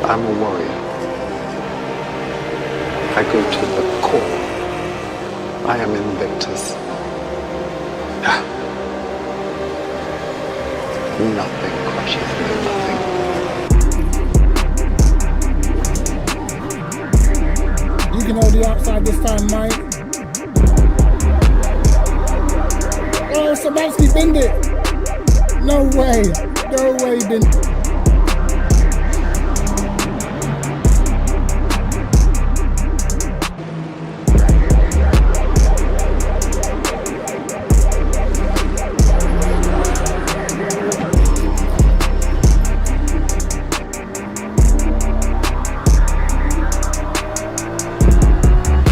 I'm a warrior. I go to the core. I am invictus. Nothing crushes me, nothing. You can hold the outside this time, Mike. Oh, Sabatsky binned it. No way. No way, binned.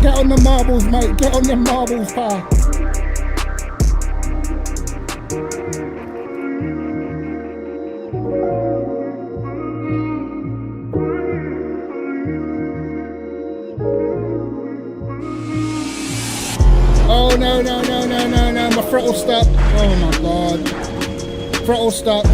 Get on the marbles, mate. Get on the marbles, pal. Oh, no, no, no, no, no, no. My throttle stuck. Oh, my God. Throttle stuck.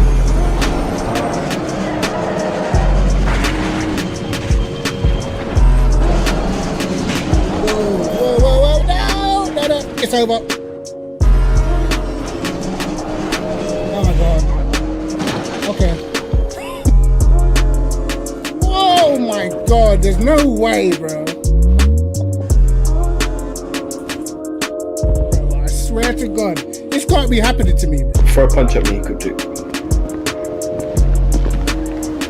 Whoa, whoa, whoa. No, no, no. It's over. Oh, my God. Okay. Oh, my God. There's no way, bro. Swear to God, this can't be happening to me, bro. Throw a punch at me, could do.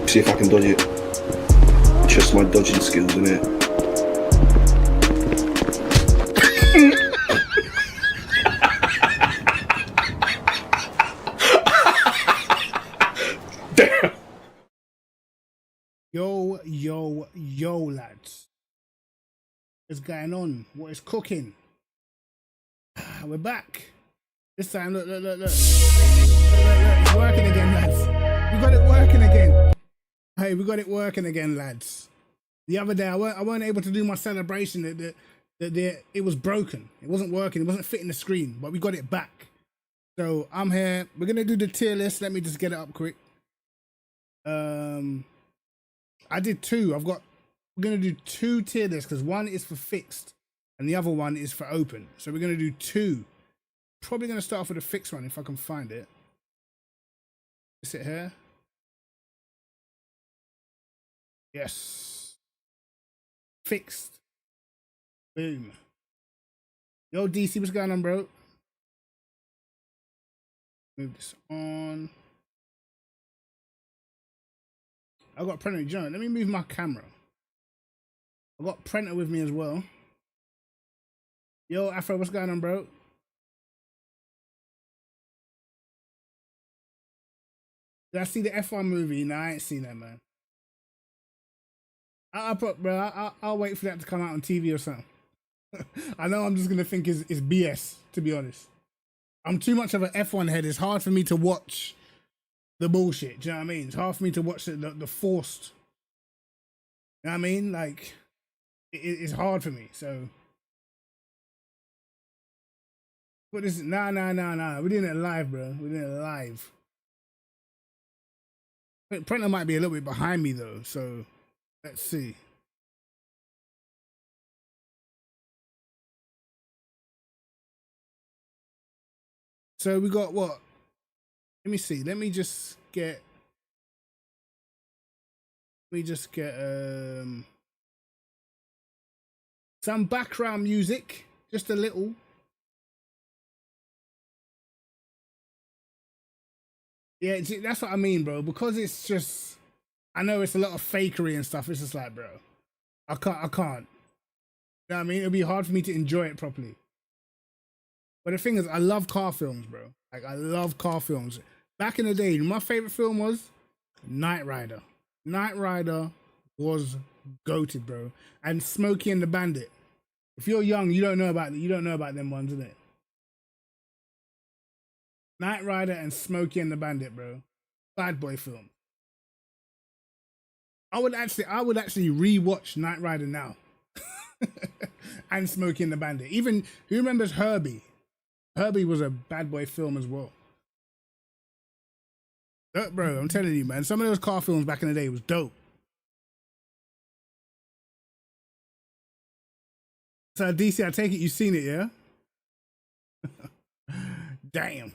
See if I can dodge it. Just my dodging skills, innit? Damn. Yo, yo, yo, lads. What's going on? What is cooking? We're back. This time, look. It's working again, lads. We got it working again. Hey, we got it working again, lads. The other day, I weren't able to do my celebration. It was broken. It wasn't working. It wasn't fitting the screen, but we got it back. So I'm here. We're going to do the tier list. Let me just get it up quick. I did two. We're going to do two tier lists because one is for fixed and the other one is for open. So we're going to do two. Probably going to start off with a fixed one if I can find it. Is it here? Yes. Fixed. Boom. Yo, DC, what's going on, bro? Move this on. I got printer. John, let me move my camera. I got printer with me as well. Yo, Afro, what's going on, bro? Did I see the F1 movie? No, I ain't seen that, man. I'll wait for that to come out on TV or something. I know I'm just gonna think it's BS, to be honest. I'm too much of an F1 head. It's hard for me to watch the bullshit. Do you know what I mean? It's hard for me to watch the forced. You know what I mean? Like, it's hard for me. So, what is it? Nah. We're doing it live, bro. We're doing it live. Printer might be a little bit behind me though, so let's see. So we got what? Let me see. Let me just get We just get some background music, just a little. Yeah, that's what I mean, bro. Because it's just, I know it's a lot of fakery and stuff. It's just like, bro, I can't. You know what I mean? It'll be hard for me to enjoy it properly. But the thing is, I love car films, bro. Like, I love car films. Back in the day, my favorite film was Knight Rider. Knight Rider was goated, bro. And Smokey and the Bandit. If you're young, you don't know about them ones, innit? Knight Rider and Smokey and the Bandit, bro. Bad boy film. I would actually rewatch Knight Rider now. And Smokey and the Bandit. Even, who remembers Herbie? Herbie was a bad boy film as well. Look, bro, I'm telling you, man, some of those car films back in the day was dope. So DC, I take it you've seen it, yeah? Damn.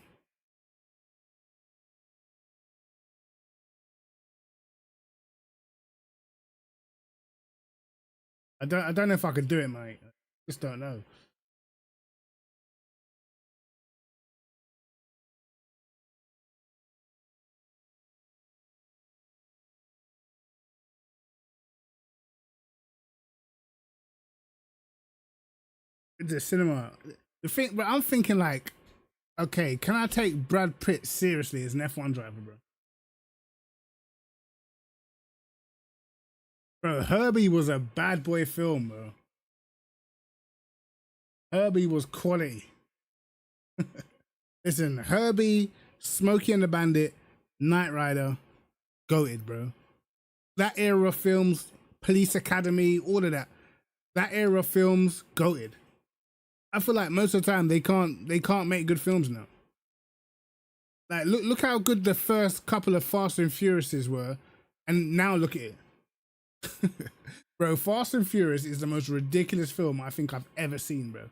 I don't know if I could do it, mate. I just don't know. The cinema. The thing, but I'm thinking like, okay, can I take Brad Pitt seriously as an F1 driver, bro? Bro, Herbie was a bad boy film, bro. Herbie was quality. Listen, Herbie, Smokey and the Bandit, Knight Rider, goated, bro. That era of films, Police Academy, all of that. That era of films, goated. I feel like most of the time they can't make good films now. Like look how good the first couple of Fast and Furiouses were, and now look at it. Bro, Fast and Furious is the most ridiculous film I think I've ever seen, bro.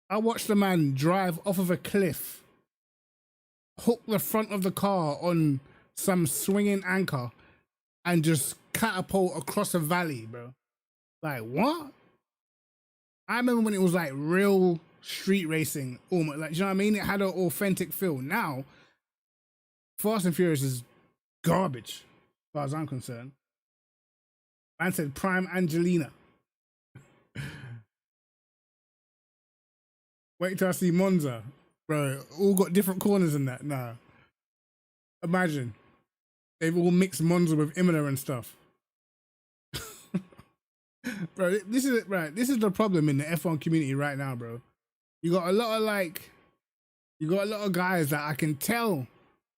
I watched the man drive off of a cliff, hook the front of the car on some swinging anchor, and just catapult across a valley, bro. Like, what? I remember when it was like real street racing, almost, like, you know what I mean? It had an authentic feel. Now, Fast and Furious is garbage, as far as I'm concerned. Man said Prime Angelina. Wait till I see Monza. Bro, all got different corners in that. Nah. Imagine. They've all mixed Monza with Imola and stuff. Bro, this is it, right? This is the problem in the F1 community right now, bro. You got a lot of guys that I can tell.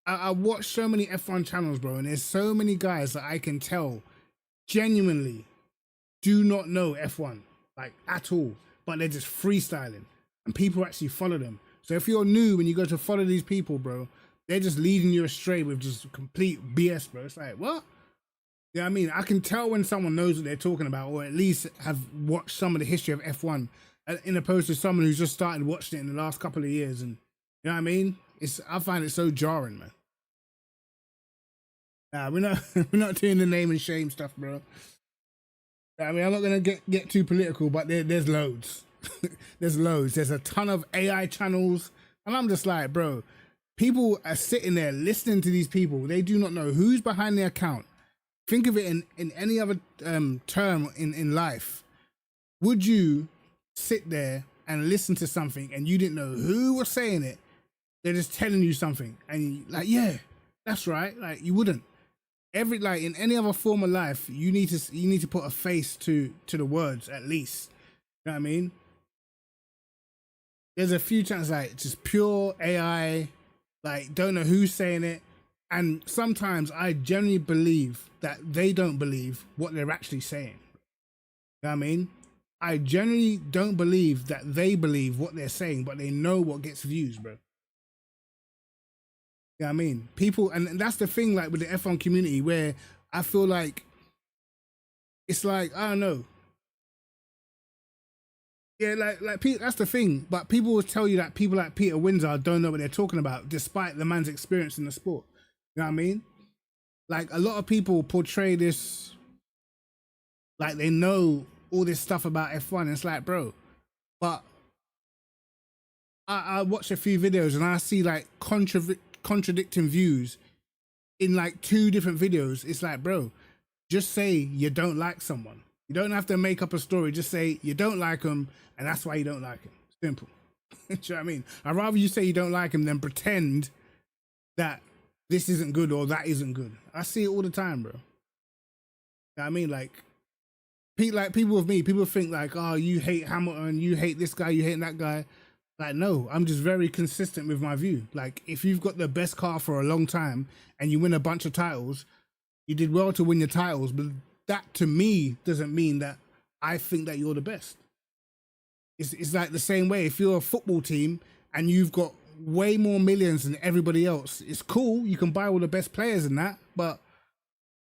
I watch so many F1 channels, bro, and there's so many guys that I can tell genuinely do not know F1, like, at all, but they're just freestyling, and people actually follow them. So if you're new and you go to follow these people, bro, they're just leading you astray with just complete BS, bro. It's like, what? You know what I mean? I can tell when someone knows what they're talking about, or at least have watched some of the history of F1, in opposed to someone who's just started watching it in the last couple of years. And you know what I mean? I find it so jarring, man. Nah, we're not doing the name and shame stuff, bro. I mean, I'm not gonna get too political, but there's loads. There's loads. There's a ton of AI channels, and I'm just like, bro, people are sitting there listening to these people. They do not know who's behind their account. Think of it in any other term in life. Would you sit there and listen to something and you didn't know who was saying it? They're just telling you something, and you, like, yeah, that's right. Like, you wouldn't. Like in any other form of life, you need to put a face to the words at least. You know what I mean? There's a few channels like just pure AI, like don't know who's saying it. And sometimes I genuinely believe that they don't believe what they're actually saying. You know what I mean? I genuinely don't believe that they believe what they're saying, but they know what gets views, bro. You know what I mean? People, and that's the thing, like with the F1 community, where I feel like it's like, I don't know. Yeah, like that's the thing. But people will tell you that people like Peter Windsor don't know what they're talking about, despite the man's experience in the sport. You know what I mean? like a lot of people portray this like they know all this stuff about F1. It's like, bro, but I watch a few videos and I see like contradicting views in like 2 different videos. It's like, bro, just say you don't like someone. You don't have to make up a story. Just say you don't like them, and that's why you don't like him. Simple. Do you know what I mean? I'd rather you say you don't like him than pretend that this isn't good or that isn't good. I see it all the time, bro. You know what I mean? Like people with me, people think like, oh, you hate Hamilton, you hate this guy, you hate that guy. Like, no, I'm just very consistent with my view. Like, if you've got the best car for a long time and you win a bunch of titles, you did well to win your titles, but that to me doesn't mean that I think that you're the best. It's like the same way. If you're a football team and you've got way more millions than everybody else, it's cool. You can buy all the best players and that, but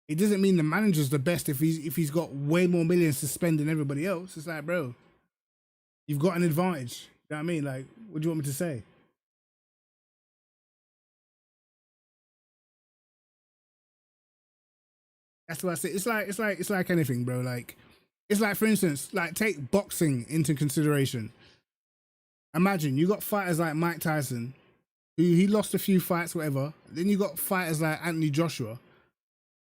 it doesn't mean the manager's the best if he's got way more millions to spend than everybody else. It's like, bro, you've got an advantage. You know what I mean? Like, what do you want me to say? That's what I say. It's like anything, bro. Like, it's like, for instance, like take boxing into consideration. Imagine you got fighters like Mike Tyson, who he lost a few fights, whatever. Then you got fighters like Anthony Joshua,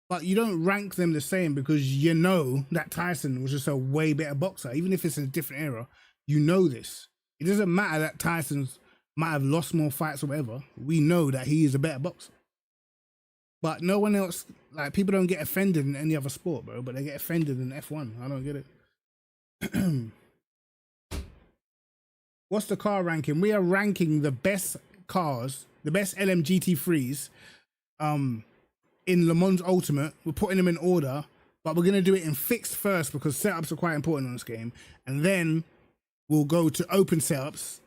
but you don't rank them the same because you know that Tyson was just a way better boxer. Even if it's in a different era, you know this. It doesn't matter that Tyson might have lost more fights or whatever. We know that he is a better boxer. But no one else, like, people don't get offended in any other sport, bro, but they get offended in F1. I don't get it. What's the car ranking? We are ranking the best cars, the best LMGT3s in Le Mans Ultimate. We're putting them in order, but we're going to do it in fixed first because setups are quite important on this game. And then we'll go to open setups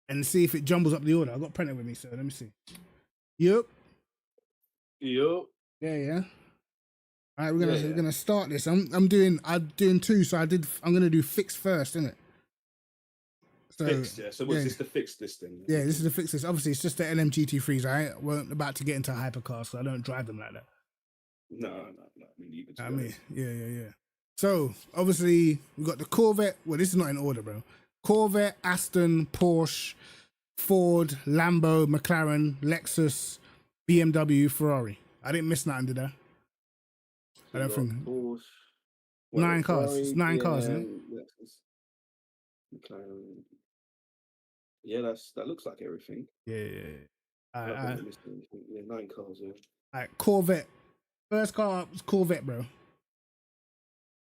and see if it jumbles up the order. I've got Prentice with me, so let me see. Yep. Yup. Yeah. All right, we're gonna start this. I'm doing 2, so I'm gonna do fixed first, isn't it? So, Fixed, yeah. So what's this, the fixed listing? Yeah, this is the fixed list. Obviously, it's just the LMGT3s. I weren't about to get into hypercars, so I don't drive them like that. No. Me neither. I mean, yeah. So obviously we've got the Corvette. Well, this is not in order, bro. Corvette, Aston, Porsche, Ford, Lambo, McLaren, Lexus, BMW, Ferrari. I didn't miss nothing, did I? I don't think. Porsche, 9 cars. It's 9 cars, isn't it? Lexus, McLaren. Yeah, that looks like everything. Yeah. I don't think I missed anything. Yeah, 9 cars. Yeah. All right, Corvette. First car up was Corvette, bro.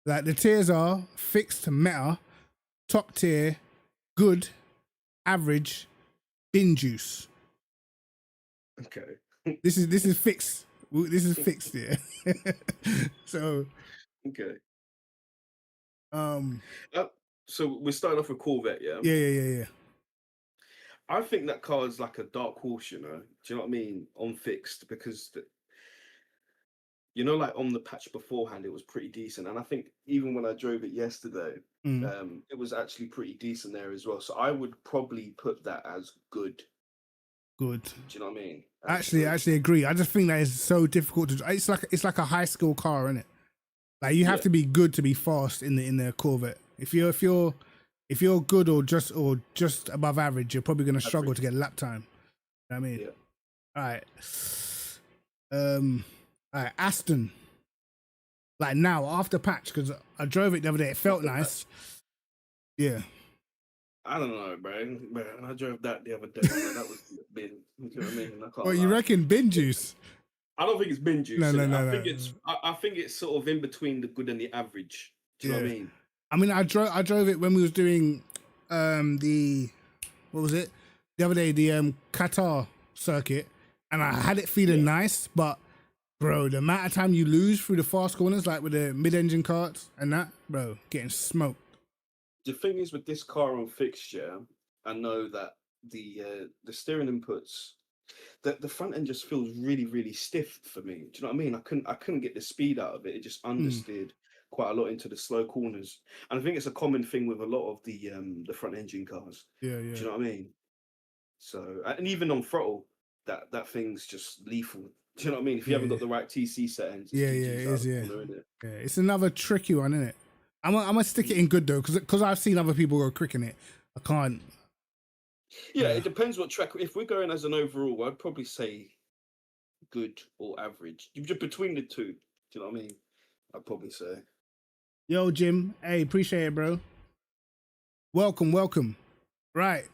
Like, the tiers are fixed, meta, top tier, good, average, bin juice. Okay. This is fixed. This is fixed, yeah. So, Okay. um, So we're starting off with Corvette, yeah. yeah. I think that car is like a dark horse, you know. Do you know what I mean? On fixed, because like on the patch beforehand, it was pretty decent, and I think even when I drove it yesterday, it was actually pretty decent there as well. So I would probably put that as good. Good. Do you know what I mean? I actually agree. I just think that is so difficult to. It's like a high skill car, isn't it? Like, you have to be good to be fast in the Corvette. If you're good or just above average, you're probably going to struggle to get lap time. You know what I mean? Yeah. All right, Aston. Like, now after patch, because I drove it the other day, it felt nice. Yeah. I don't know, bro. I drove that the other day. That was bin. You know what I mean? Well, you reckon bin juice? I don't think it's bin juice. No. I think it's sort of in between the good and the average. Do you know what I mean? I mean, I drove it when we was doing the other day, the Qatar circuit, and I had it feeling nice, but bro, the amount of time you lose through the fast corners, like with the mid-engine carts and that, bro, getting smoked. The thing is with this car on fixture, I know that the steering inputs, the front end just feels really, really stiff for me. Do you know what I mean? I couldn't get the speed out of it. It just understeered quite a lot into the slow corners, and I think it's a common thing with a lot of the front engine cars. Yeah. Do you know what I mean? So, and even on throttle, that thing's just lethal. Do you know what I mean? If you haven't got the right TC settings, it's Yeah, GG's it out is. the Yeah, corner, innit? yeah. It's another tricky one, isn't it? I'm gonna stick it in good though, because I've seen other people go quick in it. I can't. Yeah, it depends what track. If we're going as an overall, I'd probably say good or average. Just between the two. Do you know what I mean? I'd probably say. Yo, Jim. Hey, appreciate it, bro. Welcome. Right.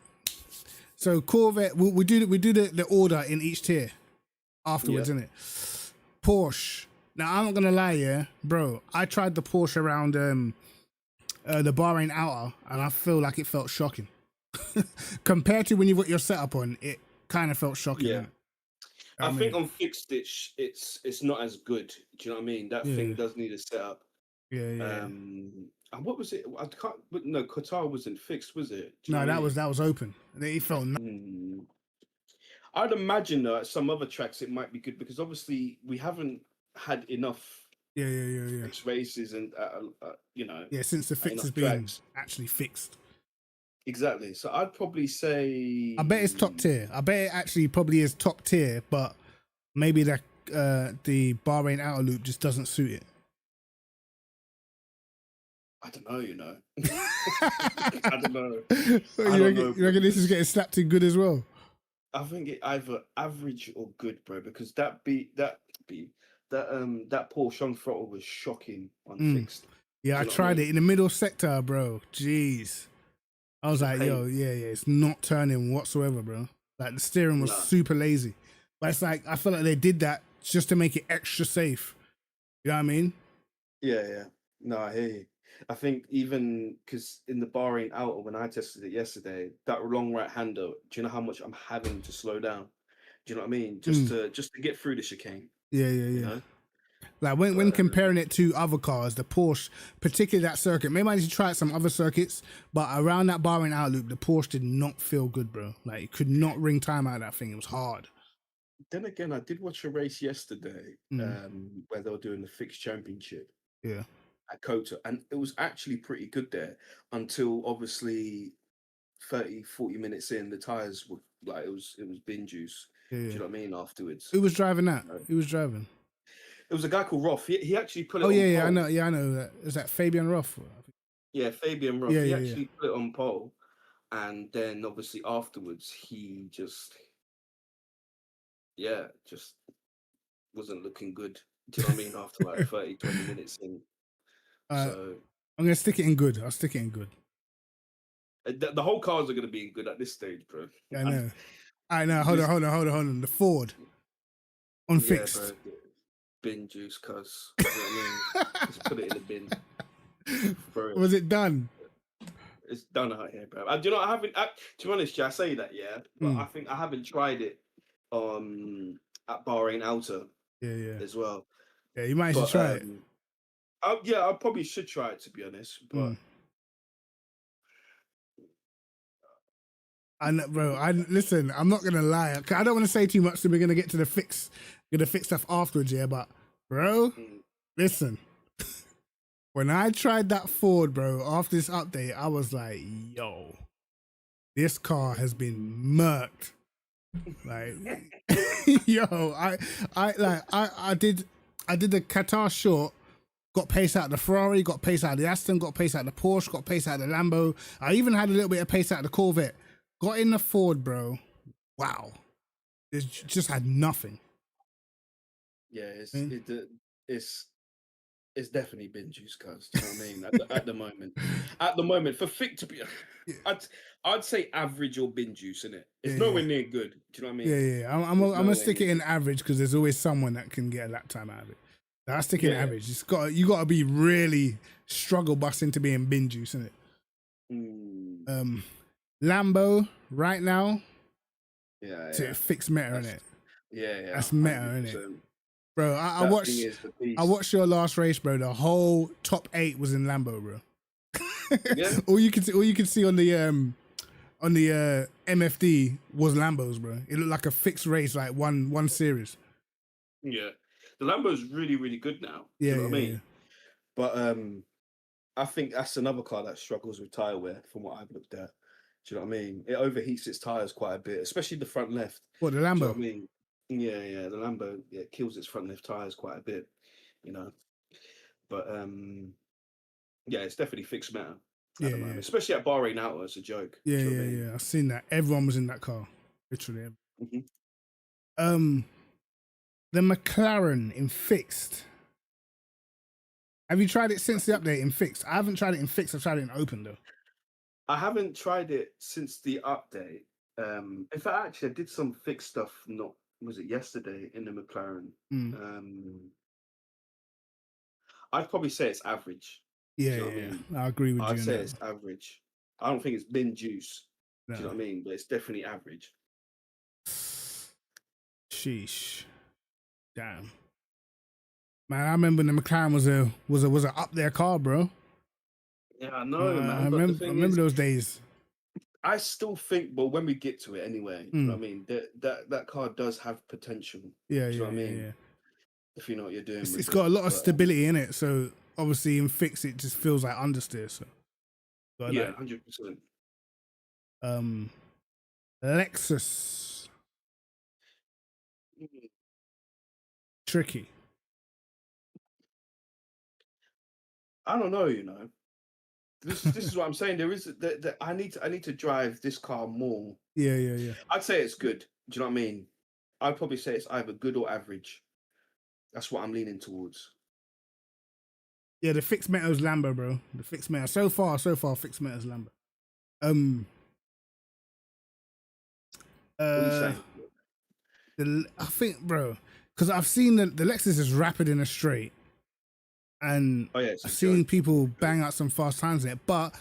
So Corvette, we do the order in each tier afterwards, Yeah. innit? Porsche. Now I'm not gonna lie, yeah, bro. I tried the Porsche around the Bahrain Outer, and I feel like it felt shocking compared to when you've got your setup on. It kind of felt shocking. Yeah. Innit? I think on fixed it's not as good. Do you know what I mean? That Yeah. thing does need a setup. Yeah. And what was it? I can't. But no, Qatar wasn't fixed, was it? Do you No, know what I mean? that was open. It felt. I'd imagine though at some other tracks it might be good because obviously we haven't had enough Yeah. fixed races and you know Since the fix enough has been tracks. actually fixed. Exactly. So I'd probably say I bet it's top tier. I bet it actually probably is top tier, but maybe the Bahrain outer loop just doesn't suit it. I don't know. You know. I don't know. You reckon this is getting slapped in good as well? I think it either average or good, bro. Because that Porsche on throttle was shocking on fixed. Yeah, I tried it in the middle sector, bro. Jeez. I was like, yo, yeah, it's not turning whatsoever, bro. Like the steering was super lazy. But it's like I feel like they did that just to make it extra safe. You know what I mean? Yeah. No, I hear you. I think even because in the Bahrain Outer, when I tested it yesterday, that long right hander, do you know how much I'm having to slow down? Do you know what I mean? Just to get through the chicane. Yeah. You know? Like when comparing it to other cars, the Porsche, particularly that circuit, maybe I need to try out some other circuits, but around that Bahrain out loop, the Porsche did not feel good, bro. Like it could not ring time out of that thing. It was hard. Then again, I did watch a race yesterday where they were doing the fixed championship. Yeah. At Kota, and it was actually pretty good there until obviously 30-40 minutes in, the tires were like it was bin juice. Yeah. Do you know what I mean? Afterwards, Who was driving that? Who was driving? It was a guy called Roth. He actually put it. Oh on yeah, pole. I know that. Is that Fabian Roth? Yeah, Fabian Roth. Yeah, he actually put it on pole, and then obviously afterwards he just wasn't looking good. Do you know what I mean? After like 30-20 minutes in. So I'm gonna stick it in good. I'll stick it in good. The whole cars are gonna be good at this stage, bro. I know. I know. Hold on. The Ford on fixed. Bro. Bin juice, cuz. You know what I mean? Just put it in the bin. Bro. Was it done? It's done out here, bro. Do you know? To be honest, I say that, yeah, but I think I haven't tried it at Bahrain Outer, as well. Yeah, you might try it. I probably should try it, to be honest, but. Listen, I'm not gonna lie. I don't want to say too much, so we're gonna get to the fix stuff afterwards, yeah. But, bro, listen. When I tried that Ford, bro, after this update, I was like, yo, this car has been murked. Like, yo, I did the Qatar short, got pace out of the Ferrari, got pace out of the Aston, got pace out of the Porsche, got pace out of the Lambo. I even had a little bit of pace out of the Corvette. Got in the Ford, bro. Wow. It just had nothing. Yeah, it's definitely been juice, cuz. Do you know what I mean? At the moment. At the moment, for Fick to be I'd say average or bin juice, innit? It's nowhere near good. Do you know what I mean? Yeah. I'm gonna stick it in average because there's always someone that can get a lap time out of it. I stick in average. You gotta be really struggle busting to be in bin juice, isn't it? Lambo right now. Yeah. Fix meta, innit? Yeah. That's meta, innit? Bro, I watched your last race, bro. The whole top 8 was in Lambo, bro. Yeah. all you can see on the MFD was Lambos, bro. It looked like a fixed race, like one series. Yeah. The Lambo's really, really good now. Yeah, you know what I mean? Yeah. But I think that's another car that struggles with tyre wear from what I've looked at. Do you know what I mean? It overheats its tyres quite a bit, especially the front left. What, the Lambo? Do you know what I mean? Yeah. The Lambo kills its front left tires quite a bit, you know. But yeah, it's definitely fixed meta at the moment, Yeah, especially at Bahrain Auto. It's a joke. yeah, Do you know yeah, what I mean? yeah. I've seen that. Everyone was in that car, literally. Hmm. Um, the McLaren in fixed. Have you tried it since the update in fixed? I haven't tried it in fixed. I've tried it in open though. I haven't tried it since the update. In fact, actually, I did some fixed stuff. Not was it yesterday in the McLaren? Mm. I'd probably say it's average. Yeah, Do you know what I yeah, mean? I agree with I'd you on say that. it's average. I don't think it's bin juice. Do you No. know what I mean? But it's definitely average. Sheesh. Damn. Man, I remember the McLaren was a up there car, bro. Yeah, I know, I man. But the remember I thing remember is, those days. I still think, well, when we get to it anyway, do you know Mm. what I mean? That car does have potential. Yeah, Do you know yeah, what I yeah, mean? yeah. If you know what you're doing It's with got it. a lot of But stability in it, so obviously in fix it just feels like understeer. So got yeah, that. 100%. Um, Lexus tricky. I don't know, you know. This is what I'm saying. There is that I need to drive this car more. Yeah, yeah, yeah. I'd say it's good. Do you know what I mean? I'd probably say it's either good or average. That's what I'm leaning towards. Yeah, the fixed meta's Lambo, bro. The fixed meta. So far, fixed meta's Lambo. Um, What are you uh, saying? I think, bro, because I've seen the Lexus is rapid in a straight, and Oh yeah, it's I've a seen joke. people bang out some fast times in it. But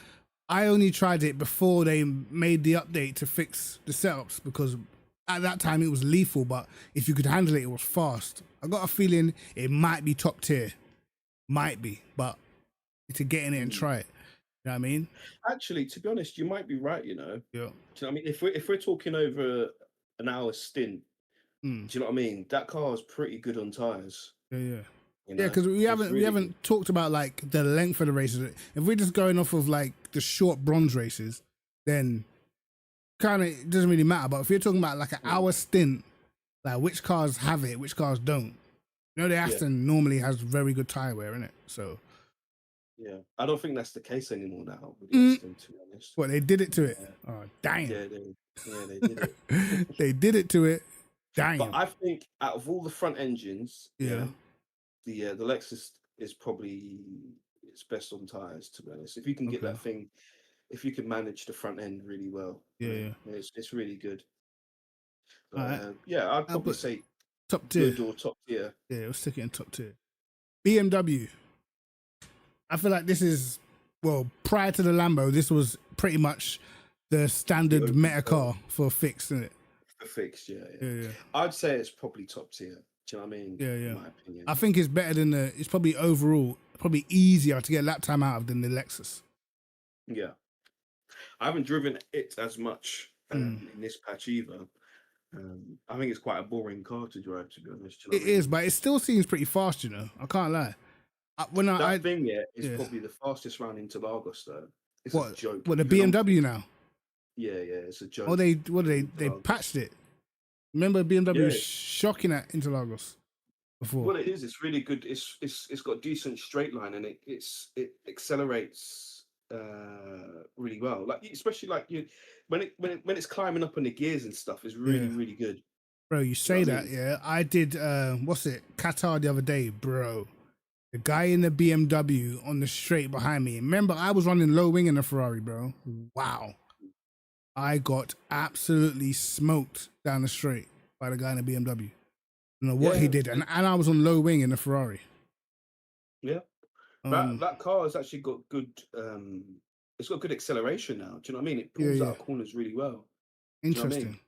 I only tried it before they made the update to fix the setups because at that time it was lethal. But if you could handle it, it was fast. I got a feeling it might be top tier, might be, but to get in it and Mm. try it. You know what I mean? Actually, to be honest, you might be right. You know. Yeah. Do you know what I mean? If we're talking over an hour stint, Mm. do you know what I mean? That car is pretty good on tires. Yeah, yeah. You Yeah, know, because we it's haven't we really good. haven't talked about like the length of the races. If we're just going off of like the short bronze races, then kind of it doesn't really matter. But if you're talking about like an Mm. hour stint, like which cars have it, which cars don't. You know, the Yeah, Aston normally has very good tire wear in it. So yeah. I don't think that's the case anymore now with the mm, Aston, to be honest. what they did it to it. Yeah, Oh damn, they did it. they did it to it. But Damn. I think out of all the front engines, Yeah. yeah, the Lexus is probably its best on tires. To be honest, if you can get Okay. that thing, if you can manage the front end really well, Yeah. Yeah. it's really good. All But right. yeah, I'd I'll probably put say top tier. good or top tier. Yeah, we'll stick it in top tier. BMW. I feel like this is, well, prior to the Lambo, this was pretty much the The standard open meta car for fixed, isn't it? the fixed, yeah. Yeah, yeah, I'd say it's probably top tier. Do you know what I mean? yeah, In yeah. my opinion. I think it's better than it's probably overall, probably easier to get lap time out of than the Lexus. Yeah. I haven't driven it as much Mm. in this patch either. I think it's quite a boring car to drive, to be honest. Do you know It what I is, mean? but it still seems pretty fast, you know. I can't lie. When I That thing, yeah, is yeah. probably the fastest round into Lagos, though. It's a What joke. what the Even on, BMW now? yeah, it's a Oh, joke. they patched it. Remember BMW was Yeah. shocking at Interlagos before. What it is, it's really good. It's got decent straight line and it accelerates really well. Like especially like you when it's climbing up on the gears and stuff is Yeah. really good. Bro, you Do you know say what I that, mean? yeah. I did what's it, Qatar the other day, bro. The guy in the BMW on the straight behind me. Remember, I was running low wing in the Ferrari, bro. Wow. I got absolutely smoked down the straight by the guy in the BMW. I don't know what he Yeah, did. And I was on low wing in the Ferrari. yeah. That car has actually got good it's got good acceleration now. Do you know what I mean? It Yeah, pulls yeah. out corners really well. Do you know what I mean? Interesting.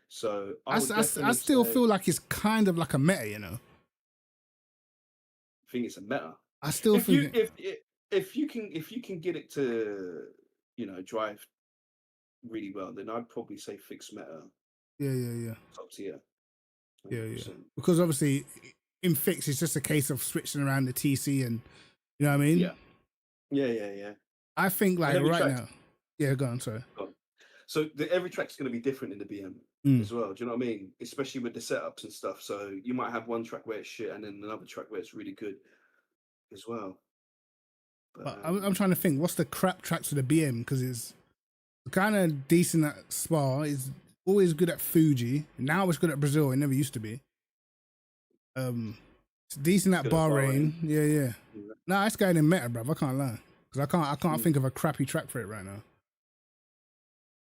So I I would I definitely still say feel like it's kind of like a meta, you know. I think it's a meta. I still If think you if you can get it to drive really well, then I'd probably say fixed meta yeah, yeah, yeah. top tier, Yeah, hundred yeah. percent. Because obviously in fix it's just a case of switching around the TC and you know what I mean? Yeah, yeah. I think And like every right track, now. Yeah, go on, sorry. so every track's going to be different in the BM. as well. Do you know what I mean? Especially with the setups and stuff. So you might have one track where it's shit and then another track where it's really good as well. But But I'm trying to think, what's the crap tracks for the BM? Because it's kind of decent at Spa. It's always good at Fuji. Now it's good at Brazil. It never used to be. It's decent at good at Bahrain. Bahrain. Yeah. Yeah. Nah, it's going in meta, bruv. I can't lie. Because I can't think of a crappy track for it right now.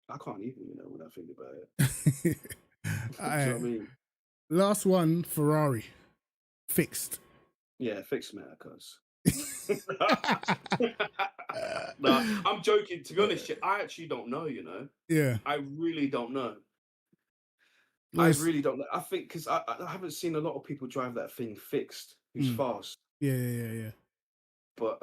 I can't even, when I think about it. Do you know what I mean? Last one, Ferrari. Fixed. Yeah, fix matter, cuz. No, I'm joking. To be honest, I actually don't know, Yeah. I really don't know. Well, I really don't know. I think because I haven't seen a lot of people drive that thing fixed who's fast. Yeah. But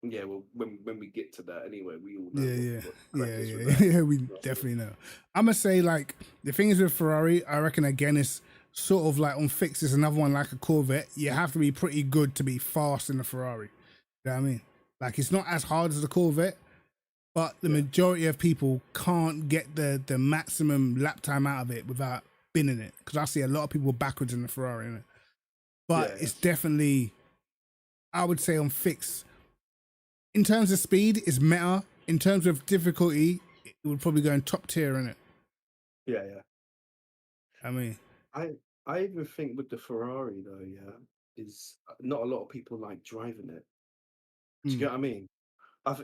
yeah, well, when we get to that anyway, we all know what the crack is with that. Yeah, we definitely know. I'm gonna say, like, the thing is with Ferrari, I reckon again it's sort of like on fixed is another one like a Corvette. You have to be pretty good to be fast in a Ferrari. You know what I mean? Like, it's not as hard as the Corvette, but the majority of people can't get the maximum lap time out of it without binning it. Because I see a lot of people backwards in the Ferrari, innit? But it's definitely, I would say, on fixed. In terms of speed, it's meta. In terms of difficulty, it would probably go in top tier, innit? Yeah. I mean, I even think with the Ferrari though, is not a lot of people like driving it. Do you get what I mean?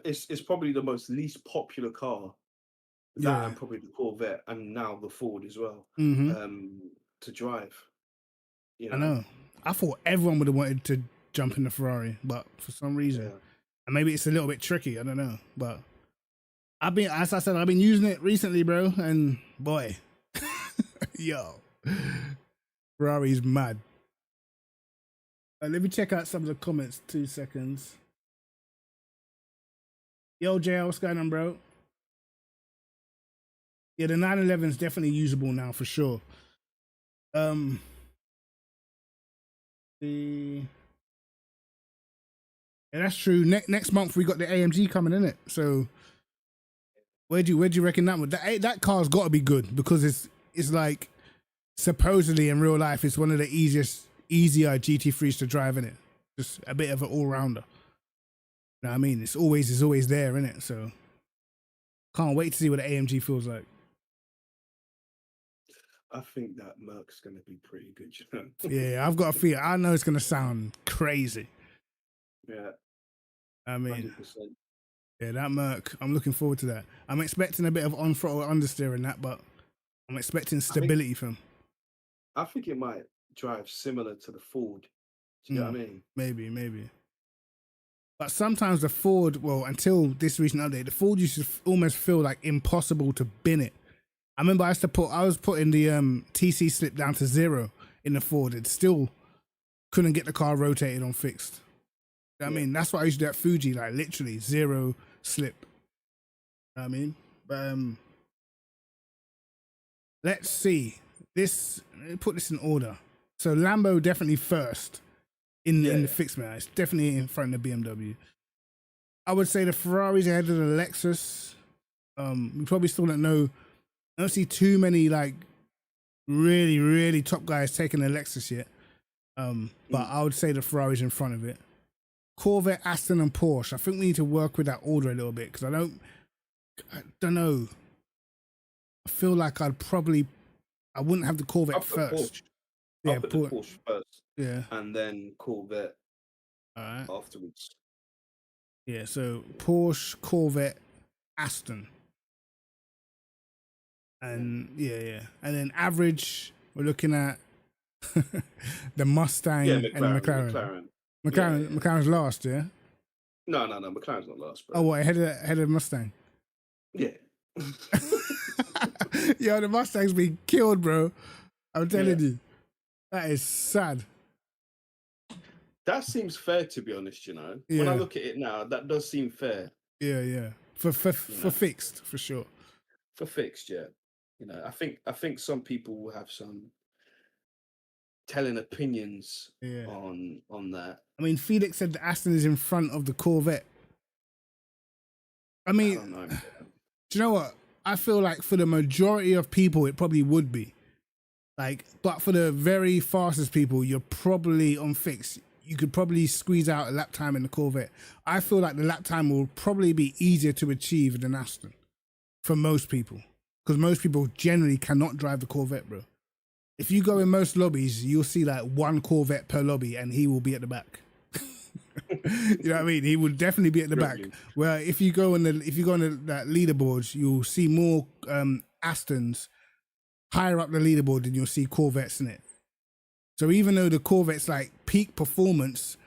It's probably the most least popular car. That and probably the Corvette and now the Ford as well. To drive. I know. I thought everyone would have wanted to jump in the Ferrari, but for some reason, and maybe it's a little bit tricky. I don't know, but as I said, I've been using it recently, bro, and boy, yo, Ferrari's mad. Let me check out some of the comments. 2 seconds. Yo, JL, what's going on, bro? Yeah, the 911 is definitely usable now for sure. Yeah, that's true. Next month we got the AMG coming in it. So where'd you reckon that would that car's got to be good because it's like supposedly in real life it's one of the easier GT3s to drive in it. Just a bit of an all rounder. You know what I mean? It's always there in it. So can't wait to see what the AMG feels like. I think that Merc's gonna be pretty good. Yeah, I've got a feeling. I know it's gonna sound crazy. Yeah. I mean, 100%. yeah, that Merc. I'm looking forward to that. I'm expecting a bit of on throttle understeer in that, but I'm expecting stability from. I think it might drive similar to the Ford. Do you know what I mean? Maybe. But sometimes the Ford, well, until this recent update, the Ford used to almost feel like impossible to bin it. I remember I was putting the TC slip down to 0 in the Ford. It still couldn't get the car rotated on fixed. You know what I mean? That's what I used to do at Fuji, like literally 0 slip. You know what I mean? But let's see. Let me put this in order. So Lambo definitely first in the fixed man. It's definitely in front of the BMW. I would say the Ferrari's ahead of the Lexus. We probably still don't see too many like really, really top guys taking the Lexus yet. But I would say the Ferrari's in front of it. Corvette, Aston, and Porsche. I think we need to work with that order a little bit because I don't know. I feel like I wouldn't have the Corvette first. I'll put the Porsche first. Yeah. And then Corvette afterwards. Yeah, so Porsche, Corvette, Aston. And yeah. And then average, we're looking at the Mustang and the McLaren. McLaren's last, yeah? No, McLaren's not last, bro. Oh, what, ahead of Mustang? Yeah. Yo, the Mustang's been killed, bro. I'm telling you. That is sad. That seems fair, to be honest, When I look at it now, that does seem fair. Yeah. For fixed, for sure. For fixed, yeah. I think some people will have some telling opinions on that. I mean, Felix said the Aston is in front of the Corvette. I mean, I don't know. do you know what? I feel like for the majority of people, it probably would be. Like, but for the very fastest people, you're probably on fixed. You could probably squeeze out a lap time in the Corvette. I feel like the lap time will probably be easier to achieve than Aston for most people, because most people generally cannot drive the Corvette, bro. If you go in most lobbies, you'll see like one Corvette per lobby, and he will be at the back. You know what I mean? He would definitely be at the back. Brilliant. Where if you go on that leaderboards, you'll see more Astons higher up the leaderboard than you'll see Corvettes in it. So even though the Corvette's like peak performance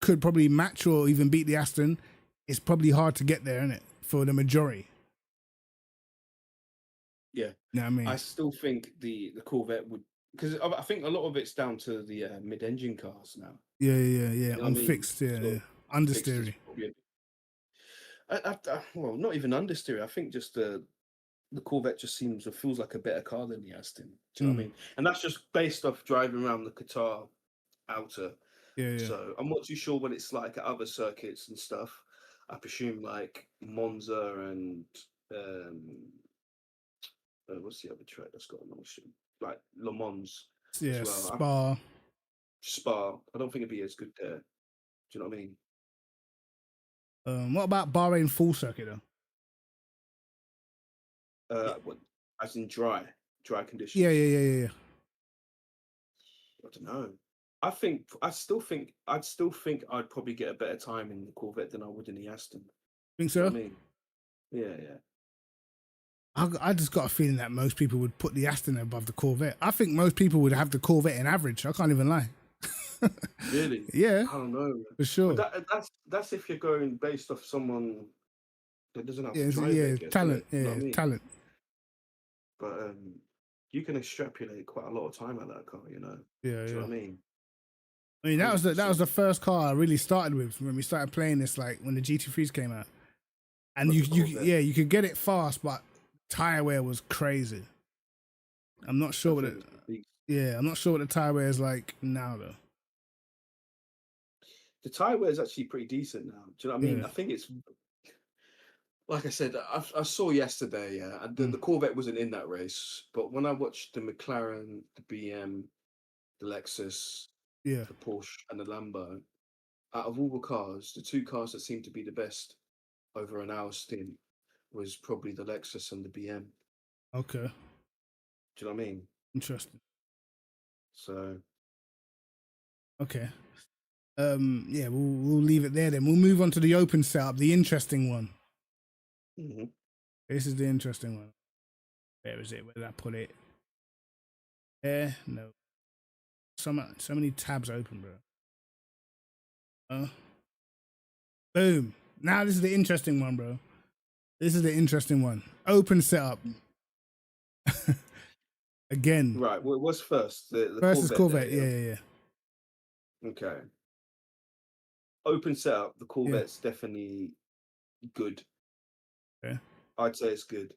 could probably match or even beat the Aston, it's probably hard to get there, isn't it? For the majority. Yeah. You know what I mean? I still think the Corvette would, because I think a lot of it's down to the mid-engine cars now. Yeah. You know what I mean? Unfixed, yeah. So Understeery. Well, not even understeery. I think just the Corvette just feels like a better car than the Aston. Do you know what I mean? And that's just based off driving around the Qatar outer. Yeah. So I'm not too sure what it's like at other circuits and stuff. I presume like Monza and what's the other track that's got an option? Like Le Mans Yeah, as well. Spa. Spa. I don't think it'd be as good there. Do you know what I mean? What about Bahrain full circuit though? What, as in dry conditions. Yeah. I don't know. I'd still think I'd probably get a better time in the Corvette than I would in the Aston. Think You know so? what I mean? Yeah. I just got a feeling that most people would put the Aston above the Corvette. I think most people would have the Corvette in average. I can't even lie. Really? Yeah, I don't know. for sure. But that's if you're going based off someone that doesn't have to drive Yeah, it, I guess, talent. innit? You know Yeah, what I mean? talent. But you can extrapolate quite a lot of time at that car, you know. Yeah, Do you know yeah. what I mean? I mean, that was 100%. the first car I really started with when we started playing this, like when the GT3s came out. And But you the Corvette- you could get it fast, but tire wear was crazy. I'm not sure I what think it. it's the beast. Yeah, I'm not sure what the tire wear is like now though. The tyre wear is actually pretty decent now. Do you know what I mean? Yeah. I think it's like I said. I saw yesterday. And the Corvette wasn't in that race, but when I watched the McLaren, the BM, the Lexus, Yeah. the Porsche, and the Lambo, out of all the cars, the two cars that seemed to be the best over an hour stint was probably the Lexus and the BM. Okay. Do you know what I mean? Interesting. So Okay. Yeah, we'll leave it there then. We'll move on to the open setup, the interesting one. mhm. This is the interesting one. Where is it? Where did I put it? There? No. So many tabs open, bro. Boom. Now this is the interesting one, bro. This is the interesting one. Open setup. Again. Right. Well, what's first? The First is Corvette. there, Yeah. Okay. Open setup. The Corvette's definitely good. Okay. I'd say it's good.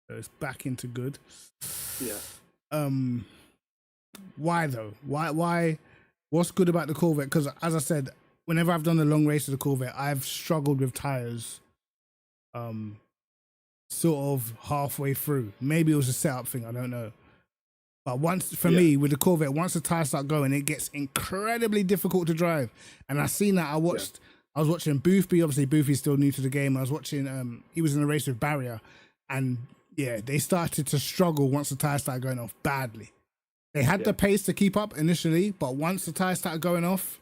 So it's back into good. Yeah. Why though? Why? What's good about the Corvette? Because as I said, whenever I've done a long race of the Corvette, I've struggled with tires. Sort of halfway through. Maybe it was a setup thing. I don't know. But for me, with the Corvette, once the tires start going, it gets incredibly difficult to drive. And I seen that. I was watching Boothby. Obviously, Boothby's still new to the game. I was watching. He was in a race with Barrier, and yeah, they started to struggle once the tires started going off badly. They had the pace to keep up initially, but once the tires started going off,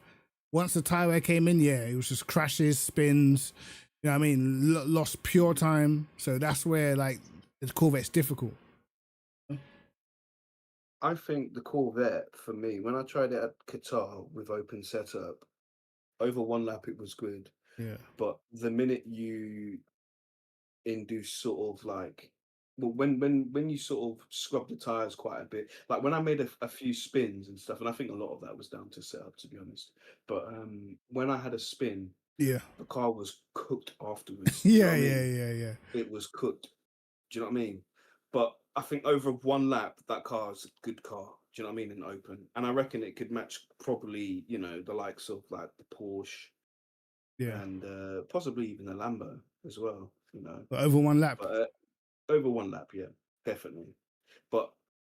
once the tire wear came in, it was just crashes, spins. You know what I mean? Lost pure time. So that's where like the Corvette's difficult. I think the Corvette, for me, when I tried it at Qatar with open setup, over one lap it was good. Yeah. But the minute you induce sort of like, well, when you sort of scrub the tires quite a bit, like when I made a few spins and stuff, and I think a lot of that was down to setup, to be honest. But when I had a spin, Yeah. the car was cooked afterwards. Do you know Yeah. what I mean? Yeah. It was cooked. Do you know what I mean? But I think over one lap, that car is a good car. Do you know what I mean? In open, and I reckon it could match probably, you know, the likes of like the Porsche, Yeah. and possibly even the Lambo as well. You know, But over one lap. but Over one lap, yeah, definitely. But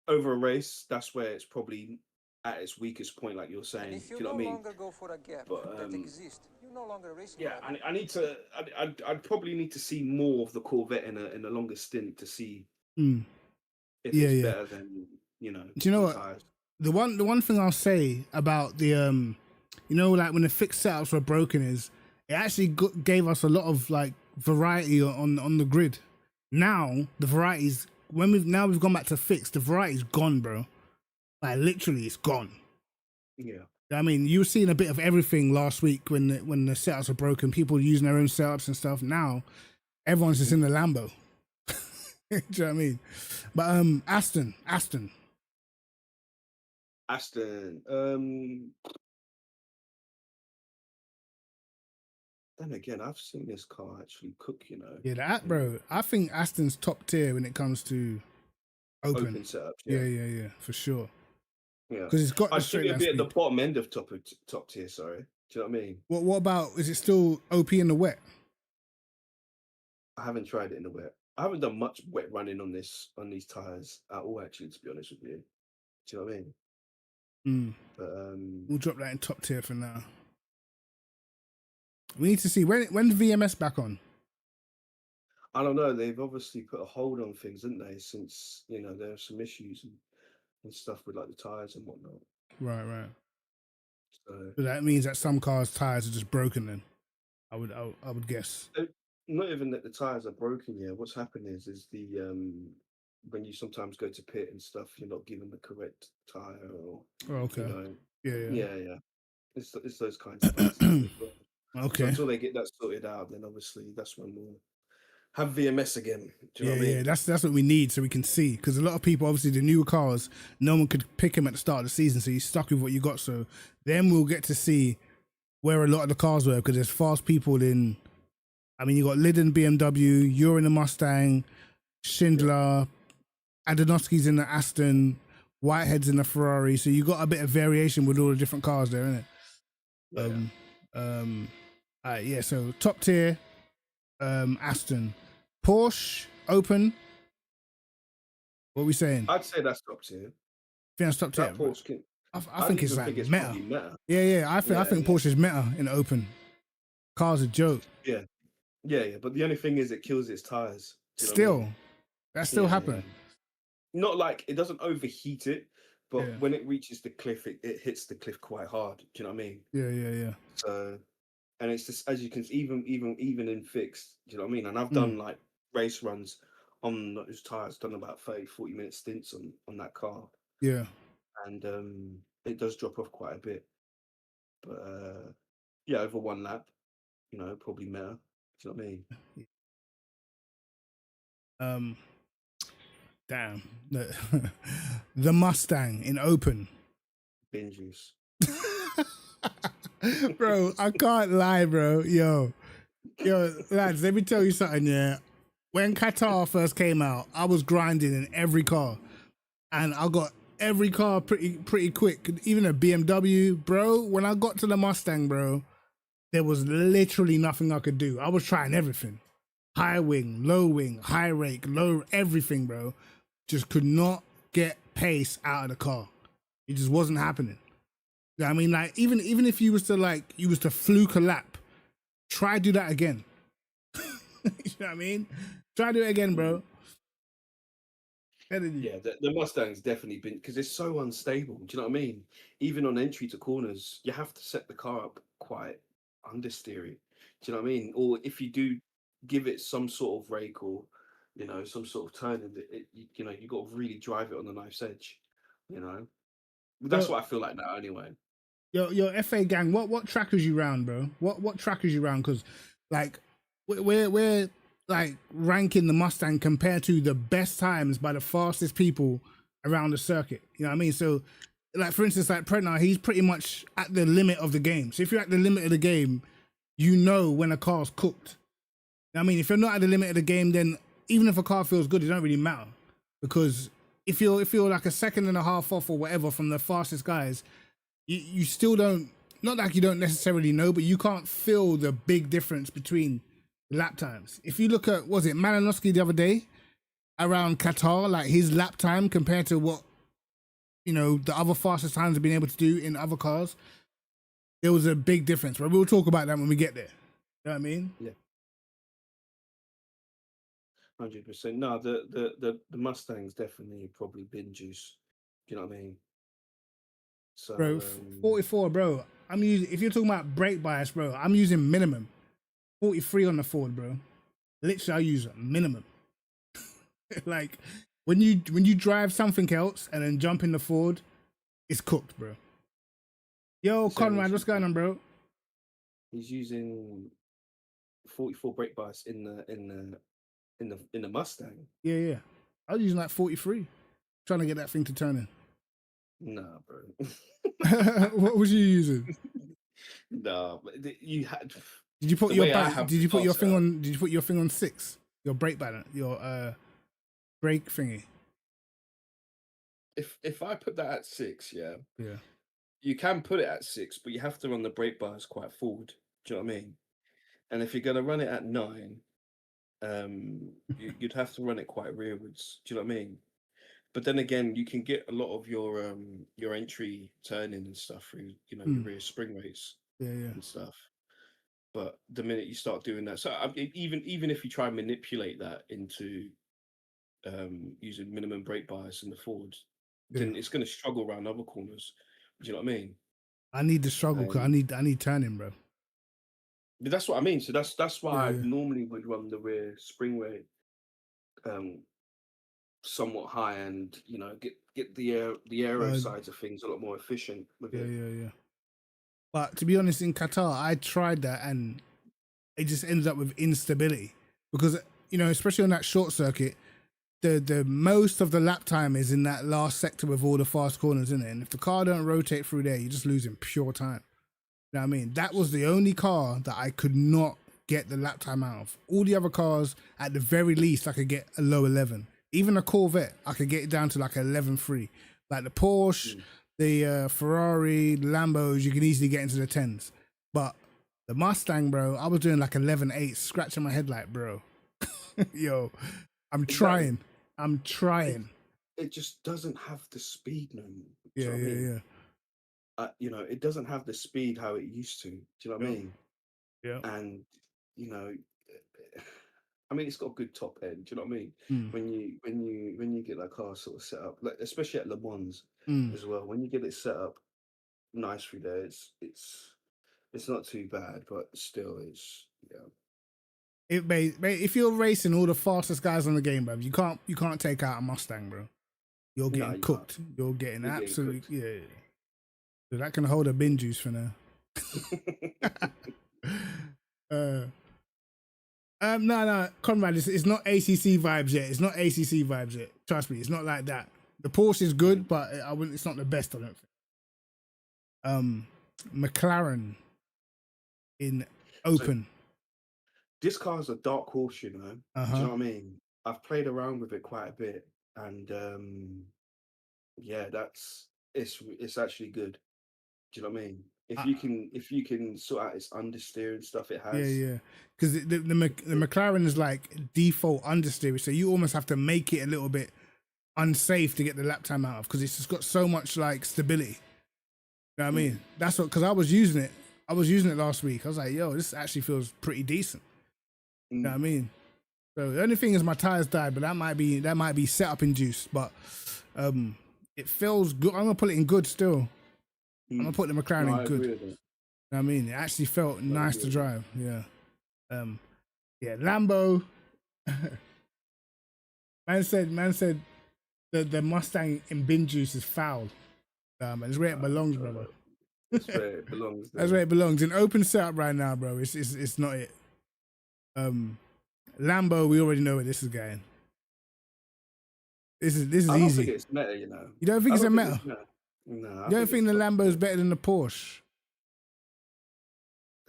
over a race, that's where it's probably at its weakest point, like you're And saying. if you Do you know no what I mean? longer go for a gap But that exists, you're no longer a racing yeah, driver. I need to. I'd probably need to see more of the Corvette in a longer stint to see Mm. if Yeah, it's yeah. better than Do you know on what? tires. The one thing I'll say about the like when the fixed setups were broken is it actually gave us a lot of like variety on the grid. Now the variety's we've gone back to fixed. The variety's gone, bro. Like literally, it's gone. Yeah, I mean, you were seeing a bit of everything last week when the setups were broken. People using their own setups and stuff. Now everyone's just in the Lambo. Do you know what I mean? But Aston. Aston. Then again, I've seen this car actually cook. Yeah, that in bro. I think Aston's top tier when it comes to open. open setups. Yeah, Yeah, yeah, for sure. yeah. Because it's got the I'd give straight it a line bit at the speed. bottom end of top tier. Sorry, do you know what I mean? What about is it still OP in the wet? I haven't tried it in the wet. I haven't done much wet running on these tires at all. Actually, to be honest with you, do you know what I mean? Mm. But We'll drop that in top tier for now. We need to see when's VMS back on. I don't know. They've obviously put a hold on things, haven't they? Since there are some issues and stuff with like the tires and whatnot. Right. So So that means that some cars' tires are just broken. Then I would guess. not even that the tires are broken. Yeah, what's happened is the when you sometimes go to pit and stuff, you're not given the correct tire, or Oh, okay. Yeah. yeah. It's those kinds of things. As well. So Okay. until they get that sorted out, then obviously that's when we'll have VMS again. Do you know what I Yeah. mean? That's what we need so we can see, because a lot of people, obviously, the newer cars, no one could pick them at the start of the season, so you're stuck with what you got. So then we'll get to see where a lot of the cars were, because there's fast people in. I mean, you got Lydon BMW, you're in the Mustang, Schindler, Adonowski's in the Aston, Whitehead's in the Ferrari. So you got a bit of variation with all the different cars there, isn't it? Yeah. So top tier, Aston, Porsche, open. What are we saying? I'd say that's top tier. I think that's top tier. That Porsche can. I think it's like think it's meta. probably meta. Yeah. I think Porsche's meta in the open. Car's a joke. Yeah. But the only thing is, it kills its tires. Do you know what I Still, mean? that still Yeah, happen. Not like it doesn't overheat it, but Yeah. when it reaches the cliff, it hits the cliff quite hard. Do you know what I mean? Yeah. So, and it's just, as you can see, even in fixed. Do you know what I mean? And I've done like race runs on those tires, done about 30-40 minute stints on that car. Yeah. And it does drop off quite a bit. But yeah, over one lap, probably meta. Do you know what I mean? Damn. The Mustang in open. Bin juice. Bro, I can't lie, bro. Yo, lads, let me tell you something, yeah. When Qatar first came out, I was grinding in every car. And I got every car pretty quick. Even a BMW, bro. When I got to the Mustang, bro, there was literally nothing I could do. I was trying everything. High wing, low wing, high rake, low, everything, bro. Just could not get pace out of the car. It just wasn't happening. You know what I mean? Like, even if you was to fluke a lap, try do that again. You know what I mean? Try do it again, bro. Yeah, the Mustang's definitely been, because it's so unstable. Do you know what I mean? Even on entry to corners, you have to set the car up quite understeery. Do you know what I mean? Or if you do give it some sort of rake, or some sort of turning, you got to really drive it on the knife's edge. That's what I feel like now, anyway. Your FA gang, what trackers you round, bro? What trackers you round? Because like we're like ranking the Mustang compared to the best times by the fastest people around the circuit. You know what I mean? So like, for instance, like Prednar, he's pretty much at the limit of the game. So if you're at the limit of the game, you know when a car's cooked. You know what I mean? If you're not at the limit of the game, then even if a car feels good, it don't really matter. Because if you're like a second and a half off or whatever from the fastest guys, you still don't, not like you don't necessarily know, but you can't feel the big difference between lap times. If you look at, was it Malinowski the other day? around Qatar, like his lap time compared to what, you know, the other fastest times have been able to do in other cars, there was a big difference. But we'll talk about that when we get there. You know what I mean? Yeah. 100%. No, the Mustang's definitely probably bin juice. Do you know what I mean? So Bro, 44, bro. I'm using, if you're talking about brake bias, bro, I'm using minimum. 43 on the Ford, bro. Literally, I use minimum. Like when you drive something else and then jump in the Ford, it's cooked, bro. Yo, So Conrad, what's going on, bro? he's using 44 brake bias in the Mustang. Yeah, yeah. I was using like 43, trying to get that thing to turn in. Nah, bro. What was you using? Nah, but you had. Did you put The your way I back? have Did the you put car your set thing up- on? Did you put your thing on 6? Your brake balance, your brake thingy. If I put that at 6, yeah, Yeah. you can put it at 6, but you have to run the brake bias quite forward. Do you know what I mean? And if you're gonna run it at 9, you'd have to run it quite rearwards. Do you know what I mean? But then again, you can get a lot of your entry turning and stuff through, you know, your rear spring rates Yeah, yeah. and stuff. But the minute you start doing that, so even if you try and manipulate that into using minimum brake bias in the Ford, then it's going to struggle around other corners. Do you know what I mean? I need the struggle because I need turning, bro. But that's what I mean. So that's why I Yeah. normally would run the rear spring rate somewhat high, and you know get the aero sides of things a lot more efficient with it. Yeah. But to be honest, in Qatar, I tried that and it just ends up with instability because, you know, especially on that short circuit, the most of the lap time is in that last sector with all the fast corners in it. And if the car don't rotate through there, you're just losing pure time. You know what I mean? That was the only car that I could not get the lap time out of. All the other cars, at the very least, I could get a low 11. Even a Corvette, I could get it down to like 11.3. Like the Porsche, the Ferrari, the Lambos, you can easily get into the 10s. But the Mustang, bro, I was doing like 11.8, scratching my head like, bro, yo, I'm trying. I'm trying. It just doesn't have the speed no more. Do you know what I Yeah, mean? You know, it doesn't have the speed how it used to. Do you know what I mean? Yeah. And you know, I mean, it's got a good top end. Do you know what I mean? Mm. When you get that car sort of set up, like especially at Le Mans Mm. as well, when you get it set up nice through there, it's not too bad, but still, it's If you're racing all the fastest guys on the game, bro, you can't take out a Mustang, bro. You're getting cooked. You're getting absolutely cooked. yeah. So that can hold a bin juice for now. No, Conrad, it's not ACC vibes yet. It's not ACC vibes yet. Trust me, it's not like that. The Porsche is good, but I wouldn't. It's not the best. I don't think. McLaren in open. So, this car's a dark horse, you know. Do you know what I mean? I've played around with it quite a bit, and yeah, it's actually good. Do you know what I mean? If you can sort out its understeer and stuff, it has. Yeah. Because the McLaren is like default understeer, so you almost have to make it a little bit unsafe to get the lap time out of because it's just got so much like stability. You know what I mean? That's what, because I was using it last week. I was like, yo, this actually feels pretty decent. You know what I mean? So the only thing is my tires died, but that might be setup induced. But it feels good. I'm gonna put it in good still. I'm gonna put the McLaren in good. You know what I mean? It actually felt nice to drive. Yeah. Yeah, Lambo. man said the Mustang in bin juice is foul. It's where it belongs, brother. That's where it belongs. That's where it belongs. In open setup right now, bro. It's not it. Lambo, we already know where this is going. This is I don't easy. think it's meta, you know. You don't think it's a meta? No. You don't think the Lambo is better than the Porsche?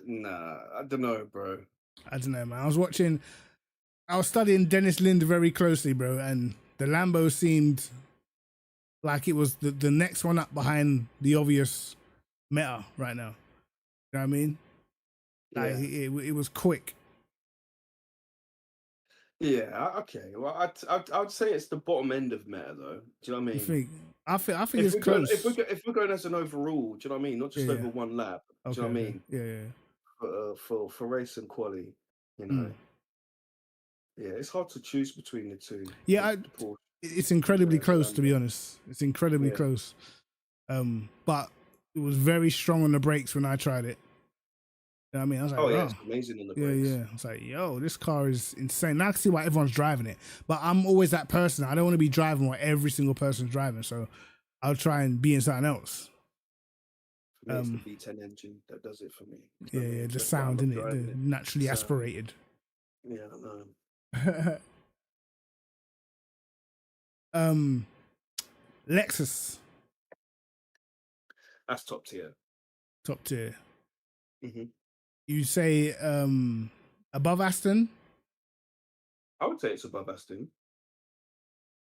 Nah, I don't know, bro. I don't know, man. I was studying Dennis Lind very closely, bro, and the Lambo seemed like it was the next one up behind the obvious meta right now. You know what I mean? Like it was quick. Yeah, okay. Well, I'd say it's the bottom end of meta, though. Do you know what I You mean? think? I think it's close. If we're going as an overall, do you know what I mean? Not Yeah, just yeah. over one lap. Do Okay, you know what I okay. mean? Yeah, yeah. For race and quali, you know. Mm. Yeah, it's hard to choose between the two. Yeah, The Porsche it's and incredibly the close, to be Lambo. honest. It's incredibly Yeah, close. But it was very strong on the brakes when I tried it. You know what I mean? I was like, oh yeah, bro. it's amazing on the Yeah, brakes. yeah. I was like, yo, this car is insane. Now I can see why everyone's driving it. But I'm always that person. I don't want to be driving what every single person's driving. So I'll try and be in something else. For me, it's the V10 engine that does it for me. Do you Yeah, know what I yeah. mean? The That's why I sound love in it, driving the it. naturally So aspirated. yeah, I know. um, Lexus, That's top tier. top tier. Hmm. You say above Aston? I would say it's above Aston.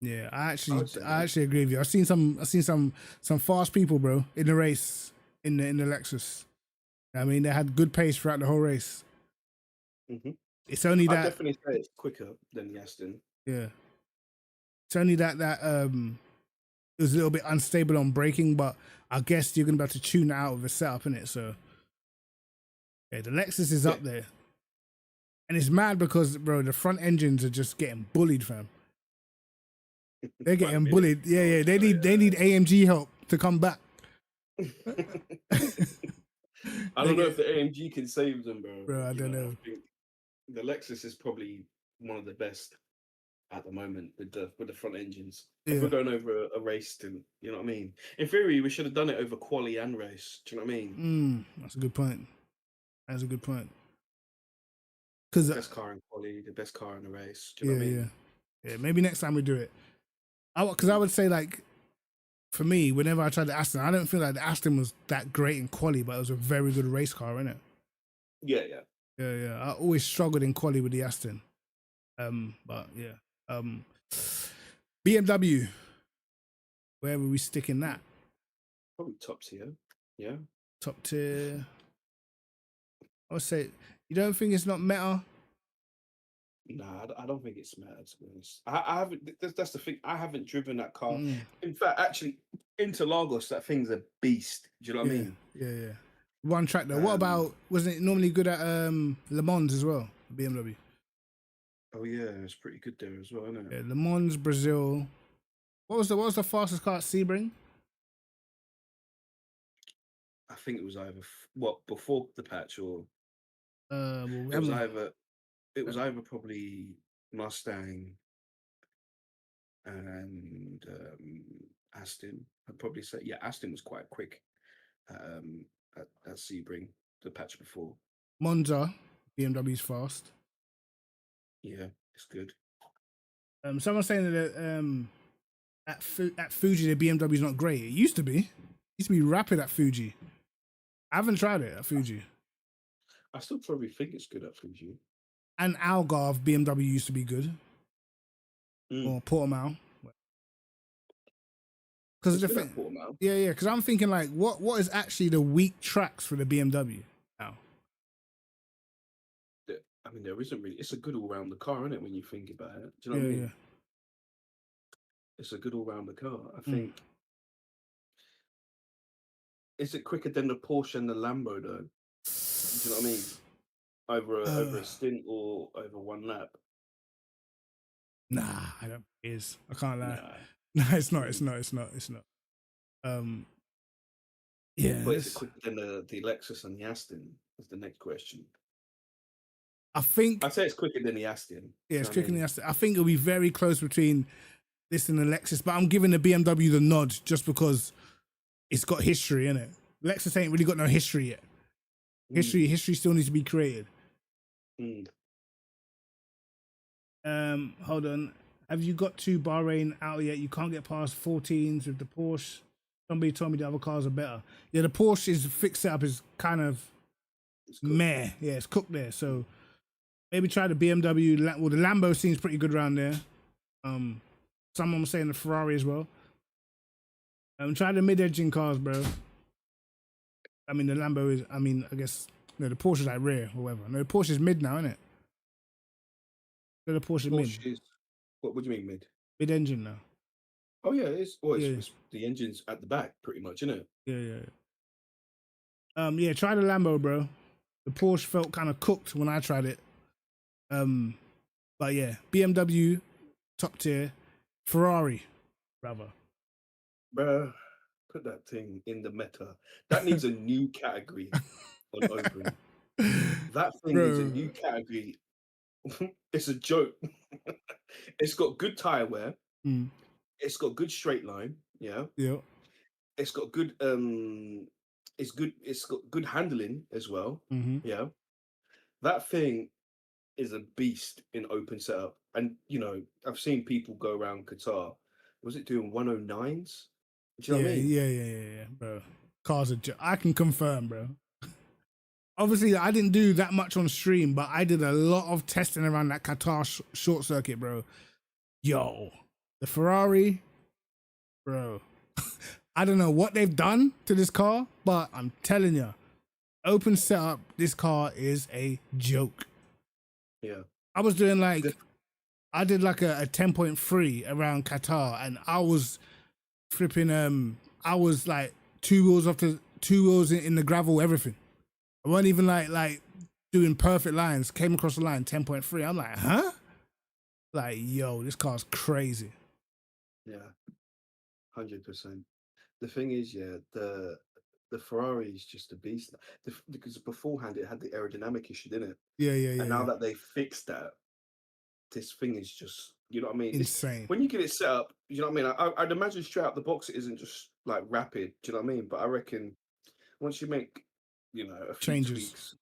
Yeah, I would say I that. actually agree with you. I've seen some fast people, bro, in the race in the Lexus. I mean, they had good pace throughout the whole race. Hmm. It's only I'd that, definitely say it's quicker than the Aston. yeah. It's only that it was a little bit unstable on braking, but I guess you're gonna be able to tune it out with a setup in it. So yeah, the Lexus is Yeah, up there, and it's mad because, bro, the front engines are just getting bullied, fam. They're quite a getting bit. bullied. Yeah, I yeah. would They need AMG help to come back. say. I They don't know get, if the AMG can save them, bro. bro. I You don't know, know. I think the Lexus is probably one of the best at the moment with the front engines. If Yeah. we're going over a race, then you know what I mean. In theory, we should have done it over quali and race. Do you know what I mean? That's a good point. That's a good point. The Cause best car in quali, the best car in the race. Do you know yeah, what I yeah, mean? yeah. Maybe next time we do it. Because I Mm. would say, like, for me, whenever I tried the Aston, I don't feel like the Aston was that great in quali, but it was a very good race car, innit? Yeah, yeah. Yeah, yeah. I always struggled in quali with the Aston. But yeah. BMW, where were we sticking that? Probably top tier. Yeah. Top tier. I would say, you don't think it's not meta? Nah, I don't think it's mad, to be honest. I haven't. That's the thing. I haven't driven that car. Mm, In fact, actually, Interlagos, that thing's a beast. Do you know what I yeah, mean? yeah, yeah. One track though. What Um. about, wasn't it normally good at Le Mans as well? BMW. Oh yeah, it's pretty good there as well, isn't it? Yeah, Le Mans, Brazil. What was the fastest car at Sebring? I think it was either what before the patch or Well, we it was haven't. either it was either probably Mustang and Aston. I'd probably say yeah, Aston was quite quick um, at Sebring, the patch before. Monza, BMW's fast. Yeah, it's good. Someone's saying that at Fuji the BMW's not great. It used to be. It used to be rapid at Fuji. I haven't tried it at Fuji. I still probably think it's good at Fuji. And Algarve BMW used to be good, Mm. or Portimao. Because It's the good at thing, Portimao. yeah, yeah. Because I'm thinking, like, what is actually the weak tracks for the BMW now? I mean, there isn't really. It's a good all-round car, isn't it? When you think about it, do you know Yeah, what I yeah. mean? It's a good all-round car. I Mm. think. Is it quicker than the Porsche and the Lambo though? Do you know what I mean? Over Uh, a stint or over one lap? nah, I don't. It is. I can't lie. Nah. No, it's not. It's Mm. not. It's not. It's not. Um, yeah. But is it quicker than the Lexus and the Aston? Is the next question. I think. I'd say it's quicker than the Aston. Yeah, Do you it's know what I quicker than mean? the Aston. I think it'll be very close between this and the Lexus, but I'm giving the BMW the nod just because it's got history in it. Lexus ain't really got no history yet. Mm. History still needs to be created. Mm. Hold on. Have you got to Bahrain out yet? You can't get past 14s with the Porsche. Somebody told me the other cars are better. Yeah, the Porsche is fixed setup is kind of It's good. meh. Yeah, it's cooked there. So maybe try the BMW. Well, the Lambo seems pretty good around there. Someone was saying the Ferrari as well. Try the mid-edging cars, bro. I mean, the Lambo is. I mean, I guess no. The Porsche is like rear or whatever. No, the Porsche is mid now, isn't it? So the Porsche mid, Porsche is what do you mean mid? mid engine now. Oh yeah, it's well, Yeah, it's the engine's at the back pretty much, isn't it? yeah. Yeah. Try the Lambo, bro. The Porsche felt kind of cooked when I tried it. But yeah, BMW top tier, Ferrari, brother. Bruh, put that thing in the meta. That needs a new category on Open. That thing needs a Bro, new category. It's a joke. It's got good tire wear. mm, It's got good straight line. Yeah. yeah, It's got good it's got good handling as well. mm-hmm. Yeah. That thing is a beast in open setup. And I've seen people go around Qatar. Was it doing 109s? Do you know what I mean? Yeah, bro. Cars are. I can confirm, bro. Obviously, I didn't do that much on stream, but I did a lot of testing around that Qatar short circuit, bro. Yo, the Ferrari, bro. I don't know what they've done to this car, but I'm telling you, open setup, this car is a joke. Yeah. I was doing I did like a 10.3 around Qatar, and I was flipping. I was like two wheels in the gravel, everything. I wasn't even like doing perfect lines. Came across the line 10.3. I'm like, huh? Like, yo, this car's crazy. Yeah. 100%. The thing is, yeah, the Ferrari is just a beast. Because beforehand it had the aerodynamic issue, didn't it? Yeah. And now that they fixed that, this thing is just, you know what I mean? Insane. When you get it set up, you know what I mean? I'd imagine straight out the box it isn't just like rapid, do you know what I mean? But I reckon once you make, a few Changes.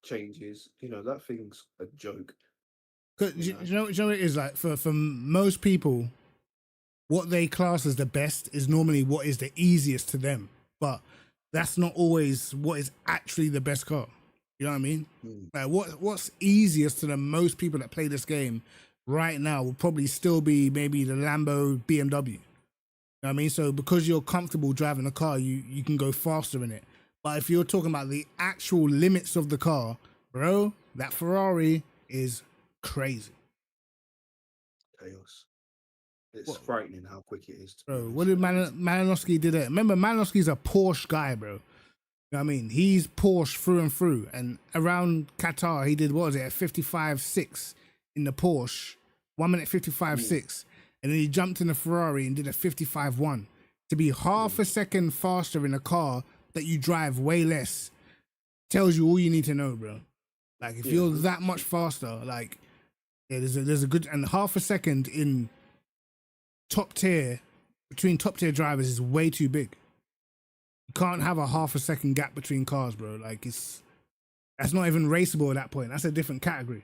changes, that thing's a joke. Cause you know what it is like for most people, what they class as the best is normally what is the easiest to them. But that's not always what is actually the best car. You know what I mean? Like what's easiest to the most people that play this game right now will probably still be maybe the Lambo BMW. You know what I mean? So because you're comfortable driving a car, you can go faster in it. But if you're talking about the actual limits of the car, bro, that Ferrari is crazy. Chaos. It's frightening how quick it is. Bro, what did Malinowski did it? Remember, Malinowski's a Porsche guy, bro. You know what I mean? He's Porsche through and through. And around Qatar, he did, what was it, a 55.6 in the Porsche. 1 minute 55.6. And then he jumped in the Ferrari and did a 55.1. To be half a second faster in a car that you drive way less tells you all you need to know, bro. Like, if you're that much faster, like, yeah, there's a good, and half a second in top tier, between top tier drivers is way too big. You can't have a half a second gap between cars, bro. Like, that's not even raceable at that point. That's a different category.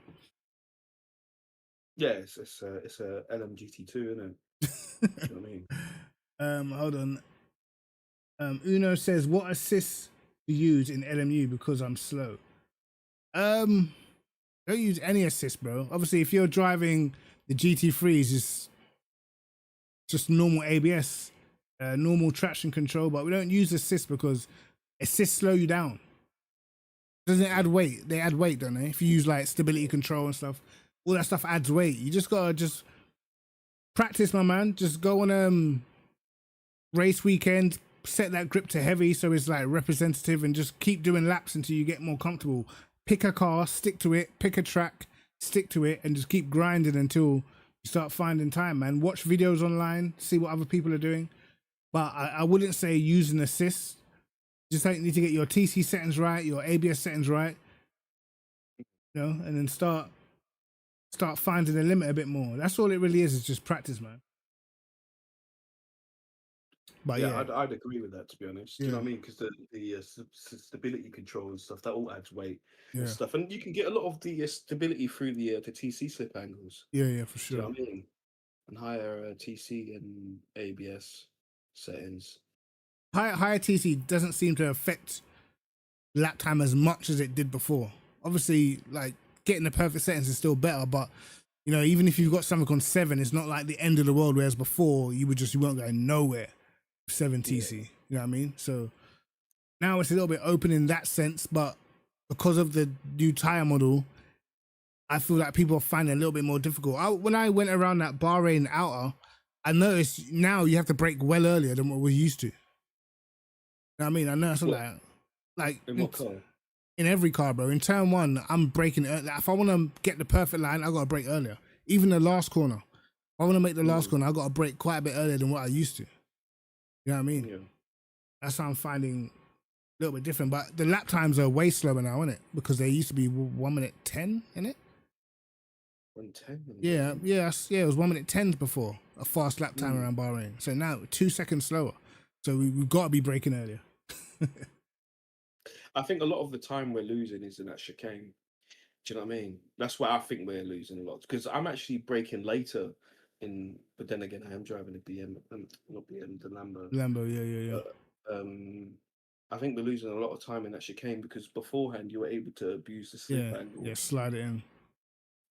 Yeah, it's a LMGT2, isn't it? You know what I mean? Hold on. Uno says, what assists to use in LMU because I'm slow? Don't use any assist, bro. Obviously, if you're driving the GT3s, it's just normal ABS, normal traction control, but we don't use assist because assists slow you down. Doesn't add weight? They add weight, don't they? If you use like stability control and stuff, all that stuff adds weight. You just gotta practice, my man. Just go on race weekend, set that grip to heavy so it's like representative, and just keep doing laps until you get more comfortable. Pick a car, stick to it, pick a track, stick to it, and just keep grinding until you start finding time, man. Watch videos online, see what other people are doing. But I wouldn't say use an assist. Just like you need to get your TC settings right, your ABS settings right, and then start finding the limit a bit more. That's all it really is just practice, man. But yeah, I'd agree with that, to be honest. Do you know what I mean? Because the stability control and stuff, that all adds weight and stuff, and you can get a lot of the stability through the TC slip angles. Yeah, for sure. Do you know what I mean? And higher TC and ABS settings. Higher TC doesn't seem to affect lap time as much as it did before. Obviously, like getting the perfect settings is still better, but even if you've got something on 7, it's not like the end of the world. Whereas before, you weren't going nowhere. 7 TC, you know what I mean? So now it's a little bit open in that sense, but because of the new tire model, I feel like people are finding it a little bit more difficult. When I went around that Bahrain outer, I noticed now you have to brake well earlier than what we used to. You know what I mean? I know it's What? like In what car? in every car, bro. In turn one, I'm braking early. If I want to get the perfect line, I got to brake earlier. Even the last corner. If I want to make the last corner, I got to brake quite a bit earlier than what I used to. You know what I mean? Yeah. That's how I'm finding a little bit different. But the lap times are way slower now, isn't it? Because they used to be 1 minute 10, innit? 110. Yeah, it was 1 minute 10 before a fast lap time Mm. around Bahrain. So now 2 seconds slower. So we've got to be braking earlier. I think a lot of the time we're losing is in that chicane. Do you know what I mean? That's why I think we're losing a lot. Because I'm actually braking later but then again, I am driving a not BM, the Lambo. Lambo, yeah. I think we're losing a lot of time in that chicane because beforehand you were able to abuse the slip angle Yeah, slide it in.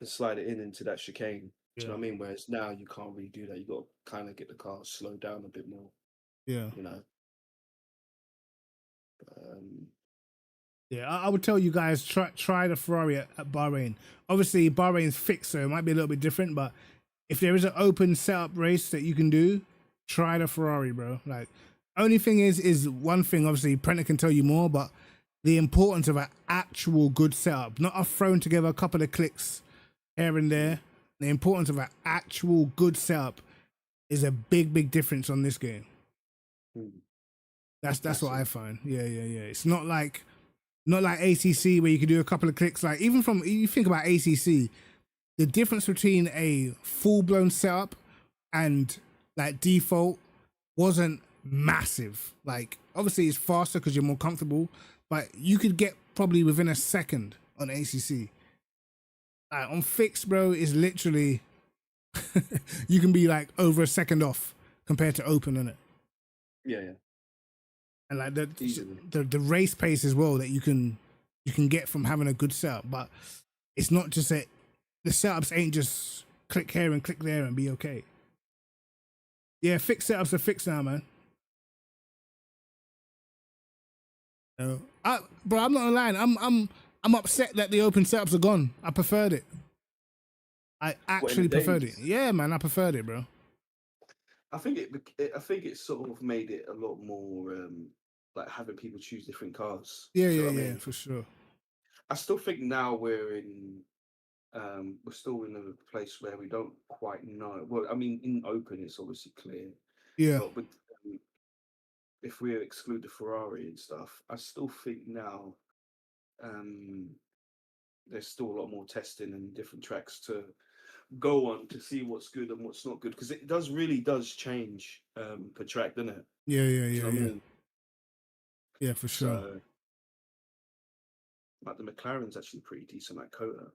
and slide it into that chicane. Do you know Yeah. what I mean? Whereas now you can't really do that. You got to kind of get the car slowed down a bit more. Yeah. You know. Yeah, I would tell you guys try the Ferrari at Bahrain. Obviously, Bahrain's fixed, so it might be a little bit different. But if there is an open setup race that you can do, try the Ferrari, bro. Like, only thing is one thing. Obviously, Prenta can tell you more, but the importance of an actual good setup, not a thrown together a couple of clicks here and there. The importance of an actual good setup is a big difference on this game. That's what I find. Yeah. It's not like ACC where you can do a couple of clicks. Like even from you think about ACC, the difference between a full blown setup and like default wasn't massive. Like obviously it's faster because you're more comfortable, but you could get probably within a second on ACC. Like on fixed, bro, is literally you can be like over a second off compared to open, innit? Yeah. And like the race pace as well that you can get from having a good setup, but it's not just the setups ain't just click here and click there and be okay. Yeah, fixed setups are fixed now, man. No, bro, I'm not lying. I'm upset that the open setups are gone. I preferred it. I actually preferred it. Yeah, man, I preferred it, bro. I think it sort of made it a lot more like having people choose different cars. Yeah, for sure. I still think now we're still in a place where we don't quite know. Well, I mean, in open it's obviously clear. Yeah. But with, if we exclude the Ferrari and stuff, I still think now there's still a lot more testing and different tracks to go on to see what's good and what's not good, because it really does change per track, doesn't it? Yeah. I mean? Yeah, for sure. So, like the McLaren's actually pretty decent at Kota.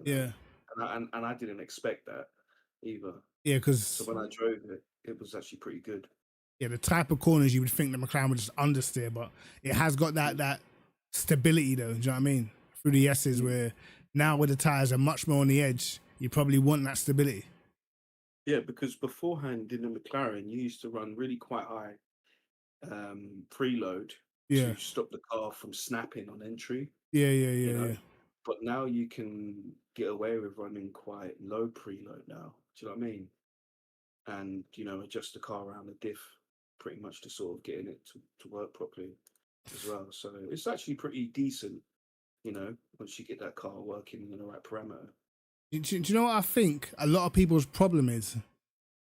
Yeah. And I didn't expect that either. Yeah, because so when I drove it, it was actually pretty good. Yeah, the type of corners you would think the McLaren would just understeer, but it has got that stability though. Do you know what I mean? Through the S's, where now with the tires are much more on the edge, you probably want that stability. Yeah, because beforehand in the McLaren, you used to run really quite high preload to stop the car from snapping on entry. Yeah. But now you can get away with running quite low preload now. Do you know what I mean? And, adjust the car around the diff pretty much to sort of getting it to work properly as well. So it's actually pretty decent, once you get that car working in the right parameter. Do you know what I think a lot of people's problem is?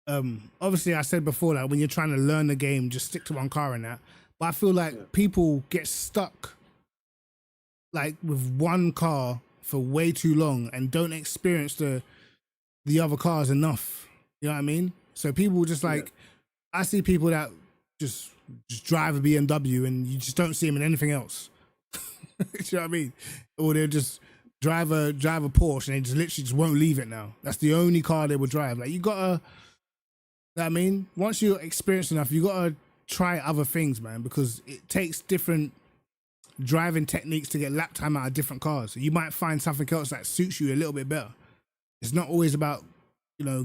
Obviously, I said before that when you're trying to learn the game, just stick to one car and that. But I feel like people get stuck like with one car for way too long and don't experience the other cars enough. You know what I mean? So people just like, I see people that just drive a BMW and you just don't see them in anything else. You know what I mean? Or they'll just drive a Porsche and they just literally just won't leave it now. That's the only car they will drive. Like you gotta, you know what I mean? Once you're experienced enough, you gotta try other things, man, because it takes different driving techniques to get lap time out of different cars. You might find something else that suits you a little bit better. It's not always about,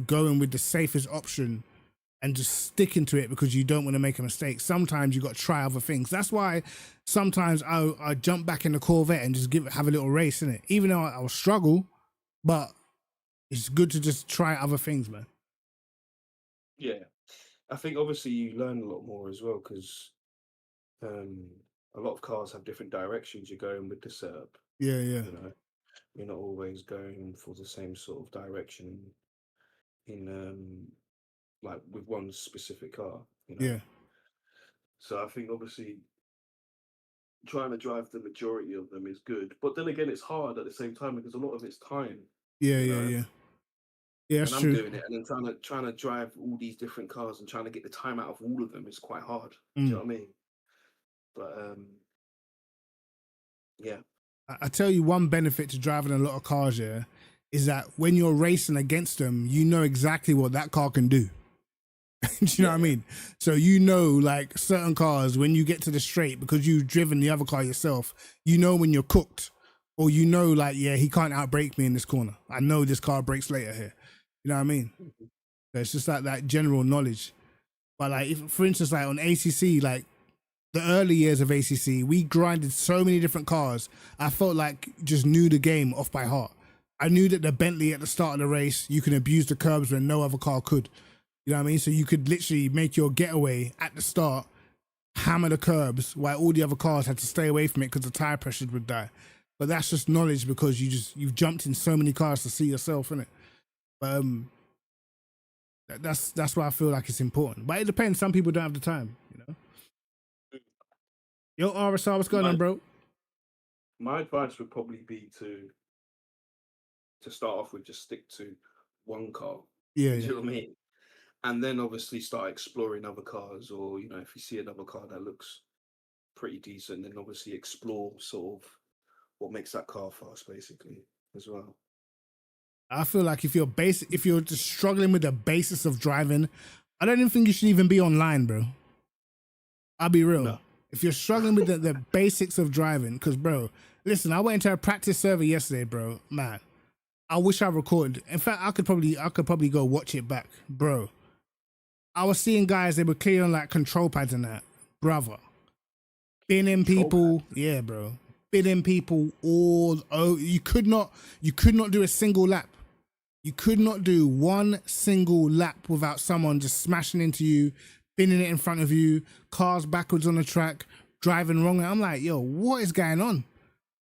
going with the safest option and just sticking to it because you don't want to make a mistake. Sometimes you got to try other things. That's why sometimes I jump back in the Corvette and just have a little race in it. Even though I'll struggle, but it's good to just try other things, man. Yeah, I think obviously you learn a lot more as well because um, a lot of cars have different directions you're going with the setup. Yeah, yeah, You know, you're not always going for the same sort of direction in like with one specific car. You know, yeah, so I think obviously trying to drive the majority of them is good, but then again, it's hard at the same time because a lot of it's time. yeah, You yeah, know, yeah. Yeah, that's and I'm true. doing it, and then trying to drive all these different cars and trying to get the time out of all of them is quite hard. Do you Mm. know what I mean? But yeah, I tell you one benefit to driving a lot of cars, yeah, is that when you're racing against them, you know exactly what that car can do. Do you know what I yeah, mean? So you know, like certain cars, when you get to the straight, because you've driven the other car yourself, you know when you're cooked, or you know, like, yeah, he can't outbrake me in this corner. I know this car brakes later here. You know what I mean? Mhm. So it's just like that general knowledge. But like, if, for instance, like on ACC, like the early years of ACC, we grinded so many different cars. I felt like just knew the game off by heart. I knew that the Bentley at the start of the race, you can abuse the curbs when no other car could. You know what I mean? So you could literally make your getaway at the start, hammer the curbs, while all the other cars had to stay away from it because the tire pressure would die. But that's just knowledge because you've jumped in so many cars to see yourself in it. But that's why I feel like it's important. But it depends. Some people don't have the time. You know. Yo, RSR, what's going on, my bro? my advice would probably be to start off with just stick to one car. Yeah, Do yeah. you know what I mean? And then obviously start exploring other cars, or if you see another car that looks pretty decent, then obviously explore sort of what makes that car fast, basically, as well. I feel like if you're just struggling with the basics of driving, I don't even think you should even be online, bro. I'll be real. No. If you're struggling with the basics of driving, because bro, listen, I went into a practice server yesterday, bro. Man, I wish I recorded. In fact, I could probably go watch it back, bro. I was seeing guys, they were clearing like control pads and that, brother. Binning Control people, yeah, bro. Binning people all. Oh, you could not do a single lap. You could not do one single lap without someone just smashing into you, spinning it in front of you, cars backwards on the track, driving wrong. And I'm like, yo, what is going on?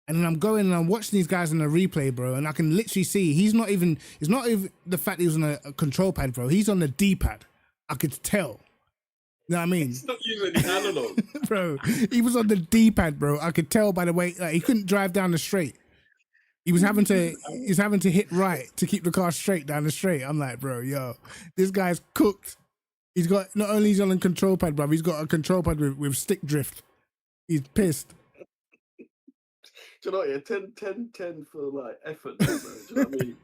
And then I'm going and I'm watching these guys in the replay, bro, and I can literally see it's not even the fact he was on a control pad, bro. He's on the D-pad. I could tell. You know what I mean? It's not using the analog. Bro, he was on the D-pad, bro. I could tell by the way, like, he couldn't drive down the straight. He was having to hit right to keep the car straight down the straight. I'm like, bro, yo, this guy's cooked. He's got, not only he's on a control pad, bro, he's got a control pad with stick drift. He's pissed. Do you know what? Yeah, 10 for like effort, though, bro. Do you know what I mean?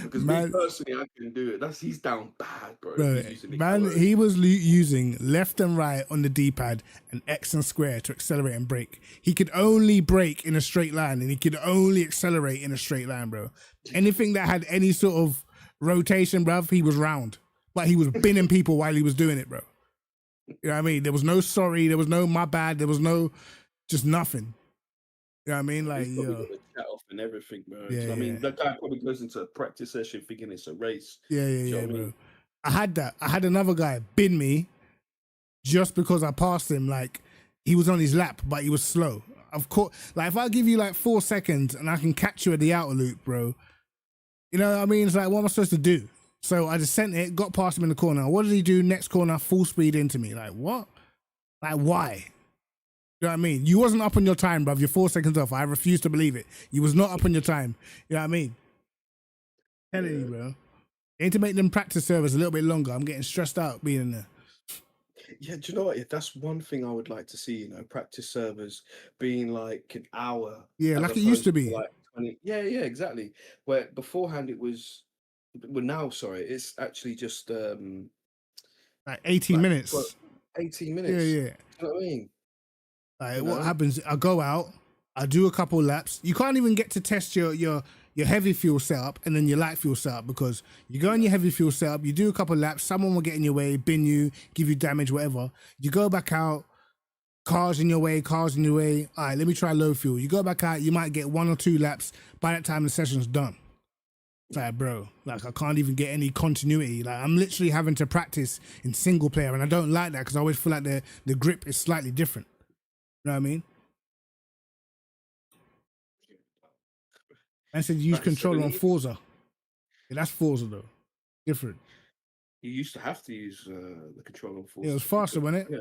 Because me Man, personally, I can do it. He's down bad, bro. bro, He's using man, it. he was using left and right on the D-pad and X and square to accelerate and brake. He could only brake in a straight line and he could only accelerate in a straight line, bro. Anything that had any sort of rotation, bruv, he was round. But he was binning people while he was doing it, bro. You know what I mean? There was no sorry, there was no my bad, there was no just nothing. You know what I mean? Like, He's probably yo. got the chat off and everything, bro. Yeah, Do you know what I mean? yeah. That guy probably goes into a practice session thinking it's a race. Yeah, Do you know yeah, what I bro. mean? I had that. I had another guy bin me just because I passed him. Like, he was on his lap, but he was slow. Of course, like, if I give you like 4 seconds and I can catch you at the outer loop, bro, you know what I mean? It's like, what am I supposed to do? So I just sent it, got past him in the corner. What did he do? Next corner, full speed into me. Like, what? Like, why? You know what I mean? You wasn't up on your time, bruv. You're 4 seconds off. I refuse to believe it. You was not up on your time. You know what I mean? Telling you, bro. You need to make them practice servers a little bit longer. I'm getting stressed out being in there. Yeah, do you know what? Yeah, that's one thing I would like to see, practice servers being like an hour. Yeah, as like it used to opposed be. like 20. Yeah, yeah, exactly. Where beforehand it was, well, now, sorry, it's actually just Like 18 like minutes. 18 Yeah, minutes. yeah. You know what I mean? Like, You what know? happens? I go out, I do a couple laps. You can't even get to test your heavy fuel setup and then your light fuel setup because you go on your heavy fuel setup, you do a couple laps, someone will get in your way, bin you, give you damage, whatever. You go back out, cars in your way. All right, let me try low fuel. You go back out, you might get 1 or 2 laps. By that time, the session's done. It's like, bro, like I can't even get any continuity. Like I'm literally having to practice in single player, and I don't like that because I always feel like the grip is slightly different. You know what I mean? I said use Back in controller on 7 Forza. Yeah, that's Forza though. Different. You used to have to use the controller on Yeah, it was Forza. faster, wasn't it?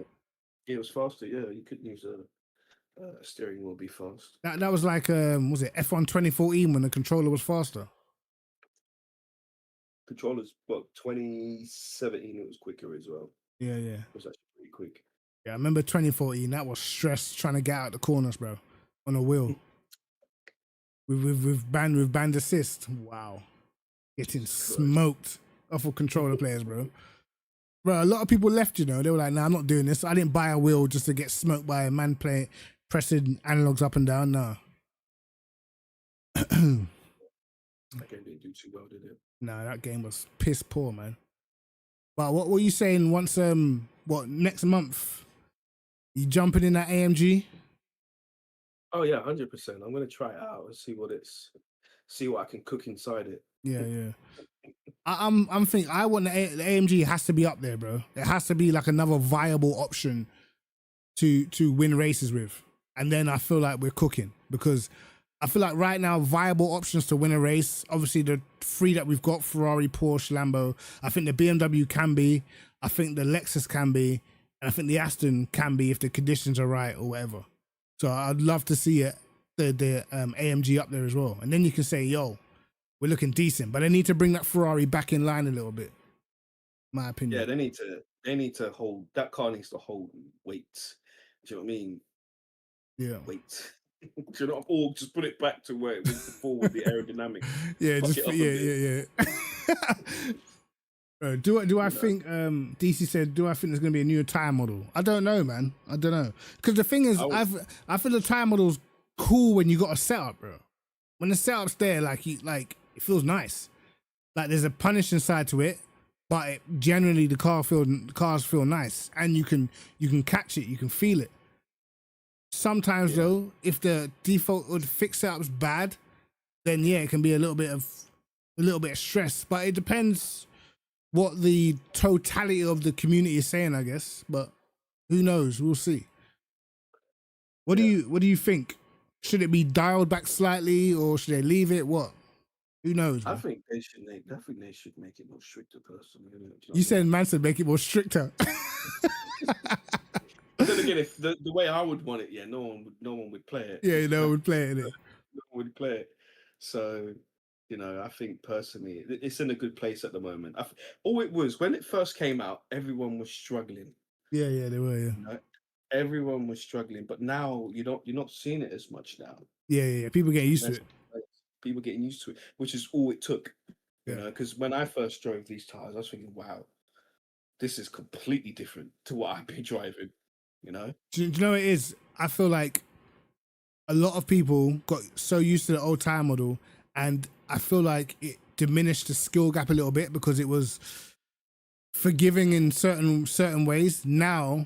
Yeah, it was faster. Yeah, you couldn't use a steering wheel be fast. That was like was it F1 2014 when the controller was faster? Controllers, well, 2017 it was quicker as well. Yeah, yeah. It was actually pretty quick. Yeah, I remember 2014. That was stress trying to get out the corners, bro, on a wheel. with band assist. Wow, getting Jesus Christ. smoked off of controller players, bro. Bro, a lot of people left. You know, they were like, "Nah, I'm not doing this. I didn't buy a wheel just to get smoked by a man playing pressing analogs up and down." Nah. That game didn't do too well, did it? Nah, that game was piss poor, man. But what were you saying once? What next month? You jumping in that AMG? Oh yeah, 100%. I'm gonna try it out and see what I can cook inside it. Yeah, yeah. I'm thinking I want the AMG has to be up there, bro. It has to be like another viable option to win races with, and then I feel like we're cooking because I feel like right now viable options to win a race. Obviously, the three that we've got: Ferrari, Porsche, Lambo. I think the BMW can be. I think the Lexus can be, and I think the Aston can be if the conditions are right or whatever. So I'd love to see it, the AMG up there as well, and then you can say, "Yo, we're looking decent," but they need to bring that Ferrari back in line a little bit. My opinion. Yeah, they need to hold that car needs to hold weight. Do you know what I mean? Yeah. Weight. Do you know? Or just put it back to where it was before with the aerodynamics. Yeah, Fuck just it up a yeah. Do I think DC said? Do I think there's gonna be a new tire model? I don't know, man. I don't know because the thing is, I feel the tire model's cool when you got a setup, bro. When the setup's there, like it feels nice. Like there's a punishing side to it, but generally the cars feel nice, and you can catch it, you can feel it. Sometimes though, if the default or the fixed setup's bad, then yeah, it can be a little bit of stress. But it depends what the totality of the community is saying, I guess. But who knows? We'll see. What do you think? Should it be dialed back slightly, or should they leave it? What? Who knows? I Man? think they should make it more stricter, personally. You said man said make it more stricter. But then again, if the way I would want it, yeah, no one would play it. Yeah, no one would play it. No one would play it. So, I think personally, it's in a good place at the moment. All it was when it first came out, everyone was struggling. Yeah, they were. Yeah, everyone was struggling, but now you're not seeing it as much now. Yeah. People getting used to it. People getting used to it, which is all it took. Yeah. Because when I first drove these tires, I was thinking, wow, this is completely different to what I've been driving. Do you know what it is? I feel like a lot of people got so used to the old tire model, and I feel like it diminished the skill gap a little bit because it was forgiving in certain ways. Now,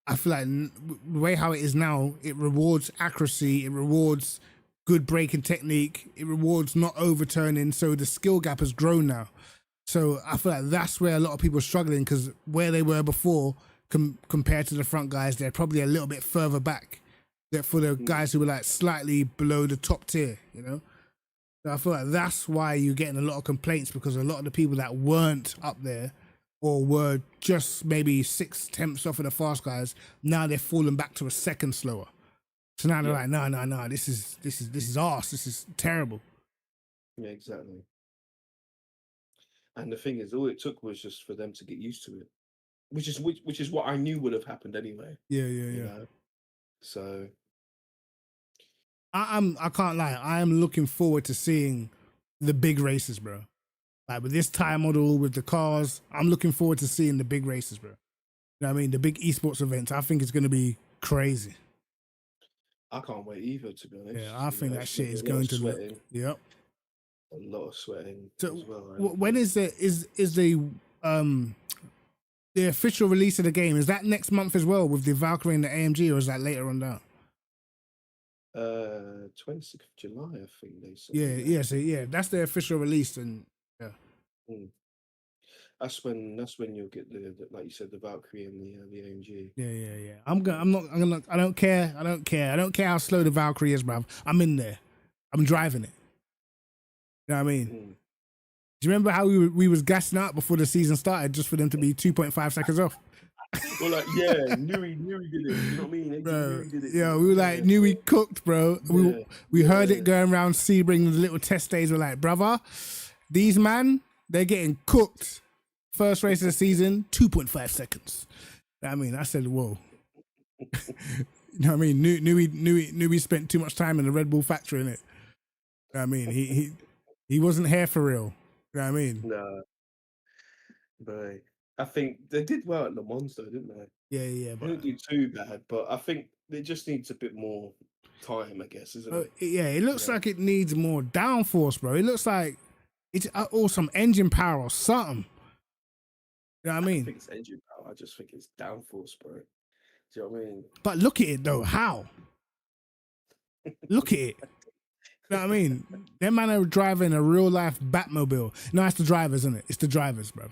I feel like the way how it is now, it rewards accuracy, it rewards good braking technique, it rewards not overturning. So the skill gap has grown now. So I feel like that's where a lot of people are struggling, because where they were before compared to the front guys, they're probably a little bit further back. That for the guys who were like slightly below the top tier, So I feel like that's why you're getting a lot of complaints, because a lot of the people that weren't up there or were just maybe 6/10 off of the fast guys, now they're falling back to a second slower. So now they're like, no, this is arse. This is terrible. Yeah, exactly. And the thing is, all it took was just for them to get used to it, which is what I knew would have happened anyway. Yeah. So I can't lie. I am looking forward to seeing the big races, bro. Like with this tire model, with the cars, I'm looking forward to seeing the big races, bro. You know what I mean? The big esports events. I think it's going to be crazy. I can't wait either, to be honest. Yeah, I think that shit is going to look. Yep. A lot of sweating So as well. Right? when is the official release of the game? Is that next month as well with the Valkyrie and the AMG, or is that later on down? 26th of July, I think they said. Yeah. So yeah, that's the official release, and yeah. Mm. That's when you'll get the like you said, the Valkyrie and the AMG. Yeah. I don't care. I don't care how slow the Valkyrie is, bruv. I'm in there. I'm driving it. You know what I mean? Mm. Do you remember how we was gassing out before the season started just for them to be 2.5 seconds off? Well, like, yeah, Newey did it. You know what I mean? Bro, Newey did it. yeah, we were like, knew we cooked, bro. We heard it going around Sebring, the little test days. We're like, brother, these man, they're getting cooked. First race of the season, 2.5 seconds. I mean, I said, whoa. You know what I mean? Knew we spent too much time in the Red Bull factory, innit? You know what I mean? He wasn't here for real. You know what I mean? No, but I think they did well at Le Mans, though, didn't they? Yeah, They didn't do too bad, but I think it just needs a bit more time, I guess, isn't it? Yeah, it looks like it needs more downforce, bro. It looks like it's or some engine power or something. You know what I mean? I think it's engine power. I just think it's downforce, bro. Do you know what I mean? But look at it though. How? Look at it. You know what I mean? Them man are driving a real life Batmobile. No, it's the drivers, isn't it? It's the drivers, bro.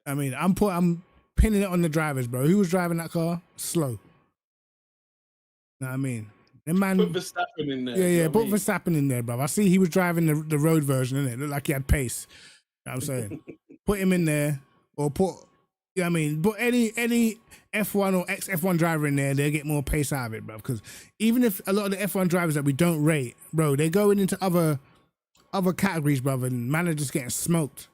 I mean, I'm pinning it on the drivers, bro. Who was driving that car? Slow. You know what I mean? Them man, Put Verstappen in there. yeah. Put Verstappen in there, bro. I see he was driving the road version, innit? It looked like he had pace. You know what I'm saying? Put him in there, or put, you know what I mean? Put any F1 or ex-F1 driver in there, they'll get more pace out of it, bro. Because even if a lot of the F1 drivers that we don't rate, bro, they're going into other categories, brother, and man are just getting smoked.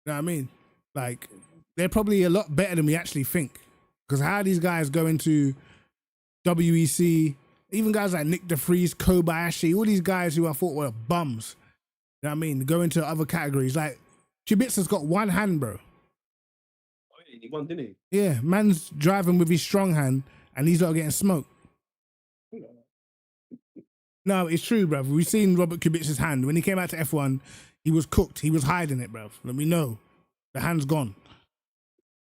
You know what I mean? Like, they're probably a lot better than we actually think. Because how these guys go into WEC, even guys like Nick DeFries, Kobayashi, all these guys who I thought were bums. You know what I mean? Go into other categories. Like, Kubica's got one hand, bro. Oh, yeah, he won, didn't Yeah, man's driving with his strong hand, and he's not getting smoked. he? No, it's true, bruv. We've seen Robert Kubica's hand. When he came out to F1, he was cooked. He was hiding it, bruv. Let me know. The hand's gone.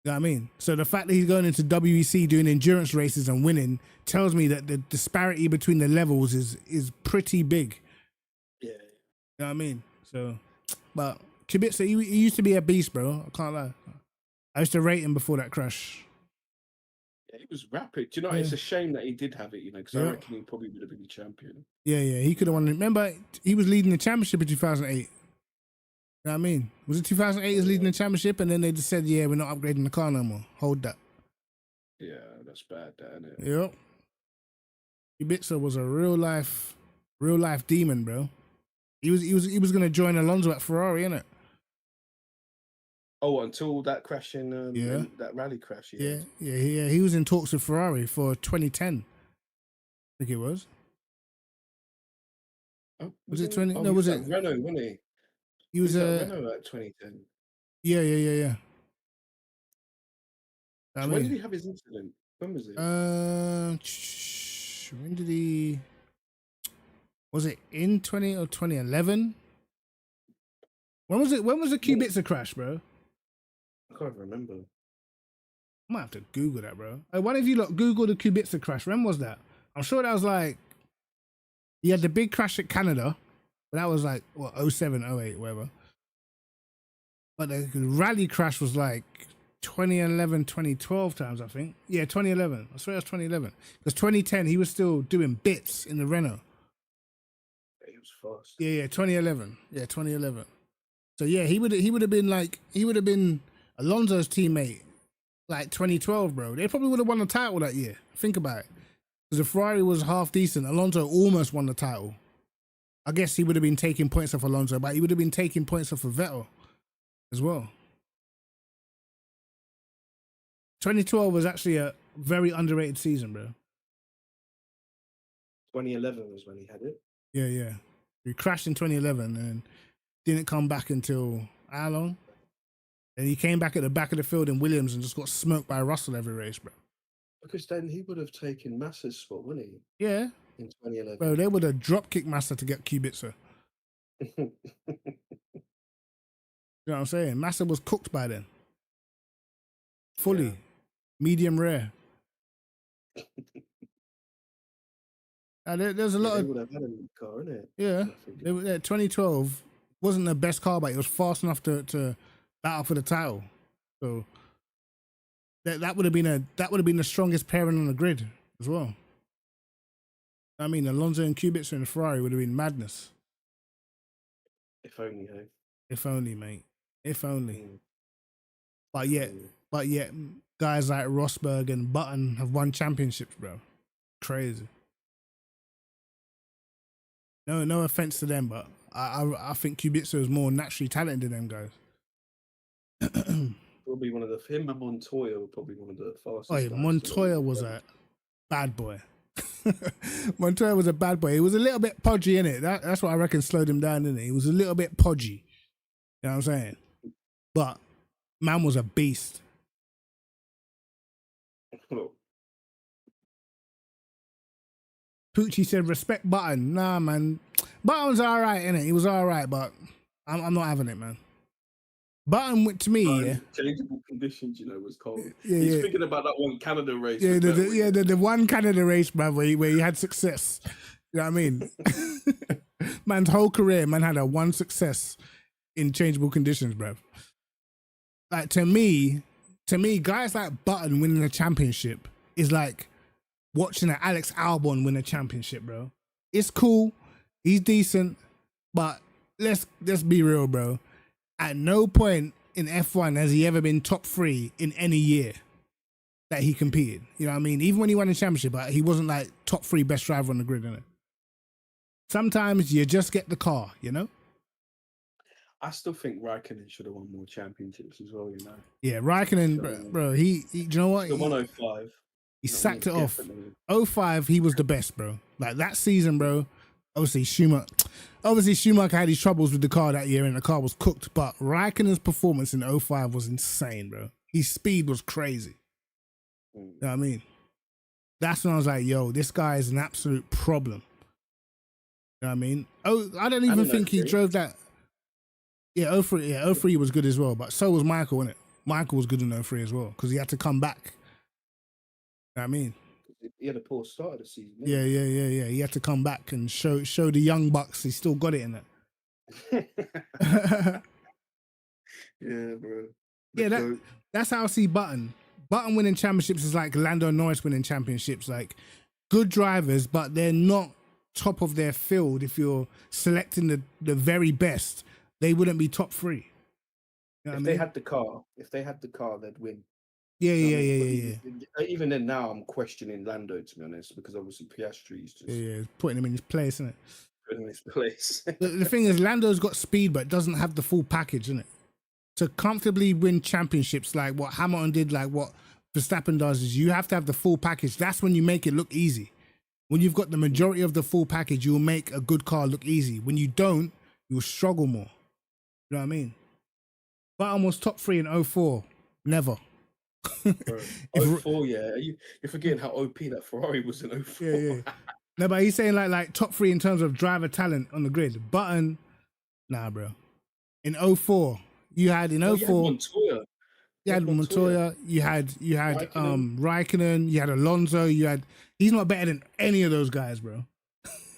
You know what I mean? So the fact that he's going into WEC doing endurance races and winning tells me that the disparity between the levels is pretty big. Yeah. You know what I mean? So, but Kubica, he used to be a beast, bro. I can't lie. I used to rate him before that crash. Yeah, he was rapid. Do you know, Yeah. it's a shame that he did have it, because I reckon he probably would have been the champion. Yeah, he could have won. Remember, he was leading the championship in 2008. You know what I mean? Was it 2008 he was leading the championship, and then they just said, yeah, we're not upgrading the car no more. Hold that. Yeah, that's bad, isn't it? Yep. Kubica was a real life demon, bro. He was gonna join Alonso at Ferrari, innit? Oh, until that crash in that rally crash. Yeah. He was in talks with Ferrari for 2010. I think it was. Oh, Was it 20? Oh, no, he was at it? Renault, wasn't he? He was at Renault at 2010. Yeah. So when did he have his incident? When was it? When did he? Was it in 20 or 2011? When was it? When was the Kubica crash, bro? I can't remember. I might have to Google that, bro. Hey, why don't you look Google the Kubica crash? When was that? I'm sure that was like, he had the big crash at Canada, but that was like, what, 07, 08, whatever. But the rally crash was like 2011, 2012 times, I think. Yeah, 2011. I swear it was 2011. Because 2010, he was still doing bits in the Renault. Yeah, he was fast. Yeah, 2011. Yeah, 2011. So yeah, he would have been Alonso's teammate like 2012, bro. They probably would have won the title that year. Think about it. Because the Ferrari was half decent. Alonso almost won the title. I guess he would have been taking points off Alonso, but he would have been taking points off of Vettel as well. 2012 was actually a very underrated season, bro. 2011 was when he had it. Yeah. He crashed in 2011 and didn't come back until how long? And he came back at the back of the field in Williams and just got smoked by Russell every race, bro. Because then he would have taken Massa's spot, wouldn't he? Yeah. In 2011. Bro, they would have drop kicked Massa to get Kubica. You know what I'm saying? Massa was cooked by then. Fully. Yeah. Medium rare. There's a lot they of would have had a new car, innit? yeah. I think. 2012 wasn't the best car, but it was fast enough to battle for the title. So that would have been the strongest pairing on the grid as well. I mean, Alonso and Kubica in the Ferrari would have been madness. If only, hey. If only, mate. If only. Mm. But yet, guys like Rosberg and Button have won championships, bro. Crazy. No offense to them, but I think Kubica is more naturally talented than them guys. Probably one of him and Montoya were probably one of the fastest. Oh, yeah, guys Montoya was a bad boy. Montoya was a bad boy. He was a little bit podgy, innit? That's what I reckon slowed him down, innit? He was a little bit podgy. You know what I'm saying? But man was a beast. Poochie said, respect Button. Nah, man. Button's all right, innit? He was all right, but I'm not having it, man. Button, to me, yeah. Changeable conditions, was cold. Yeah, He's thinking about that one Canada race. Yeah, the one Canada race, bruv, where he had success. You know what I mean? Man's whole career, man had a one success in changeable conditions, bruv. Like, to me, guys like Button winning a championship is like watching an Alex Albon win a championship, bro. It's cool. He's decent. But let's be real, bro. At no point in F1 has he ever been top 3 in any year that he competed. You know what I mean? Even when he won a championship, he wasn't like top 3 best driver on the grid, innit? Sometimes you just get the car, you know? I still think Raikkonen should have won more championships as well, Yeah, Raikkonen, bro, he do you know what? The 105. He sacked it off. 05, he was the best, bro. Like that season, bro. Obviously Schumacher had his troubles with the car that year and the car was cooked, but Raikkonen's performance in 05 was insane, bro. His speed was crazy. You know what I mean? That's when I was like, yo, this guy is an absolute problem. You know what I mean? Oh, I don't even think he drove that. Yeah, 03 was good as well, but so was Michael, wasn't it? Michael was good in 03 as well, because he had to come back. You know what I mean? He had a poor start of the season. Yeah. He had to come back and show the young bucks he still got it in it. Yeah, bro. Yeah, that's how I see Button. Button winning championships is like Lando Norris winning championships. Like, good drivers, but they're not top of their field. If you're selecting the very best, they wouldn't be top 3. You know if they had the car, they'd win. Yeah. Even then, now I'm questioning Lando, to be honest, because obviously Piastri's just putting him in his place, isn't it? Putting him in his place. the thing is, Lando's got speed, but doesn't have the full package, isn't it? To comfortably win championships, like what Hamilton did, like what Verstappen does, is you have to have the full package. That's when you make it look easy. When you've got the majority of the full package, you'll make a good car look easy. When you don't, you'll struggle more. You know what I mean? Button was top 3 in 04. Never. Bro, 04, yeah. You're forgetting how OP that Ferrari was in 04. Yeah. No, but he's saying like top 3 in terms of driver talent on the grid. Button, nah, bro. In 04, you had Montoya. You had Montoya. You had Raikkonen. You had Alonso. He's not better than any of those guys, bro.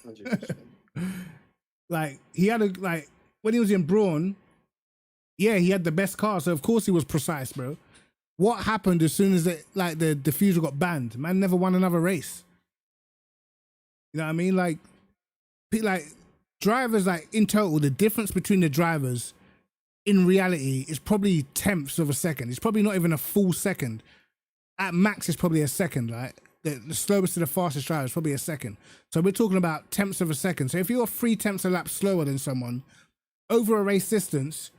100%. Like when he was in Brawn, yeah, he had the best car, so of course he was precise, bro. What happened as soon as the diffuser got banned? Man never won another race. You know what I mean? Like drivers, like in total, the difference between the drivers in reality is probably tenths of a second. It's probably not even a full second. At max, it's probably a second. Like the slowest to the fastest driver is probably a second. So we're talking about tenths of a second. So if you're 3 tenths a lap slower than someone over a race distance,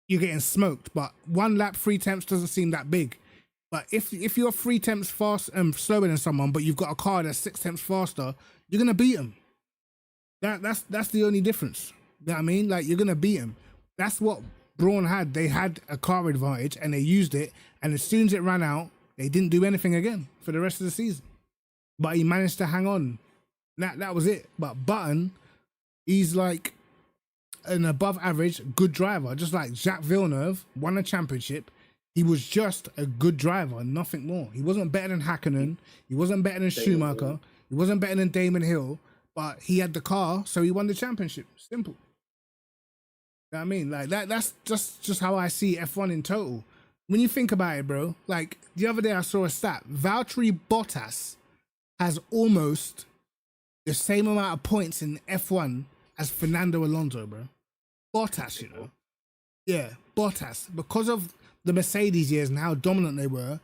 you're getting smoked. But 1 lap, 3 tenths doesn't seem that big. But if you're 3 tenths fast and slower than someone, but you've got a car that's 6 tenths faster, you're gonna beat them. That's the only difference. You know what I mean? Like, you're gonna beat them. That's what Brawn had. They had a car advantage and they used it. And as soon as it ran out, they didn't do anything again for the rest of the season. But he managed to hang on. That was it. But Button, he's like an above average good driver. Just like Jacques Villeneuve won a championship. He was just a good driver, nothing more. He wasn't better than Hakkinen. He wasn't better than Schumacher. He wasn't better than Damon Hill, but he had the car, so he won the championship. Simple. You know what I mean? Like that's just how I see F1 in total. When you think about it, bro, like the other day I saw a stat. Valtteri Bottas has almost the same amount of points in F1 as Fernando Alonso, bro. Bottas, you know. Yeah, Bottas. Because of the Mercedes years and how dominant they were,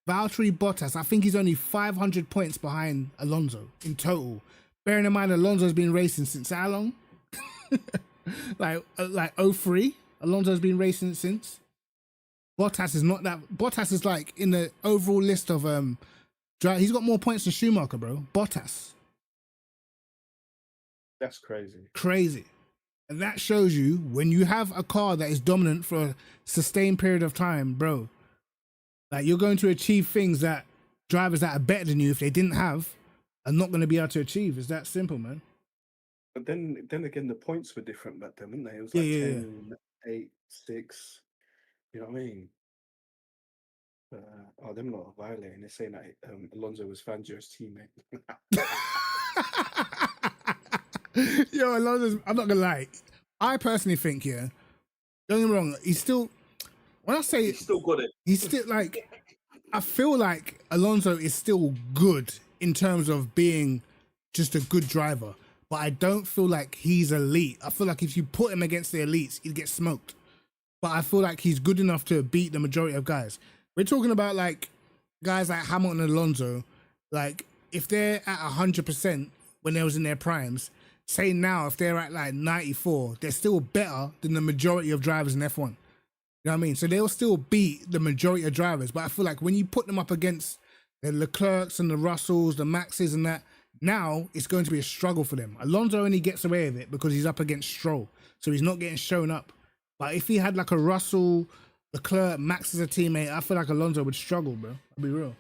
Valtteri Bottas, I think he's only 500 points behind Alonso in total. Bearing in mind Alonso's been racing since how long? like 03. Alonso's been racing since. Bottas is not that. Bottas is like in the overall list of he's got more points than Schumacher, bro. Bottas. That's crazy. Crazy. And that shows you when you have a car that is dominant for a sustained period of time, bro, like you're going to achieve things that drivers that are better than you, if they didn't have, are not going to be able to achieve. It's that simple, man. But then again, the points were different back then, weren't they? It was like 10, 8, 6. You know what I mean? Them lot are violating. They're saying that Alonso was Fangio's teammate. Yo, Alonso's, I'm not gonna lie. I personally think, yeah, don't get me wrong, he's still, when I say He's still got it. he's still like, I feel like Alonso is still good in terms of being just a good driver, but I don't feel like he's elite. I feel like if you put him against the elites, he'd get smoked. But I feel like he's good enough to beat the majority of guys. We're talking about like guys like Hamilton and Alonso, like if they're at 100% when they was in their primes, say now if they're at like 94, they're still better than the majority of drivers in F1. You know what I mean? So they'll still beat the majority of drivers. But I feel like when you put them up against the Leclercs and the Russells, the Maxes and that, now it's going to be a struggle for them. Alonso only gets away with it because he's up against Stroll. So he's not getting shown up. But if he had like a Russell, Leclerc, Max as a teammate, I feel like Alonso would struggle, bro. I'll be real.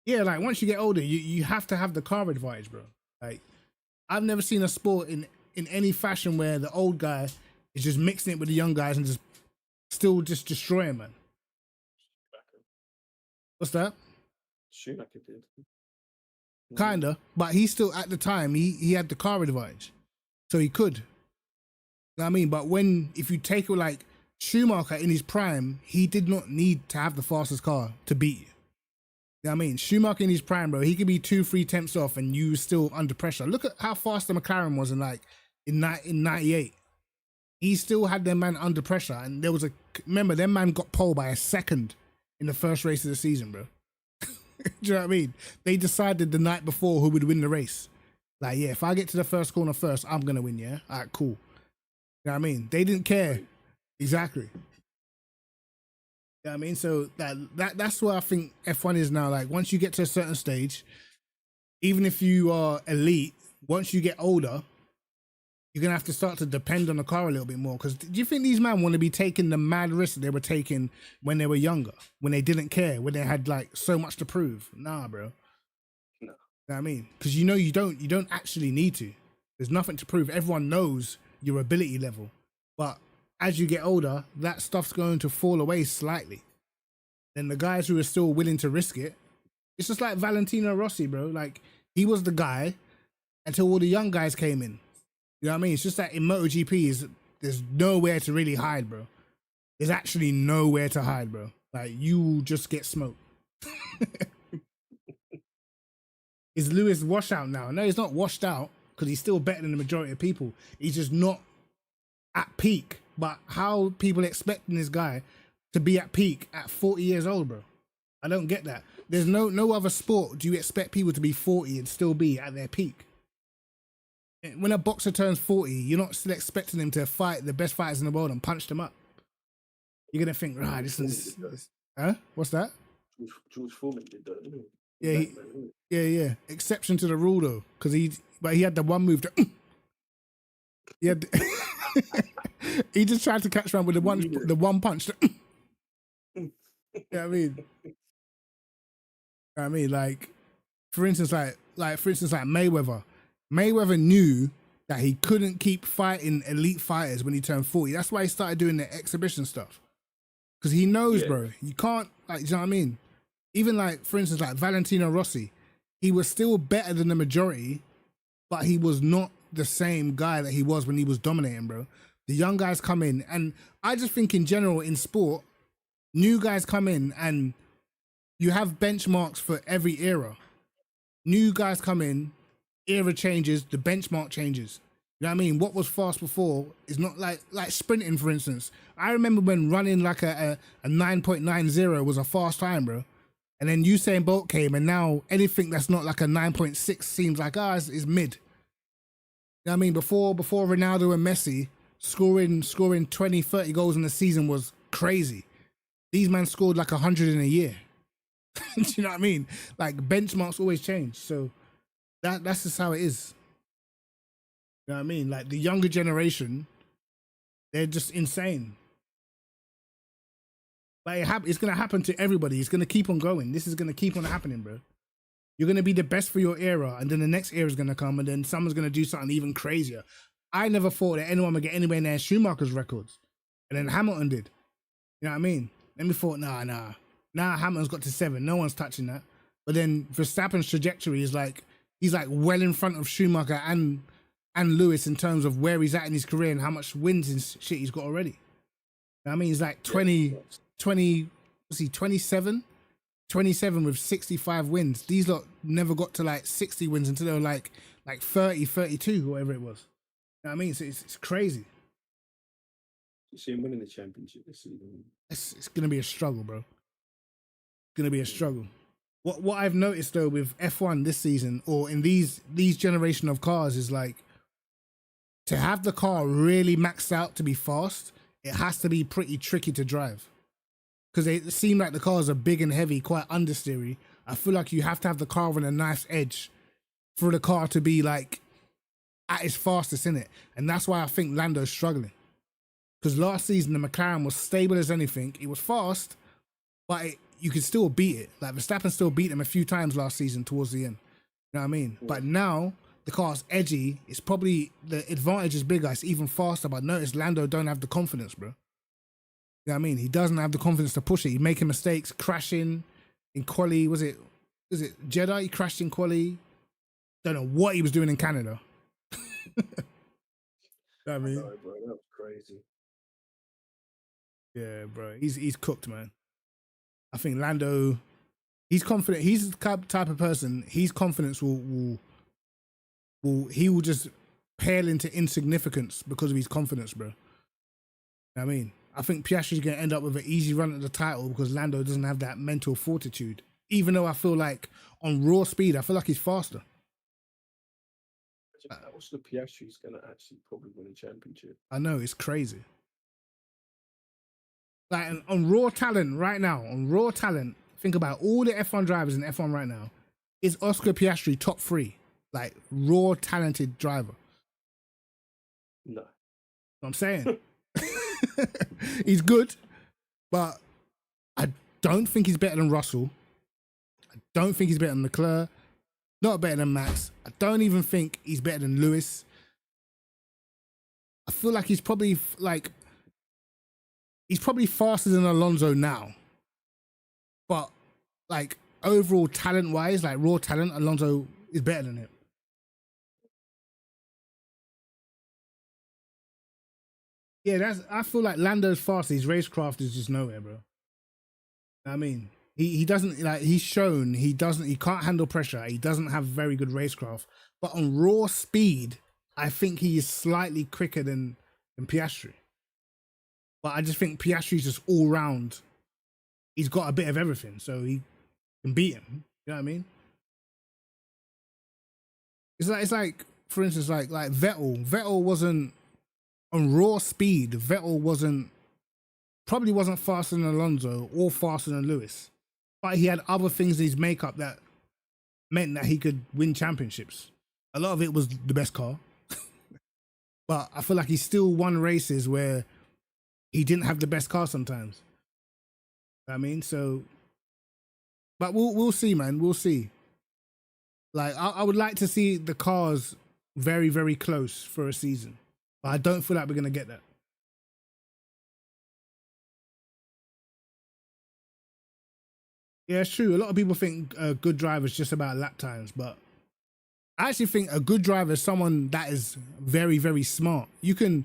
Yeah, like once you get older, you have to have the car advantage, bro. Like, I've never seen a sport in any fashion where the old guy is just mixing it with the young guys and just still just destroying, man. What's that? Schumacher did. Kinda, but he still at the time he had the car advantage, so he could. You know what I mean? But if you take it like Schumacher in his prime, he did not need to have the fastest car to beat you. You know what I mean? Schumacher in his prime, bro, he could be 2-3 tenths off and you still under pressure. Look at how fast the McLaren was in 98. He still had their man under pressure, and remember, their man got pole by a second in the first race of the season, bro. Do you know what I mean? They decided the night before who would win the race. Like, yeah, if I get to the first corner first, I'm gonna win, yeah? All right, cool. You know what I mean? They didn't care. Exactly. You know what I mean? So that's what I think F1 is now. Like, once you get to a certain stage, even if you are elite, once you get older, you're going to have to start to depend on the car a little bit more. Because do you think these men want to be taking the mad risks that they were taking when they were younger? When they didn't care? When they had, like, so much to prove? Nah, bro. No. You know what I mean? Because you don't actually need to. There's nothing to prove. Everyone knows your ability level. But as you get older, that stuff's going to fall away slightly. Then the guys who are still willing to risk it, it's just like Valentino Rossi, bro. Like, he was the guy until all the young guys came in. You know what I mean? It's just that in MotoGP, there's nowhere to really hide, bro. There's actually nowhere to hide, bro. Like, you just get smoked. Is Lewis washed out now? No, he's not washed out because he's still better than the majority of people. He's just not at peak. But how people expecting this guy to be at peak at 40 years old, bro? I don't get that. There's no other sport do you expect people to be 40 and still be at their peak. When a boxer turns 40, you're not still expecting him to fight the best fighters in the world and punch them up. You're going to think, right, this is... Huh? What's that? George Foreman did that, didn't he? Yeah. Exception to the rule, though. Because he had the one move that... he had... he just tried to catch one with the one punch. You know what I mean? I mean, like, for instance, like Mayweather. Mayweather knew that he couldn't keep fighting elite fighters when he turned 40. That's why he started doing the exhibition stuff. Because he knows, bro, you can't, like, you know what I mean? Even like, for instance, like Valentino Rossi. he was still better than the majority, but he was not the same guy that he was when he was dominating, bro. The young guys come in, and I just think in general in sport, new guys come in and you have benchmarks for every era. New guys come in, era changes, the benchmark changes. You know what I mean? What was fast before is not like sprinting, for instance. I remember when running like a 9.90 was a fast time, bro. And then Usain Bolt came, and now anything that's not like a 9.6 seems like is mid. You know what I mean? Before Ronaldo and Messi, scoring 20, 30 goals in a season was crazy. These men scored like 100 in a year. Do you know what I mean? Like benchmarks always change. So that's just how it is. You know what I mean? Like the younger generation, they're just insane. But it's going to happen to everybody. It's going to keep on going. This is going to keep on happening, bro. You're going to be the best for your era, and then the next era is going to come, and then someone's going to do something even crazier. I never thought that anyone would get anywhere near Schumacher's records. And then Hamilton did. You know what I mean? Then we thought, nah. Now Hamilton's got to 7. No one's touching that. But then Verstappen's trajectory is like, he's like well in front of Schumacher and Lewis in terms of where he's at in his career and how much wins and shit he's got already. You know what I mean? He's like 27 with 65 wins. These lot never got to like 60 wins until they were like 30, 32, whatever it was. You know what I mean? So it's crazy. You see him winning the championship this season. It's going to be a struggle, bro. It's going to be a struggle. What I've noticed though with F1 this season, or in these generation of cars, is like, to have the car really maxed out to be fast, it has to be pretty tricky to drive. Because they seem like the cars are big and heavy, quite understeery. I feel like you have to have the car on a nice edge for the car to be like at its fastest in it. And that's why I think Lando's struggling. Because last season, the McLaren was stable as anything. It was fast, but you could still beat it. Like Verstappen still beat him a few times last season towards the end. You know what I mean? Yeah. But now the car's edgy. It's probably, the advantage is bigger. It's even faster. But notice Lando don't have the confidence, bro. You know what I mean? He doesn't have the confidence to push it. He's making mistakes, crashing in quali. Was it Jeddah? He crashed in quali. Don't know what he was doing in Canada. You know what I mean? Sorry, bro, that was crazy. Yeah, bro. He's cooked, man. I think Lando, he's confident. He's the type of person, his confidence will just pale into insignificance because of his confidence, bro. You know what I mean? I think Piastri's going to end up with an easy run at the title because Lando doesn't have that mental fortitude. Even though I feel like on raw speed, I feel like he's faster. That was the Piastri's going to actually probably win a championship. I know, it's crazy. Like on raw talent right now, think about all the F1 drivers in F1 right now. Is Oscar Piastri top 3? Like raw talented driver? No. What I'm saying. He's good, but I don't think he's better than Russell. I don't think he's better than Leclerc. Not better than Max. I don't even think he's better than Lewis. I feel like he's probably faster than Alonso now. But like overall talent wise, like raw talent, Alonso is better than him. Yeah, I feel like Lando's fast. His racecraft is just nowhere, bro. I mean, he doesn't, like, he's shown he can't handle pressure. He doesn't have very good racecraft. But on raw speed, I think he is slightly quicker than Piastri. But I just think Piastri's just all round. He's got a bit of everything, so he can beat him. You know what I mean? It's like for instance, like Vettel. Vettel wasn't on raw speed. Vettel probably wasn't faster than Alonso or faster than Lewis, but he had other things in his makeup that meant that he could win championships. A lot of it was the best car, but I feel like he still won races where he didn't have the best car sometimes. I mean, so, but we'll see, man. We'll see. Like, I would like to see the cars very, very close for a season, but I don't feel like we're gonna get that. Yeah, it's true. A lot of people think a good driver is just about lap times, but I actually think a good driver is someone that is very, very smart. You can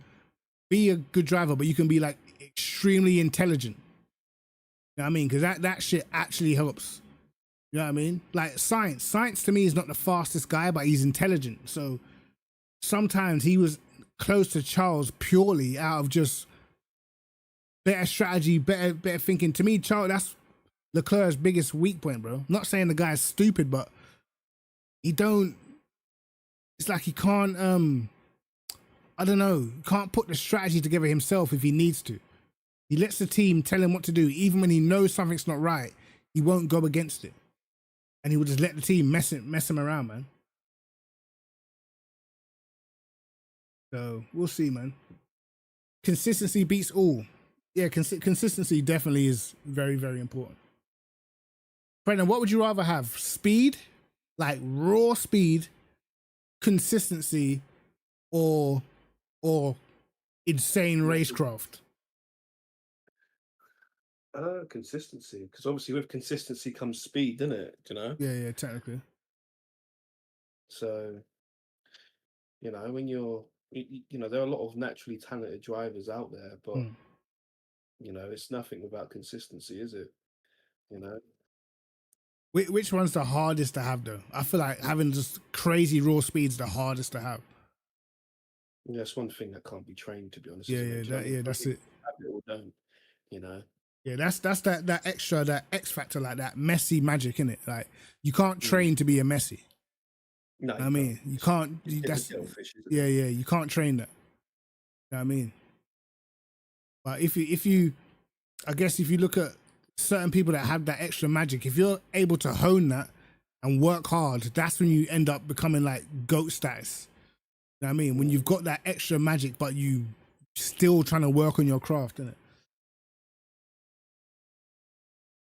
be a good driver, but you can be like extremely intelligent. You know what I mean? Because that shit actually helps. You know what I mean? Like Science to me is not the fastest guy, but he's intelligent. So sometimes he was close to Charles purely out of just better strategy, better thinking. To me, Charles, that's Leclerc's biggest weak point, bro. I'm not saying the guy's stupid, but it's like he can't, I don't know, can't put the strategy together himself if he needs to. He lets the team tell him what to do. Even when he knows something's not right, he won't go against it. And he will just let the team mess him around, man. So we'll see, man. Consistency beats all. Yeah, consistency definitely is very, very important. Brendan, what would you rather have? Speed, like raw speed, consistency, or insane racecraft? Consistency, because obviously with consistency comes speed, doesn't it? You know. Yeah, technically. So, you know, when you know, there are a lot of naturally talented drivers out there, but you know, it's nothing without consistency, is it? You know. Which one's the hardest to have, though? I feel like having just crazy raw speed's the hardest to have. Yeah, that's one thing that can't be trained, to be honest. Yeah, isn't it? Do you know what I mean? that's Some it. people have it or don't, you know. Yeah, that's that extra, that X factor, like that messy magic, innit? Like you can't train to be a Messi. No, I mean, you can't. It's selfish, isn't it? Yeah, you can't train that. You know what I mean? But if you, I guess if you look at certain people that have that extra magic, if you're able to hone that and work hard, that's when you end up becoming like GOAT status. You know what I mean? When you've got that extra magic, but you still trying to work on your craft, innit?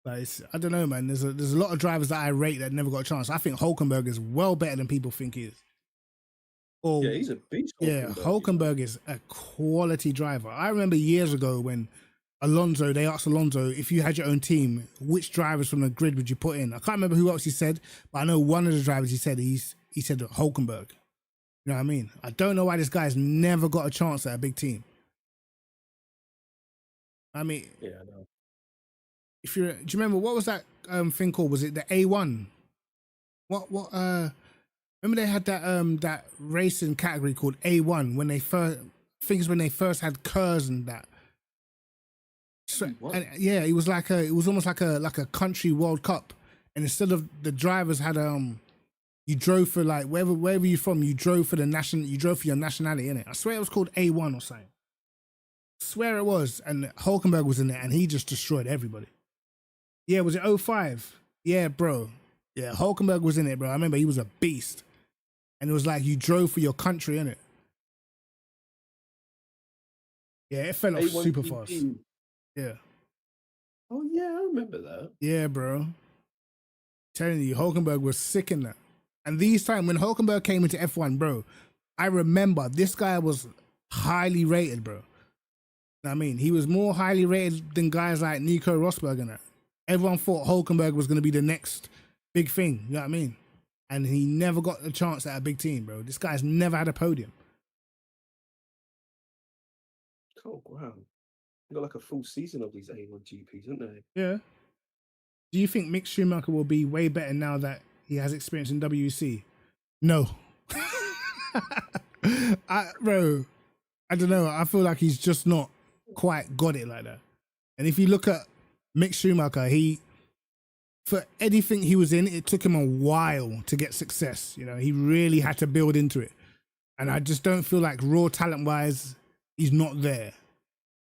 Like I don't know, man. There's a lot of drivers that I rate that never got a chance. I think Hulkenberg is well better than people think he is. Or, Yeah, he's a beast. Yeah, Hulkenberg is a quality driver. I remember years ago when they asked Alonso, if you had your own team, which drivers from the grid would you put in? I can't remember who else he said, but I know one of the drivers he said Hulkenberg. You know what I mean? I don't know why this guy's never got a chance at a big team. I mean, Yeah, I know. do you remember what was that thing called? Was it the A1? What remember they had that racing category called A1 when they first had Kers and that. So, and yeah, it was almost like a country World Cup, and instead of the drivers had you drove for like wherever you're from, you drove for your nationality, innit? I swear it was called A1 or something. I swear it was, and Hulkenberg was in there, and he just destroyed everybody. Yeah, was it 05? Yeah, bro. Yeah, Hulkenberg was in it, bro. I remember he was a beast, and it was like you drove for your country, innit? Yeah, it fell off A1 super GP. fast. Yeah. Oh yeah, I remember that. Yeah, bro. Telling you, Hulkenberg was sick in that. And these times when Hulkenberg came into F1, bro, I remember this guy was highly rated, bro. I mean, he was more highly rated than guys like Nico Rosberg and that. Everyone thought Hulkenberg was going to be the next big thing, you know what I mean? And he never got a chance at a big team, bro. This guy's never had a podium. Oh wow. They got like a full season of these A1 GPs, didn't they? Yeah. Do you think Mick Schumacher will be way better now that he has experience in WEC? No. Bro, I don't know. I feel like he's just not quite got it like that. And if you look at Mick Schumacher, for anything he was in, it took him a while to get success. You know, he really had to build into it. And I just don't feel like raw talent-wise, he's not there.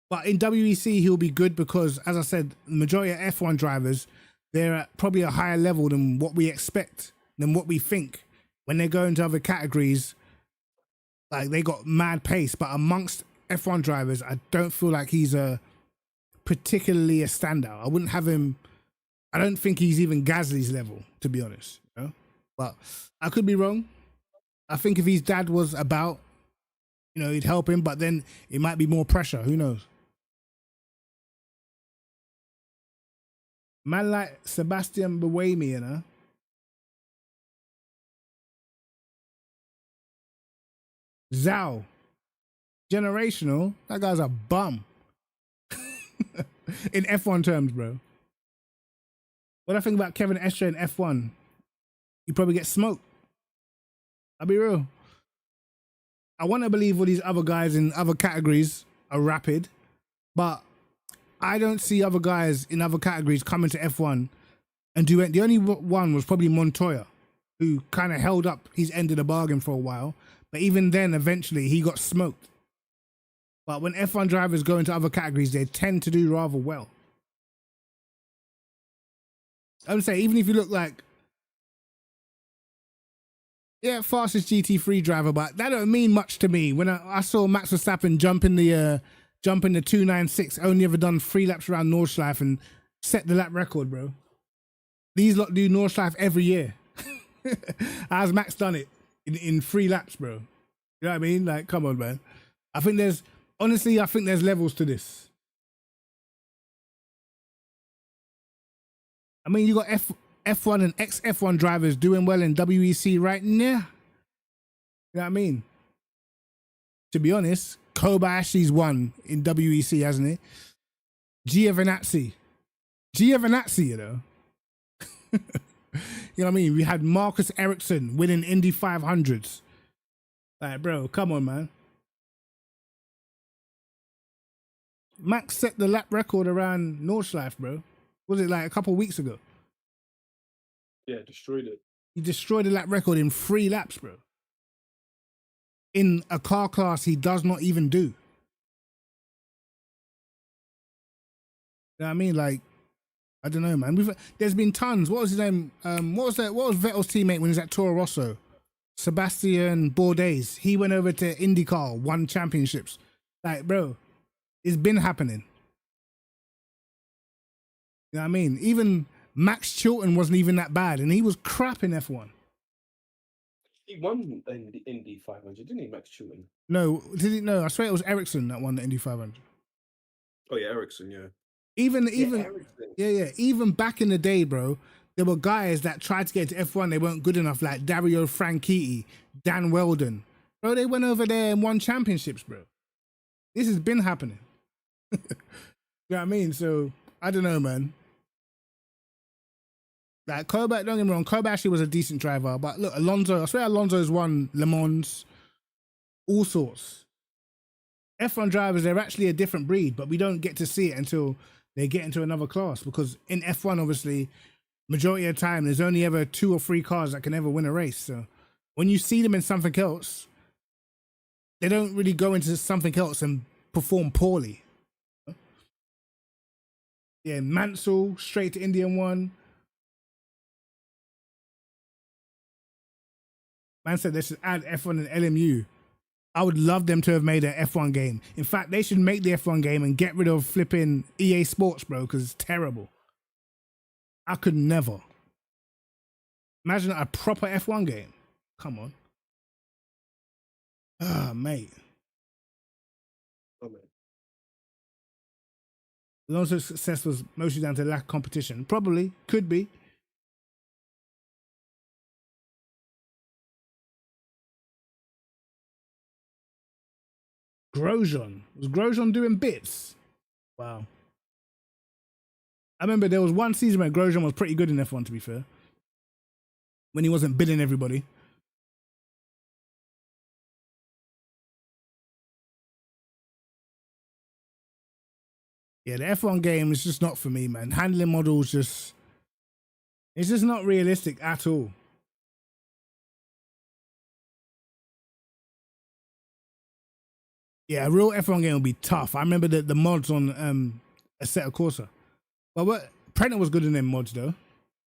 But in WEC, he'll be good because, as I said, the majority of F1 drivers, they're at probably a higher level than what we expect, than what we think. When they go into other categories, like they got mad pace. But amongst F1 drivers, I don't feel like he's particularly a standout. I wouldn't have him. I don't think he's even Gasly's level, to be honest. You know? But I could be wrong. I think if his dad was about, you know, he'd help him. But then it might be more pressure. Who knows? Man like Sebastian Buemi, you know. Zhao. Generational. That guy's a bum. In F1 terms, bro. What I think about Kevin Estre in F1, you probably get smoked. I'll be real. I want to believe all these other guys in other categories are rapid, but I don't see other guys in other categories coming to F1 and do it. The only one was probably Montoya, who kind of held up his end of the bargain for a while. But even then, eventually, he got smoked. But when F1 drivers go into other categories, they tend to do rather well. I would say, even if you look like, yeah, fastest GT3 driver, but that don't mean much to me. When I saw Max Verstappen jump in the 296, only ever done 3 laps around Nordschleife and set the lap record, bro. These lot do Nordschleife every year. How's Max done it in 3 laps, bro? You know what I mean? Like, come on, man. I think there's levels to this. I mean, you got F1 and ex-F1 drivers doing well in WEC right now. You know what I mean? To be honest, Kobayashi's won in WEC, hasn't he? Giovinazzi, you know. You know what I mean? We had Marcus Ericsson winning Indy 500s. Like, bro, come on, man. Max set the lap record around Nordschleife, bro. Was it like a couple of weeks ago? Yeah, destroyed it. He destroyed the lap record in 3 laps, bro. In a car class he does not even do. You know what I mean? Like, I don't know, man. There's been tons. What was his name? What was Vettel's teammate when he was at Toro Rosso? Sebastian Bourdais. He went over to IndyCar, won championships. Like, bro, it's been happening. You know what I mean? Even Max Chilton wasn't even that bad, and he was crap in F1. He won the Indy 500, didn't he, Max Chilton? No, did he? No, I swear it was Ericsson that won the Indy 500. Oh yeah, Ericsson, yeah. Even Ericsson. even back in the day, bro, there were guys that tried to get into F1, they weren't good enough, like Dario Franchitti, Dan Weldon. Bro, they went over there and won championships, bro. This has been happening. You know what I mean? So, I don't know, man. Like, Kobayashi, don't get me wrong, Kobayashi was a decent driver, but look, Alonso, I swear Alonso's won Le Mans, all sorts. F1 drivers, they're actually a different breed, but we don't get to see it until they get into another class, because in F1, obviously, majority of the time, there's only ever 2 or 3 cars that can ever win a race. So when you see them in something else, they don't really go into something else and perform poorly. Yeah, Mansell, straight to Indian 1. Man said they should add F1 and LMU. I would love them to have made an F1 game. In fact, they should make the F1 game and get rid of flipping EA Sports, bro, because it's terrible. I could never. Imagine a proper F1 game. Come on. Ah, mate. Oh, man. Alonso's success was mostly down to lack of competition. Probably. Could be. Grosjean. Was Grosjean doing bits? Wow. I remember there was one season where Grosjean was pretty good in F1, to be fair. When he wasn't bidding everybody. Yeah, the F1 game is just not for me, man. Handling models it's just not realistic at all. Yeah, a real F1 game would be tough. I remember the mods on Assetto Corsa. But Prentice was good in them mods, though.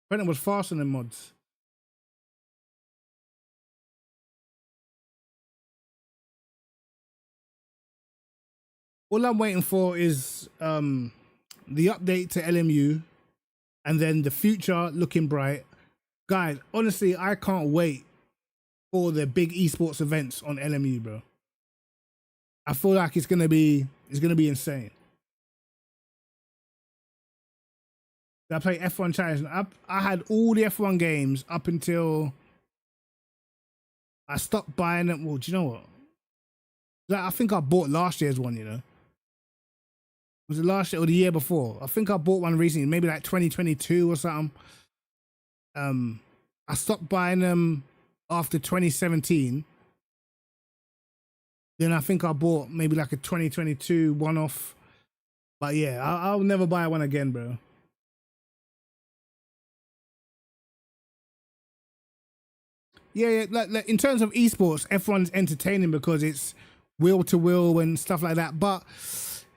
Prentice was fast in them mods. All I'm waiting for is the update to LMU and then the future looking bright. Guys, honestly, I can't wait for the big esports events on LMU, bro. I feel like it's gonna be insane. I played F1 Challenge. I had all the F1 games up until I stopped buying them. Well, do you know what? Like, I think I bought last year's one, you know. Was it last year or the year before? I think I bought one recently, maybe like 2022 or something. I stopped buying them after 2017. Then I think I bought maybe like a 2022 one-off. But yeah, I'll never buy one again, bro. Yeah, like in terms of esports, F1's entertaining because it's wheel to wheel and stuff like that. But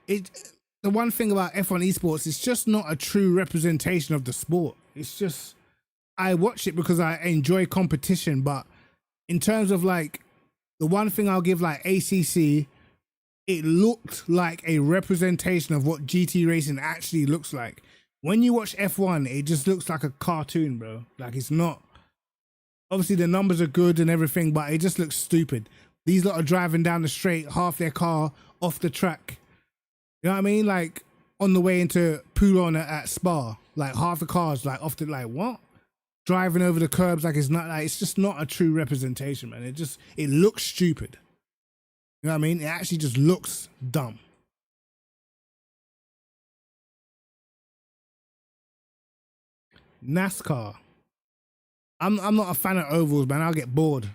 the one thing about F1 esports, it's just not a true representation of the sport. It's just, I watch it because I enjoy competition. But in terms of like, the one thing I'll give like ACC, it looked like a representation of what GT racing actually looks like. When you watch F1, it just looks like a cartoon, bro. Like, it's not. Obviously, the numbers are good and everything, but it just looks stupid. These lot are driving down the straight, half their car off the track. You know what I mean? Like, on the way into Poulon at Spa, like half the cars, like off the, like, what? Driving over the curbs, like it's not, like, it's just not a true representation, man. It looks stupid. You know what I mean? It actually just looks dumb. NASCAR. I'm not a fan of ovals, man. I'll get bored.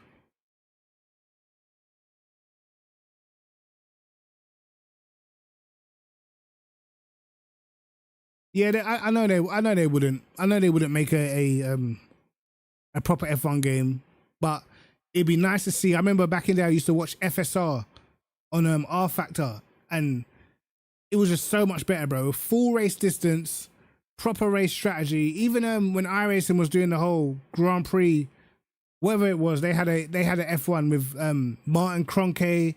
Yeah, I know they wouldn't. I know they wouldn't make a proper F1 game, but it'd be nice to see. I remember back in the day, I used to watch FSR on R Factor, and it was just so much better, bro. Full race distance, proper race strategy. Even when iRacing was doing the whole Grand Prix, whatever it was, they had a F1 with Martin Kroenke.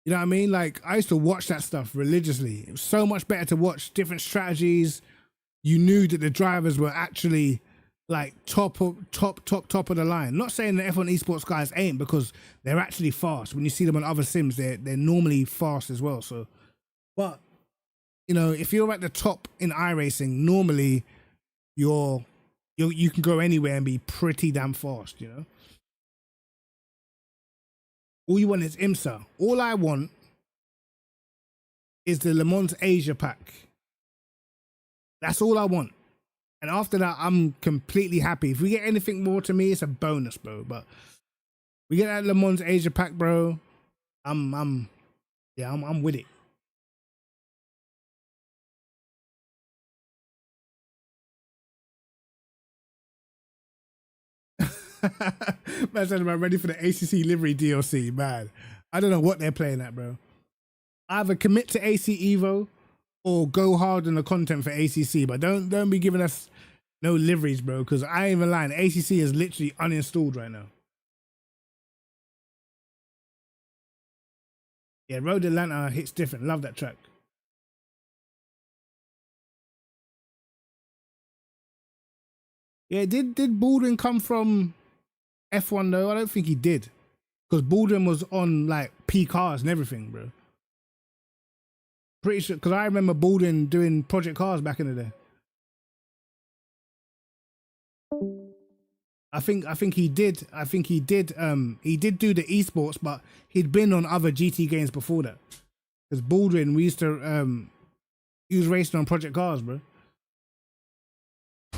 You know what I mean? Like, I used to watch that stuff religiously. It was so much better to watch different strategies. You knew that the drivers were actually like top of the line. Not saying the F1 esports guys ain't, because they're actually fast. When you see them on other sims, they're normally fast as well. So, but you know, if you're at the top in iRacing, normally you can go anywhere and be pretty damn fast, you know? All you want is IMSA. All I want is the Le Mans Asia pack. That's all I want. And after that, I'm completely happy. If we get anything more, to me, it's a bonus, bro. But we get that Le Mans Asia pack, bro. I'm with it. Man said, I'm ready for the ACC livery DLC, man. I don't know what they're playing at, bro. Either commit to AC Evo or go hard on the content for ACC, but don't be giving us no liveries, bro, because I ain't even lying. ACC is literally uninstalled right now. Yeah, Road Atlanta hits different. Love that track. Yeah, did Baldwin come from F1 though? I don't think he did, because Baldwin was on like P Cars and everything, bro. Pretty sure, because I remember Baldwin doing Project Cars back in the day. I think he did. He did do the esports, but he'd been on other GT games before that. Because Baldwin, we used to he was racing on Project Cars, bro.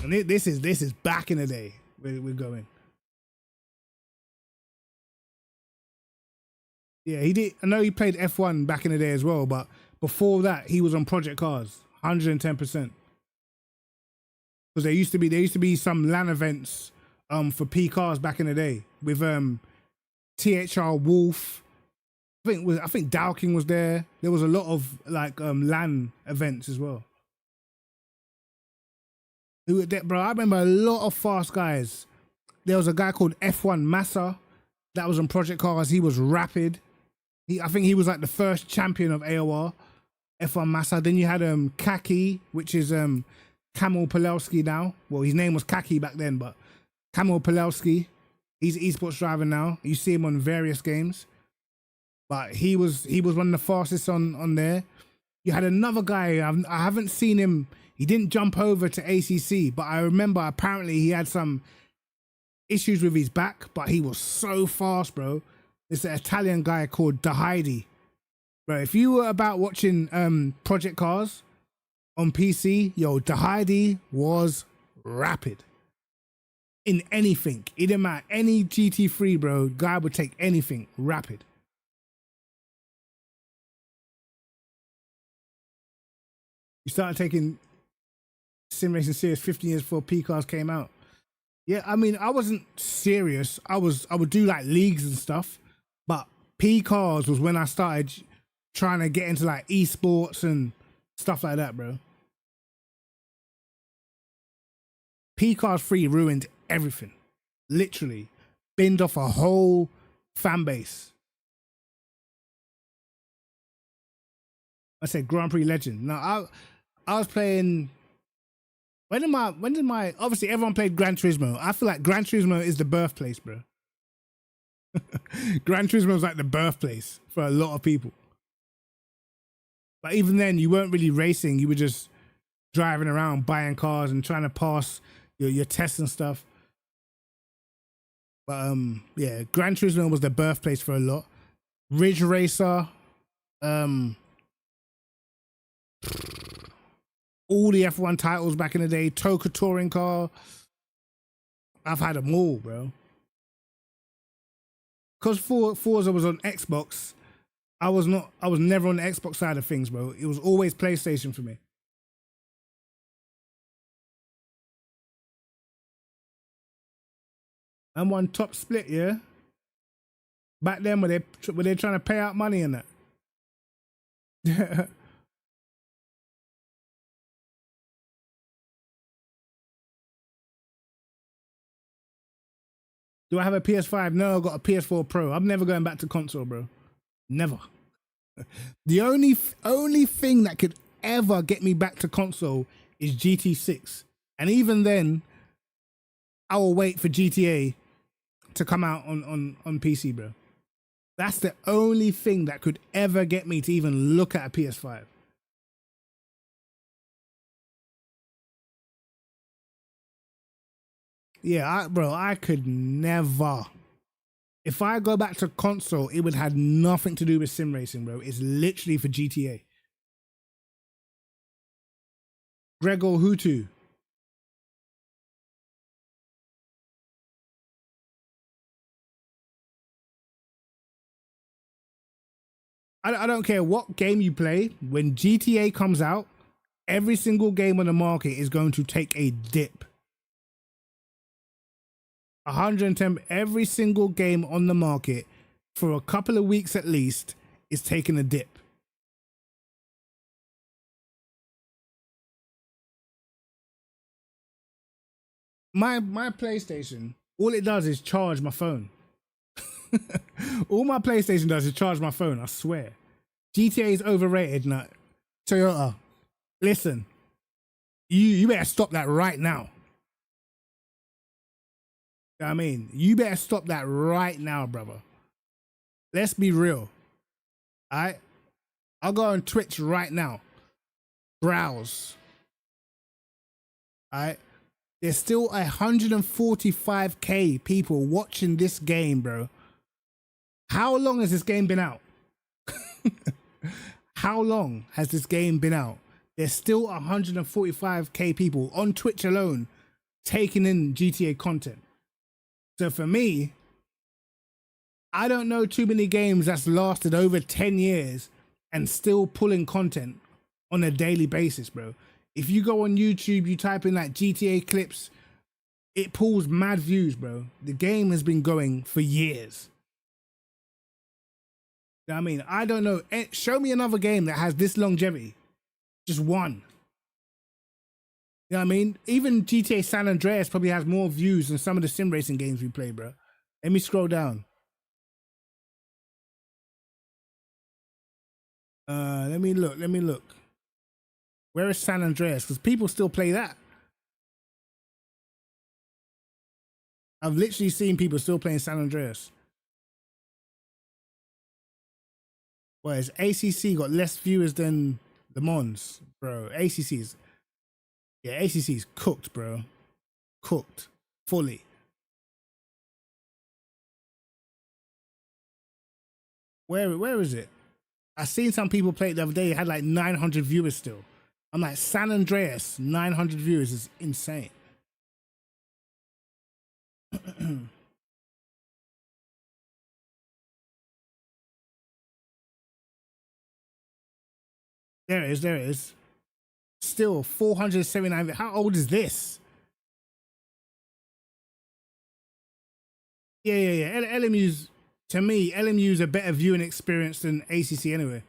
And this is back in the day where we're going. Yeah, he did. I know he played F1 back in the day as well, but before that, he was on Project Cars, 110%. Because there used to be some LAN events for P Cars back in the day with THR Wolf. I think Dowking was there. There was a lot of like LAN events as well. Bro, I remember a lot of fast guys. There was a guy called F1 Massa that was on Project Cars. He was rapid. I think he was like the first champion of AOR. F1 Massa. Then you had Kaki, which is Kamil Palelski now. Well, his name was Kaki back then, but Kamil Palelski. He's an esports driver now. You see him on various games. But he was one of the fastest on there. You had another guy. I haven't seen him. He didn't jump over to ACC, but I remember apparently he had some issues with his back, but he was so fast, bro. It's an Italian guy called Dahidi. Bro, if you were about watching Project Cars on PC, yo, Dahidi was rapid. In anything. It didn't matter. Any GT3, bro, guy would take anything rapid. You started taking sim racing serious 15 years before P cars came out. Yeah, I mean, I wasn't serious. I would do like leagues and stuff, but P cars was when I started trying to get into like esports and stuff like that, bro. P cars 3 ruined everything. Literally binned off a whole fan base. I said Grand Prix Legend. Now I was playing. When did my obviously everyone played Gran Turismo. I feel like Gran Turismo is the birthplace, bro. Gran Turismo is like the birthplace for a lot of people. But even then, you weren't really racing. You were just driving around, buying cars and trying to pass your tests and stuff. But yeah, Gran Turismo was the birthplace for a lot. Ridge Racer, all the F1 titles back in the day, Toka Touring Car. I've had them all, bro. Because Forza was on Xbox, I was never on the Xbox side of things, bro. It was always PlayStation for me. And one top split, yeah. Back then, were they trying to pay out money and that? Do I have a PS5? No, I got a PS4 Pro. I'm never going back to console, bro. Never. The only thing that could ever get me back to console is GT6, and even then, I will wait for GTA to come out on PC, bro. That's the only thing that could ever get me to even look at a PS5. Yeah, bro, I could never. If I go back to console, it would have nothing to do with sim racing, bro. It's literally for GTA. Gregor Hutu. I don't care what game you play. When GTA comes out, every single game on the market is going to take a dip. 110, every single game on the market for a couple of weeks at least is taking a dip. My PlayStation, all it does is charge my phone. All my PlayStation does is charge my phone, I swear. GTA is overrated. Now, Toyota, listen, you better stop that right now. You know what I mean? You better stop that right now, brother. Let's be real. Alright? I'll go on Twitch right now. Browse. Alright? There's still 145k people watching this game, bro. How long has this game been out? How long has this game been out? There's still 145k people on Twitch alone taking in GTA content. So for me, I don't know too many games that's lasted over 10 years and still pulling content on a daily basis, bro. If you go on YouTube, you type in like GTA clips, it pulls mad views, bro. The game has been going for years. You know what I mean? I don't know. Show me another game that has this longevity. Just one. You know what I mean? Even GTA San Andreas probably has more views than some of the sim racing games we play, bro. Let me scroll down. Let me look. Where is San Andreas? Because people still play that. I've literally seen people still playing San Andreas. Whereas ACC got less viewers than the Mons, bro. ACC's Yeah, ACC's cooked, bro. Cooked. Fully. Where is it? I seen some people play it the other day. It had like 900 viewers still. I'm like, San Andreas, 900 viewers is insane. There it is, there it is. Still 479. How old is this? Yeah. LMU's, to me, LMU's a better viewing experience than ACC anyway.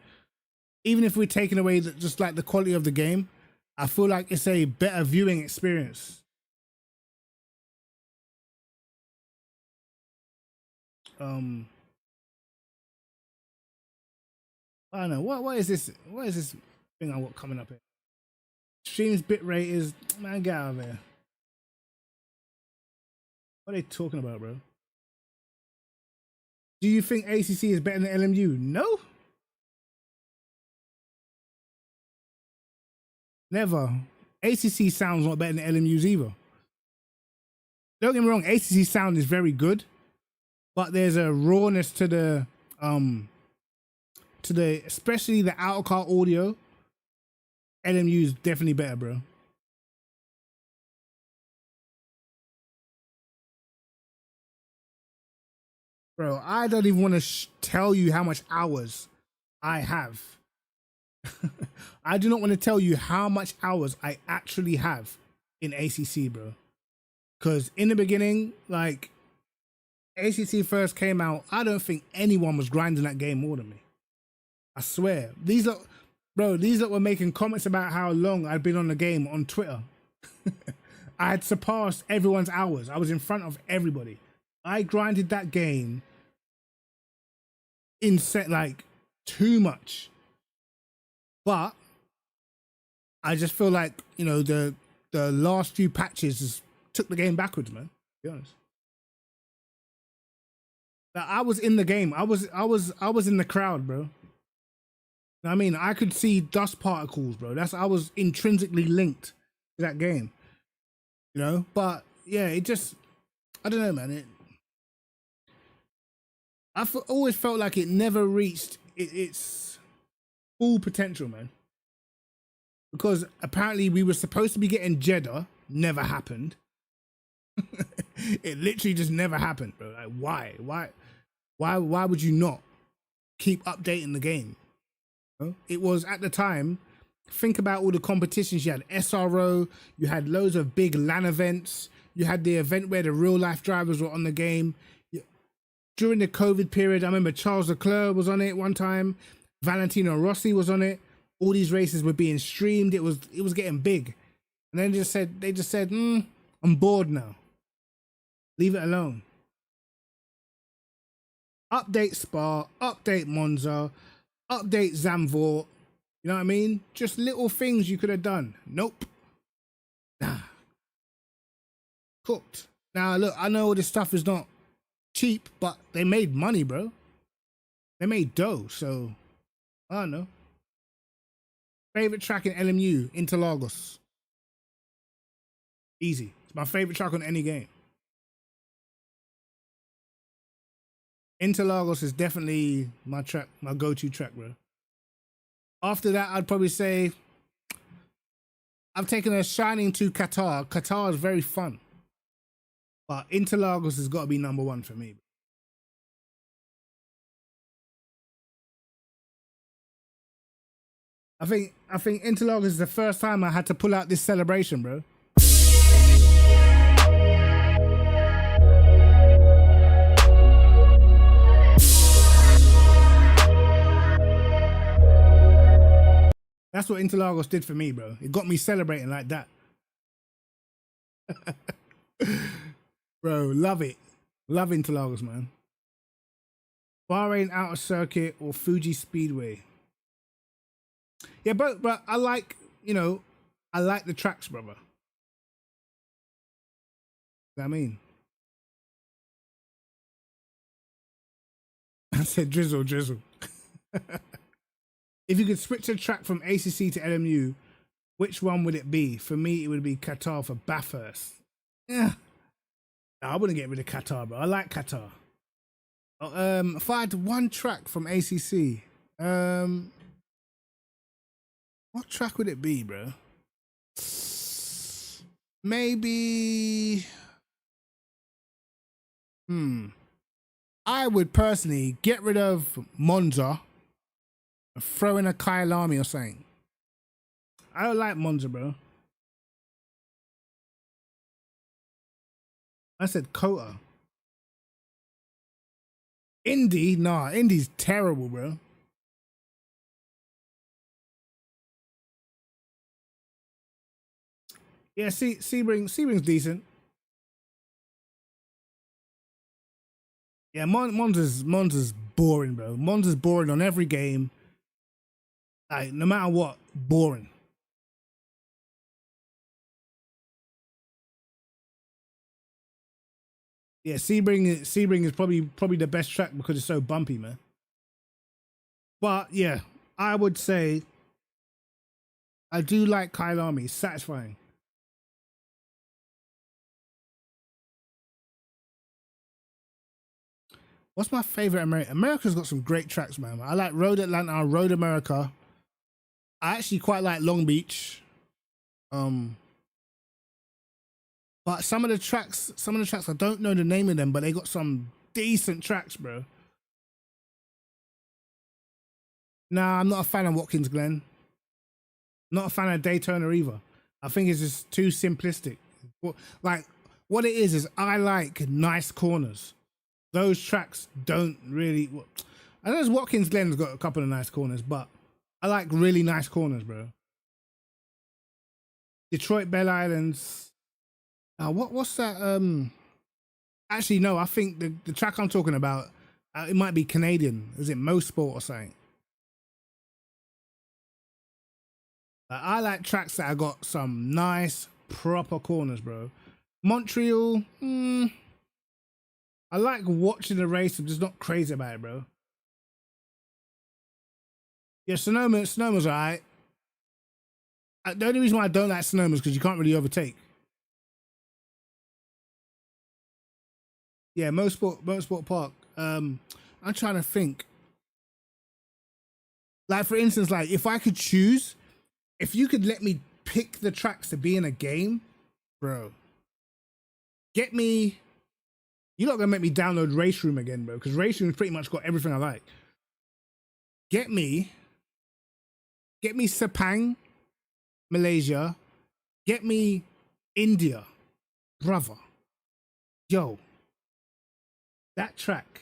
Even if we're taking away just like the quality of the game, I feel like it's a better viewing experience. I don't know. What is this? What is this thing I got coming up here? Streams bitrate is, man, get out of here. What are they talking about, bro? Do you think ACC is better than LMU? No. Never. ACC sounds not better than LMU's either. Don't get me wrong, ACC sound is very good, but there's a rawness to the especially the outer car audio. LMU is definitely better, bro. Bro, I don't even want to tell you how much hours I have. I do not want to tell you how much hours I actually have in ACC, bro. Because in the beginning, like, ACC first came out, I don't think anyone was grinding that game more than me. I swear. These lot were making comments about how long I'd been on the game on Twitter. I had surpassed everyone's hours. I was in front of everybody. I grinded that game like too much. But I just feel like, you know, the last few patches just took the game backwards, man. To be honest. Like, I was in the game. I was in the crowd, bro. I mean, I could see dust particles, bro. I was intrinsically linked to that game. You know? But yeah, it just, I don't know, man. Always felt like it never reached its full potential, man. Because apparently we were supposed to be getting Jeddah, never happened. It literally just never happened, bro. Like, why would you not keep updating the game? You know? It was at the time. Think about all the competitions you had. SRO, you had loads of big LAN events. You had the event where the real life drivers were on the game. During the COVID period, I remember Charles Leclerc was on it one time. Valentino Rossi was on it. All these races were being streamed. It was getting big. And then they just said, I'm bored now. Leave it alone. Update Spa, update Monza, update Zandvoort. You know what I mean? Just little things you could have done. Nope. Nah. Cooked. Now, look, I know all this stuff is not cheap, but they made money, bro. They made dough, so I don't know. Favorite track in LMU, Interlagos. Easy. It's my favorite track on any game. Interlagos is definitely my track, my go-to track, bro. After that, I'd probably say I've taken a shining to Qatar. Qatar is very fun. But Interlagos has got to be number one for me. I think Interlagos is the first time I had to pull out this celebration, bro. That's what Interlagos did for me, bro. It got me celebrating like that. Bro, love it. Love Interlagos, man. Bahrain Outer Circuit or Fuji Speedway. Yeah, but I like, you know, I like the tracks, brother. You know what I mean? I said drizzle. If you could switch a track from ACC to LMU, which one would it be? For me, it would be Qatar for Bathurst. Yeah. No, I wouldn't get rid of Qatar, bro. I like Qatar. If I had one track from ACC, what track would it be, bro? Maybe. I would personally get rid of Monza and throw in a Kyalami or something. I don't like Monza, bro. I said Kota. Indy? Nah, Indy's terrible, bro. Yeah, Sebring's decent. Yeah, Monza's boring, bro. Monza's boring on every game. Like, no matter what, boring. Yeah, Sebring is probably the best track because it's so bumpy, man. But yeah, I would say I do like Kyalami. It's satisfying. What's my favorite America? America's got some great tracks, man. I like Road Atlanta, Road America. I actually quite like Long Beach. But some of the tracks I don't know the name of them, but they got some decent tracks, bro. Nah, I'm not a fan of Watkins Glen. Not a fan of Daytona either. I think it's just too simplistic. Like, what it is I like nice corners. Those tracks don't really. I know Watkins Glen's got a couple of nice corners, but I like really nice corners, bro. Detroit Bell Islands. What's that? Actually, no. I think the track I'm talking about, it might be Canadian. Is it Mo Sport or something? I like tracks that I got some nice proper corners, bro. Montreal. I like watching the race. I'm just not crazy about it, bro. Yeah, Sonoma's alright. The only reason why I don't like Sonoma is because you can't really overtake. Yeah, Motorsport Park. I'm trying to think. Like, for instance, like if I could choose, if you could let me pick the tracks to be in a game, bro, get me. You're not gonna make me download Race Room again, bro, because Race Room's pretty much got everything I like. Get me Sepang, Malaysia. Get me India, brother. Yo, that track.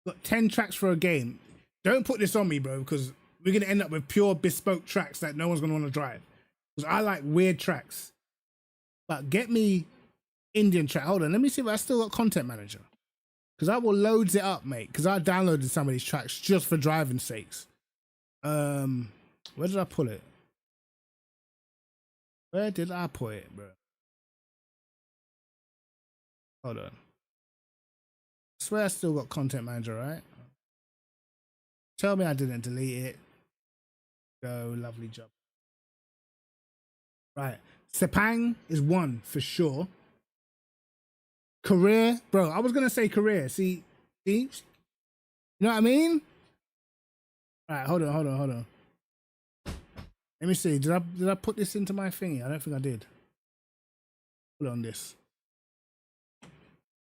Got 10 tracks for a game. Don't put this on me, bro, because we're gonna end up with pure bespoke tracks that no one's gonna want to drive. Because I like weird tracks. But get me Indian track. Hold on, let me see if I still got Content Manager. Because I will loads it up, mate. Because I downloaded some of these tracks just for driving sakes. Where did I pull it? Where did I put it, bro? Hold on. I swear I still got Content Manager, right? Tell me I didn't delete it. Go, lovely job. Right. Sepang is one for sure. Career, bro. I was gonna say career. See? You know what I mean? All right, hold on. Let me see. Did I put this into my thingy? I don't think I did. Hold on this.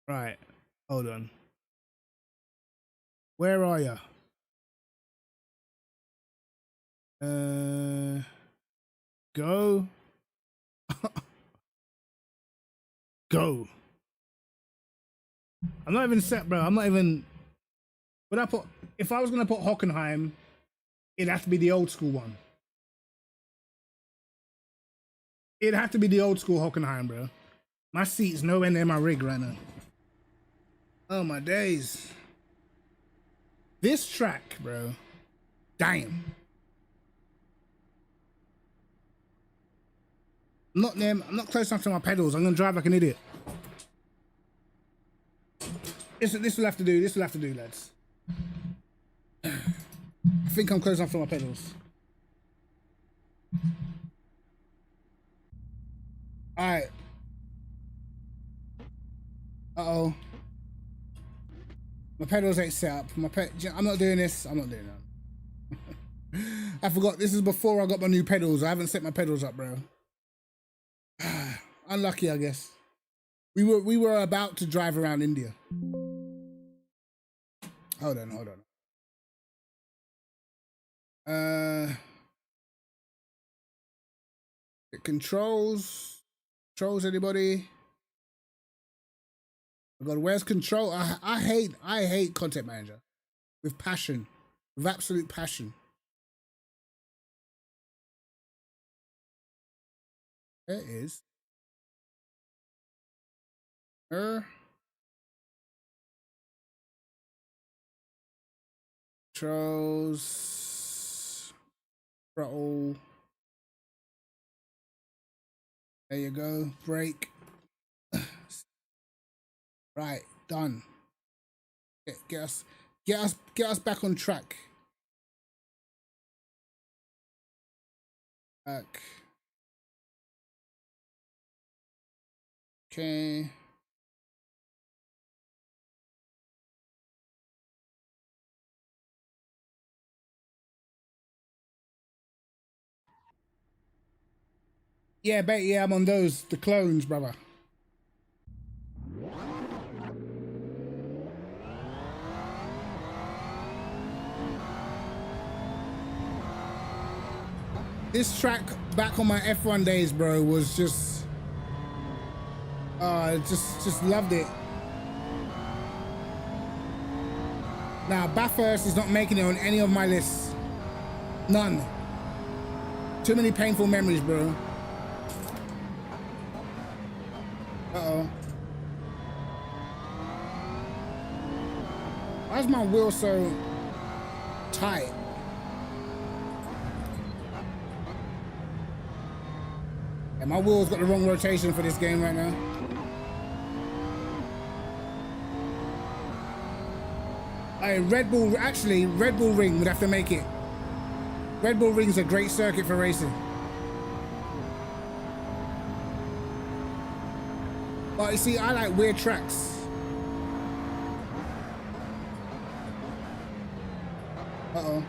Right. Hold on. Where are you? Go. Go. I'm not even set, bro. I'm not even. Would I put? If I was gonna put Hockenheim, it'd have to be the old school one. It'd have to be the old school Hockenheim, bro. My seat's nowhere near my rig right now. Oh my days. This track, bro. Damn. I'm not close enough to my pedals. I'm gonna drive like an idiot. This will have to do. Lads. I think I'm close enough to my pedals. All right. Uh-oh. My pedals ain't set up. I'm not doing this. I'm not doing that. I forgot. This is before I got my new pedals. I haven't set my pedals up, bro. Unlucky, I guess. We were about to drive around India. Hold on. It controls anybody? Oh God, where's control? I hate content manager with passion, with absolute passion. There it is. Controls, throttle. There you go. Brake. Right, done. Get us back on track. Back. Okay. Yeah, I'm on those, the clones, brother. This track back on my F1 days, bro, was just loved it. Now, Bathurst is not making it on any of my lists. None. Too many painful memories, bro. Uh-oh. Why's my wheel so tight? Yeah, my wheel's got the wrong rotation for this game right now. Red Bull Ring would have to make it. Red Bull Ring's a great circuit for racing. But you see, I like weird tracks. Uh-oh.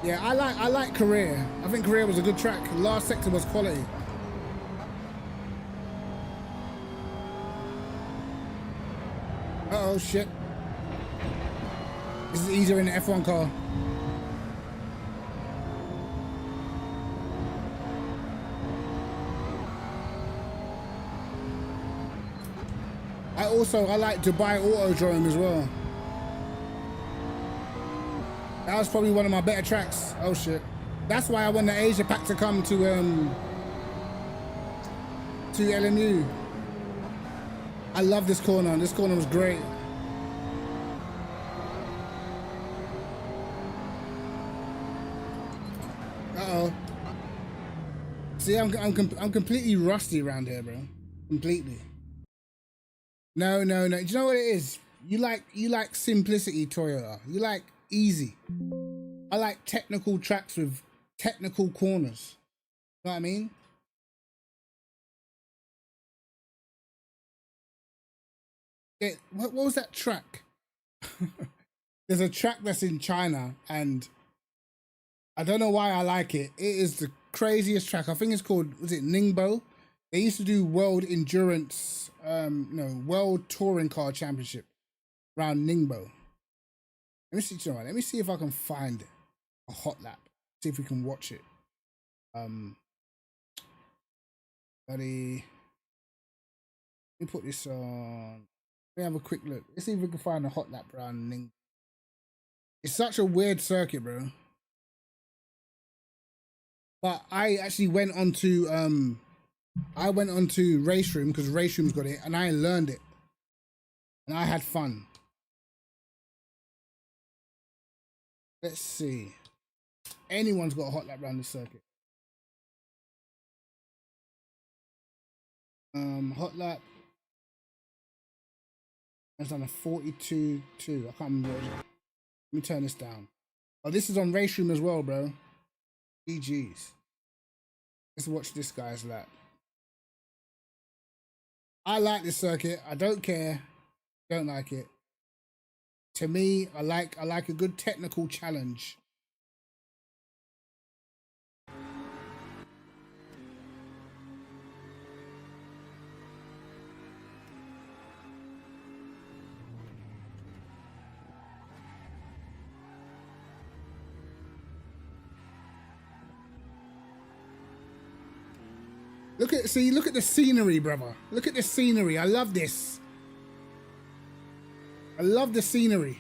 Yeah, I like Korea. I think Korea was a good track. Last sector was quality. Uh-oh, shit. This is easier in the F1 car. I like Dubai Autodrome as well. That was probably one of my better tracks. Oh shit. That's why I won the Asia Pack to come to LMU. I love this corner. This corner was great. Uh-oh. See, I'm completely rusty around here, bro. Completely. No. Do you know what it is? You like simplicity, Toyota. You like easy. I like technical tracks with technical corners. You know what I mean? Yeah, what was that track? There's a track that's in China, and I don't know why I like it. It is the craziest track. I think it's called, was it Ningbo? They used to do World Endurance, World Touring Car Championship around Ningbo. Let me see if I can find a hot lap. See if we can watch it. Buddy, let me put this on. Let me have a quick look. Let's see if we can find a hot lap around Ningbo. It's such a weird circuit, bro. But I actually went onto Race Room because Race Room's got it, and I learned it, and I had fun. Let's see. Anyone's got a hot lap around this circuit. Hot lap. It's on a 42.2. I can't remember what it is. Let me turn this down. Oh, this is on race room as well, bro. GG's. Let's watch this guy's lap. I like this circuit. I don't care. Don't like it. To me, I like a good technical challenge. Look at the scenery, brother. Look at the scenery. I love this. I love the scenery.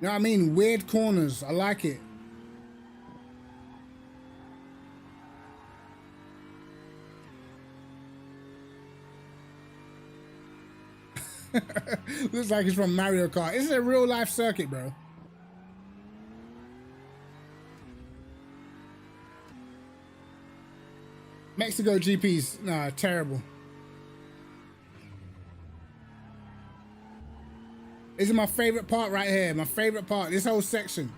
You know what I mean? Weird corners. I like it. Looks like it's from Mario Kart. This is a real life circuit, bro. Mexico GPs, nah, terrible. This is my favorite part right here. My favorite part, this whole section.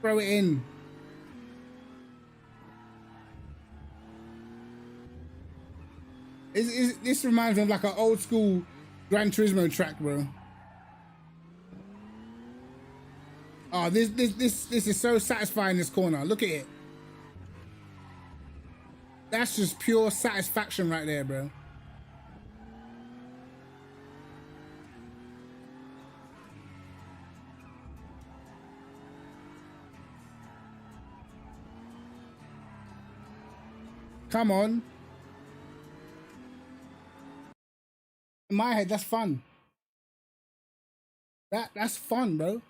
Throw it in. This reminds me of like an old school Gran Turismo track, bro. Oh, this is so satisfying, this corner. Look at it. That's just pure satisfaction right there, bro. Come on. In my head, that's fun. That's fun, bro.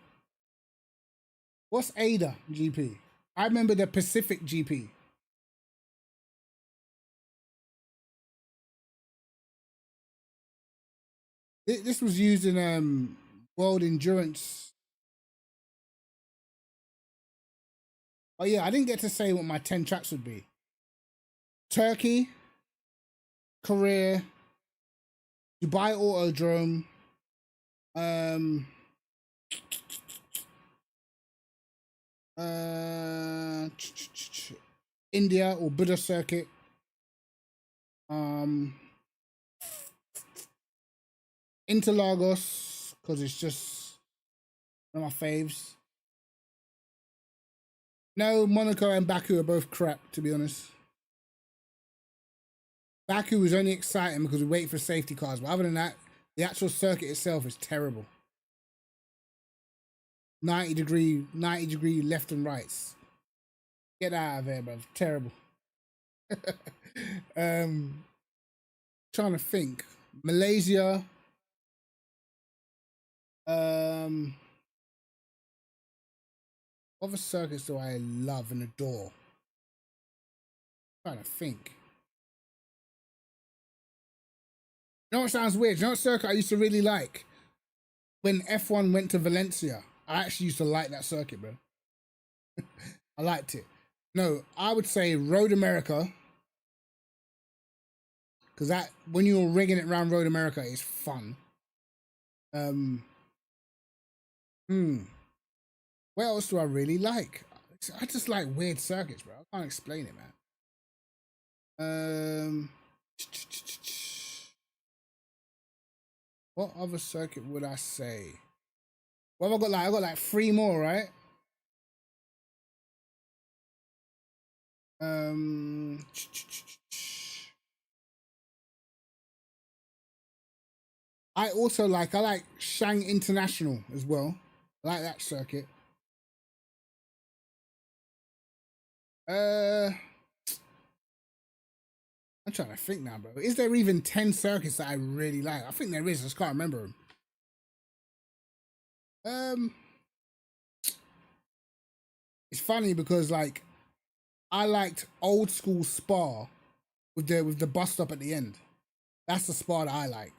What's Ada GP? I remember the Pacific GP. This was used in World Endurance. Oh yeah, I didn't get to say what my 10 tracks would be. Turkey, Korea, Dubai Autodrome, India or Buddha Circuit, Interlagos, because it's just one of my faves. No, Monaco and Baku are both crap, to be honest. Baku was only exciting because we wait for safety cars, but other than that, the actual circuit itself is terrible. 90 degree left and rights. Get that out of there, bro. Terrible. Trying to think. Malaysia. What other circuits do I love and adore? Trying to think. You know what sounds weird? You know what circuit I used to really like? When F1 went to Valencia. I actually used to like that circuit, bro. I liked it. No, I would say Road America. Because that, when you're rigging it around Road America, it's fun. What else do I really like? I just like weird circuits, bro. I can't explain it, man. What other circuit would I say? What have I got? Like, I got like 3 more, right? I like Shang International as well. I like that circuit. I'm trying to think now, bro. Is there even 10 circuits that I really like? I think there is. I just can't remember them. It's funny because like I liked old school Spa with the bus stop at the end. That's the Spa that I like.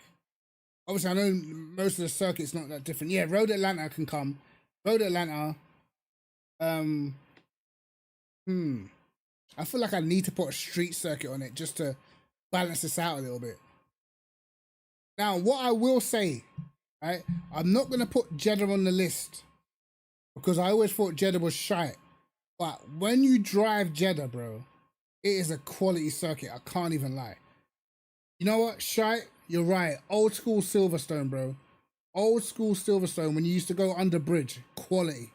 Obviously, I know most of the circuit's not that different. Yeah, Road Atlanta can come. Road Atlanta. I feel like I need to put a street circuit on it just to balance this out a little bit. Now, what I will say, right? I'm not gonna put Jeddah on the list because I always thought Jeddah was shite. But when you drive Jeddah, bro, it is a quality circuit. I can't even lie. You know what, shite? You're right. Old school Silverstone, bro. Old school Silverstone when you used to go under bridge. Quality.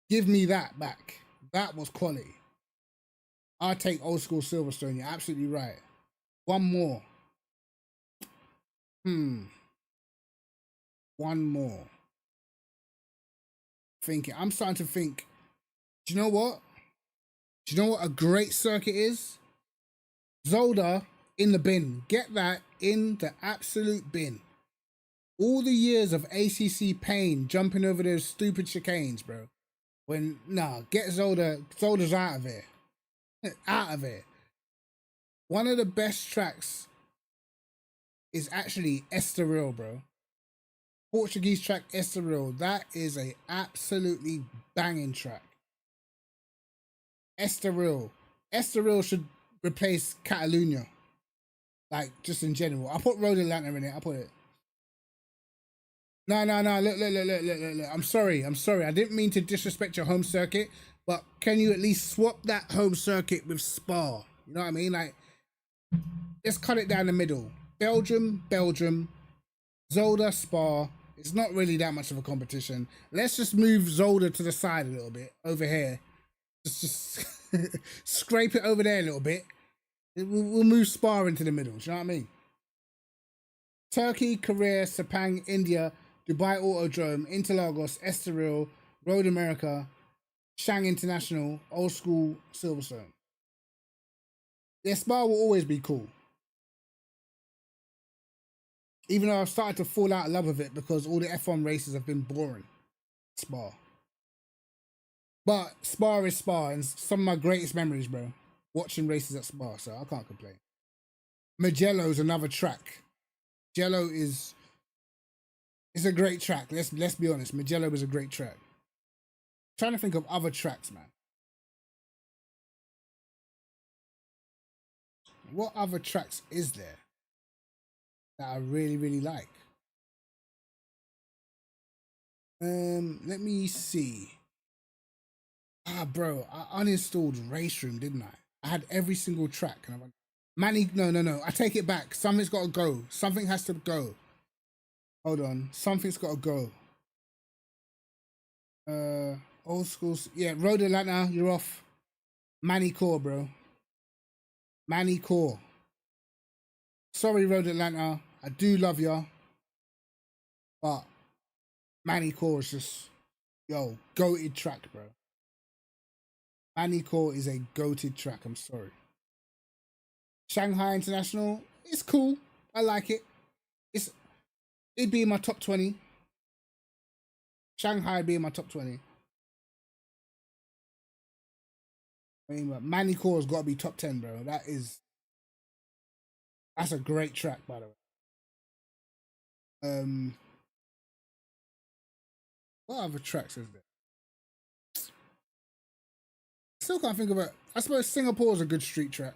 Give me that back. That was quality. I'll take old school Silverstone. You're absolutely right. One more. One more. Thinking. I'm starting to think. Do you know what? Do you know what a great circuit is? Zolder in the bin. Get that in the absolute bin. All the years of ACC pain jumping over those stupid chicanes, bro. Get Zolder. Zolder's out of here. Out of here. One of the best tracks is actually Estoril, bro. Portuguese track Estoril. That is a absolutely banging track. Estoril. Estoril should replace Catalunya. Like, just in general. I put Road Atlanta in it. I put it. No. Look. I'm sorry. I didn't mean to disrespect your home circuit, but can you at least swap that home circuit with Spa? You know what I mean? Like, let's cut it down the middle. Belgium. Zolder, Spa. It's not really that much of a competition. Let's just move Zolder to the side a little bit over here. Just scrape it over there a little bit. We'll move Spa into the middle. Do you know what I mean? Turkey, Korea, Sepang, India, Dubai Autodrome, Interlagos, Estoril, Road America, Shang International, Old School, Silverstone. Their Spa will always be cool. Even though I've started to fall out of love with it because all the F1 races have been boring. Spa. But Spa is Spa, and some of my greatest memories, bro. Watching races at Spa, so I can't complain. Mugello's another track. Mugello is a great track. Let's be honest. Mugello is a great track. I'm trying to think of other tracks, man. What other tracks is there that I really, really like? Let me see. Bro, I uninstalled Race Room, didn't I? I had every single track, and I went, Manny, no. I take it back. Something's got to go. Something has to go. Hold on. Something's got to go. Old school. Yeah, Road Atlanta, you're off. Manny Core, bro. Manny Core. Sorry, Road Atlanta. I do love ya. But Manny Core is just, goated track, bro. Manny Core is a goated track. I'm sorry. Shanghai International, it's cool. I like it. It'd be in my top 20. Shanghai would be in my top 20. I mean, Manny Core's got to be top 10, bro. That's a great track, by the way. What other tracks is there? Still can't think of it. I suppose Singapore's a good street track.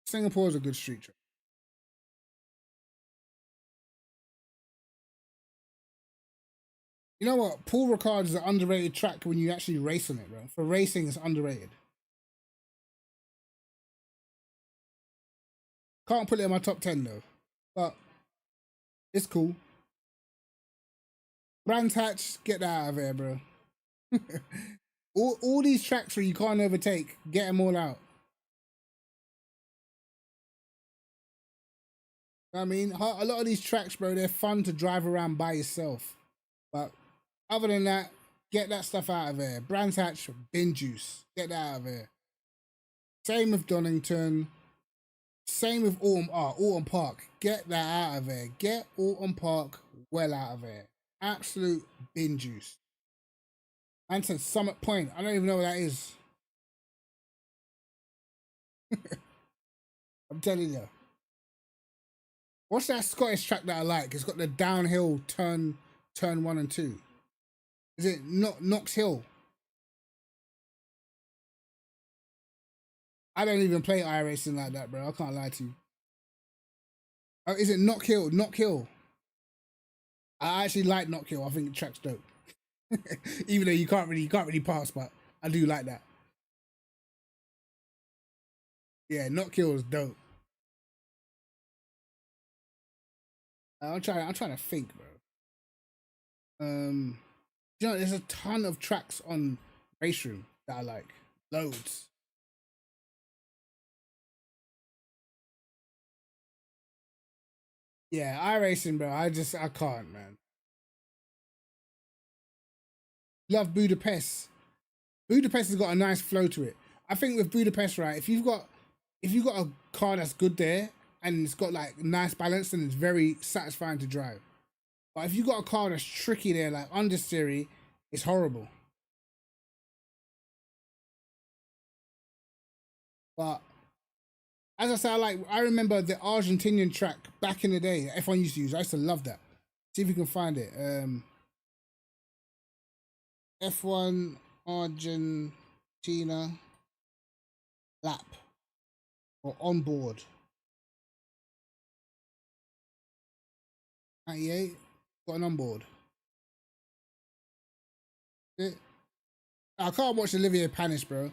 Singapore's a good street track. You know what? Paul Ricard is an underrated track when you actually race on it, bro. For racing, it's underrated. Can't put it in my top 10 though, but it's cool. Brands Hatch, get that out of here, bro. all these tracks where you can't overtake, get them all out. I mean, a lot of these tracks, bro, they're fun to drive around by yourself. But other than that, get that stuff out of here. Brands Hatch, bin juice. Get that out of here. Same with Donington. Same with Alton Park. Get that out of here. Get Alton Park well out of here. Absolute bin juice. And to Summit Point. I don't even know what that is. I'm telling you. What's that Scottish track that I like? It's got the downhill turn 1 and 2. Is it Knox Hill? I don't even play iRacing like that, bro. I can't lie to you. Oh, is it Not Kill? Not Kill. I actually like Not Kill. I think the track's dope. Even though you can't really pass, but I do like that. Yeah, Not Kill is dope. I'm trying to think, bro. You know, there's a ton of tracks on Race Room that I like. Loads. Yeah, iRacing, bro. I can't, man. Love Budapest. Budapest has got a nice flow to it. I think with Budapest, right, if you've got a car that's good there and it's got like nice balance, then it's very satisfying to drive. But if you got a car that's tricky there, like understeery, it's horrible. But as I said, I remember the Argentinian track back in the day that F1 used to use. I used to love that. See if you can find it. F1 Argentina lap or on board. 98, got an on board. I can't watch Olivier Panis, bro.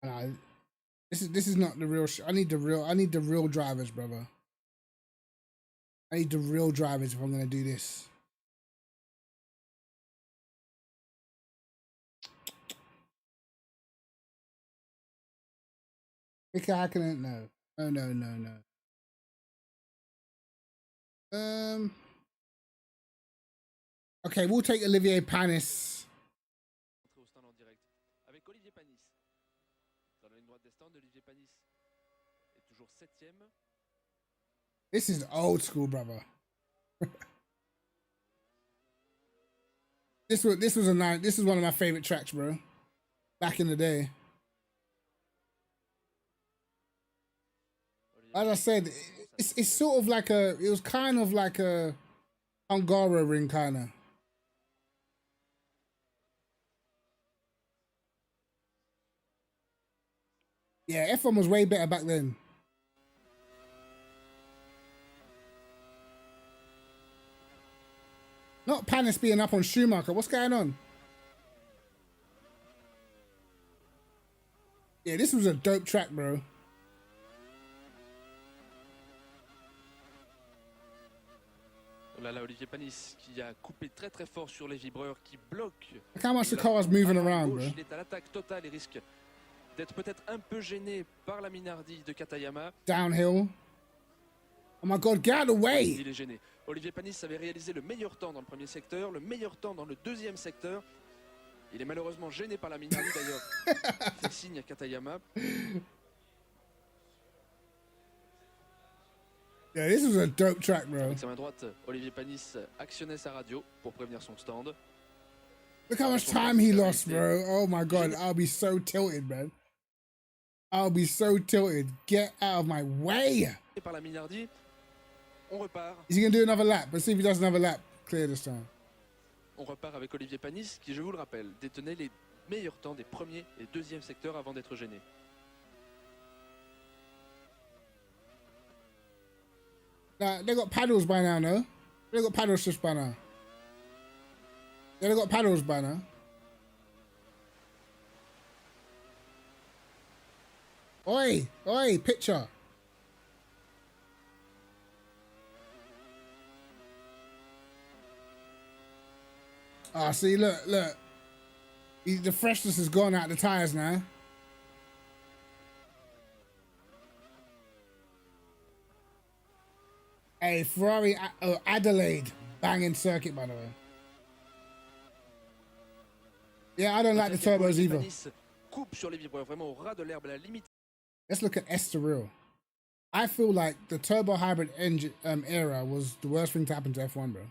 No, this is not the real. I need the real drivers, brother. I need the real drivers if I'm gonna do this. Mika Hakkinen, no. No. Okay, we'll take Olivier Panis. This is old school, brother. This was a nice. This is one of my favorite tracks, bro. Back in the day. As I said, it's sort of like it was kind of like a Angara ring kind of. Yeah, F1 was way better back then. Not Panis being up on Schumacher. What's going on? Yeah, this was a dope track, bro. Là, Olivier Panis qui a coupé très très fort sur les vibreurs qui bloquent. Look how much the car is moving around, bro. Il est à l'attaque totale et risque d'être peut-être un peu gêné par la minardie de Katayama. Downhill. Oh my God, get out of the way! Il est gêné. Olivier Panis avait réalisé le meilleur temps dans le premier secteur, le meilleur temps dans le deuxième secteur. Il est malheureusement gêné par la minardie d'ailleurs. Fait signe à Katayama. Yeah, this was a dope track, bro. Avec sa main droite, Olivier Panis actionnait sa radio pour prévenir son stand. Look how much time he lost, bro. Oh my God, I'll be so tilted, man. I'll be so tilted. Get out of my way. Par la minardie, on repart. Is he gonna do another lap? Let's see if he does another lap. Clear this time. On repart avec Olivier Panis, qui, je vous le rappelle, détenait les meilleurs temps des premiers et deuxième secteurs avant d'être gêné. They got paddles by now, no? They got paddle shifts by now. Yeah, they got paddles by now. Oi, picture. Ah, see, look. The freshness has gone out the tires now. Hey, Ferrari Adelaide banging circuit, by the way. Yeah, I don't like the turbos either. Let's look at Estoril. I feel like the turbo hybrid engine era was the worst thing to happen to F1, bro.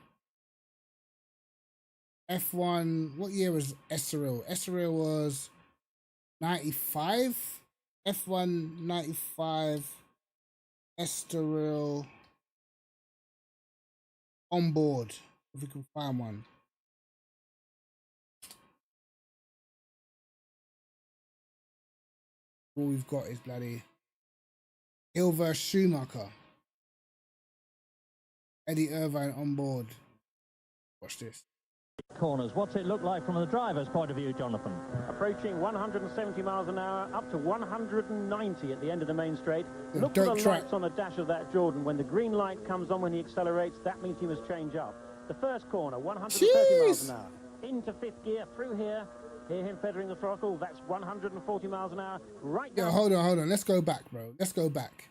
F1, what year was Estoril? Estoril was 95. F1 95. Estoril on board, if we can find one. All we've got is bloody Hill versus Schumacher. Eddie Irvine on board. Watch this. Corners. What's it look like from the driver's point of view, Jonathan? Approaching 170 miles an hour, up to 190 at the end of the main straight. Look for dirt the track. lights on the dash of that Jordan. When the green light comes on when he accelerates, that means he must change up. The first corner, 130 miles an hour. Into fifth gear, through here. Hear him feathering the throttle. That's 140 miles an hour. Right down. Yo, hold on. Let's go back, bro. Let's go back.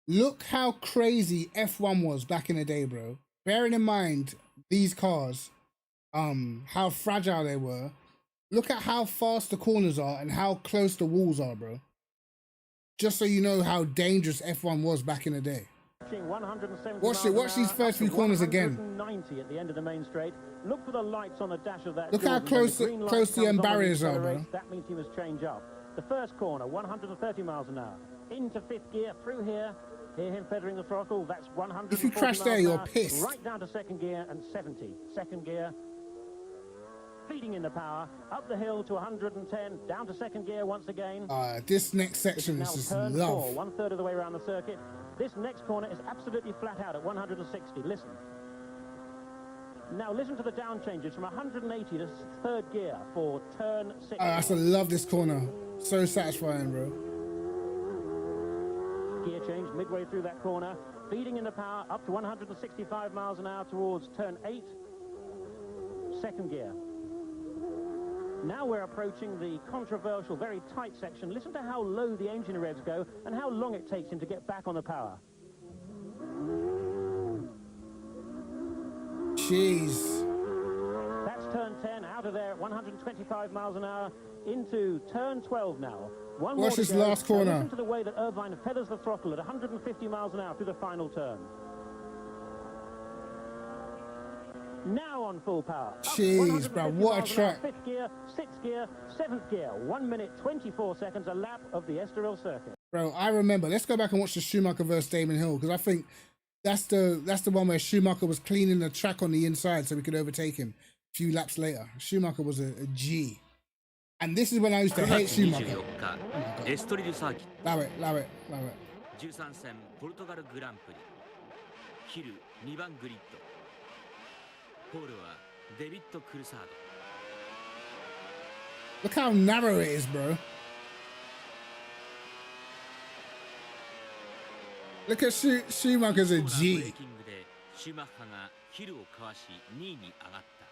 Look how crazy F1 was back in the day, bro. Bearing in mind these cars, how fragile they were. Look at how fast the corners are and how close the walls are, bro. Just so you know how dangerous F1 was back in the day. Watch these first few corners again. 90 at the end of the main straight. Look for the lights on the dash of that. Look how close the barriers are, bro. That means he must change up. The first corner, 130 miles an hour. Into fifth gear, through here. Hear him feathering the throttle. That's 140 If you crash there, you're hour, pissed. Right down to second gear and 70. Second gear. Feeding in the power. Up the hill to 110. Down to second gear once again. This next section is just turn love. 4, 1/3 of the way around the circuit. This next corner is absolutely flat out at 160. Listen. Now listen to the down changes from 180 to third gear for turn 6. I still love this corner. So satisfying, bro. Gear change midway through that corner. Feeding in the power up to 165 miles an hour towards turn 8. Second gear. Now we're approaching the controversial, very tight section. Listen to how low the engine revs go and how long it takes him to get back on the power. Jeez. That's turn 10, out of there at 125 miles an hour into turn 12 now. One more Watch to this go. last Now corner. listen to the way that Irvine feathers the throttle at 150 miles an hour through the final turn. Now on full power. Up Jeez, bro, 150 what a miles an hour, track. Fifth gear, sixth gear, seventh gear. 1 minute, 24 seconds, a lap of the Estoril circuit. Bro, I remember. Let's go back and watch the Schumacher versus Damon Hill, because I think that's the one where Schumacher was cleaning the track on the inside so we could overtake him a few laps later. Schumacher was a G. And this is when I used to hate Schumacher. Oh エストリルサーキット Allow it, allow it, allow it. 13戦ポルトガルグランプリヒル2番グリッドポールはデビッド・クルサード Look how narrow it is, bro. Look at Schumacher's a ブレー G. キングでシューマッハがヒルをかわし2位に上がった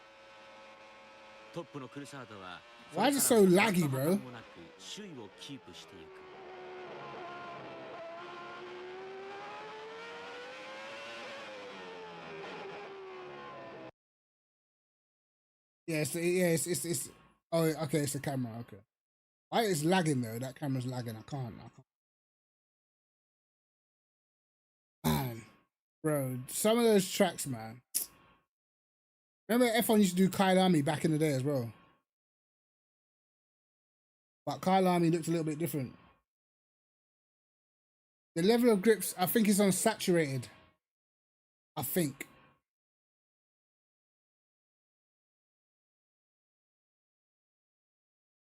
トップのクルサードは Why is it so laggy, bro? もなく首位をキープしていく It's oh, okay, it's the camera, okay. Why is lagging though? That camera's lagging. I can't. Man, bro, some of those tracks, man. Remember F1 used to do Kyle Army back in the day as well. But Kyle Army looked a little bit different. The level of grips, I think, is unsaturated. I think.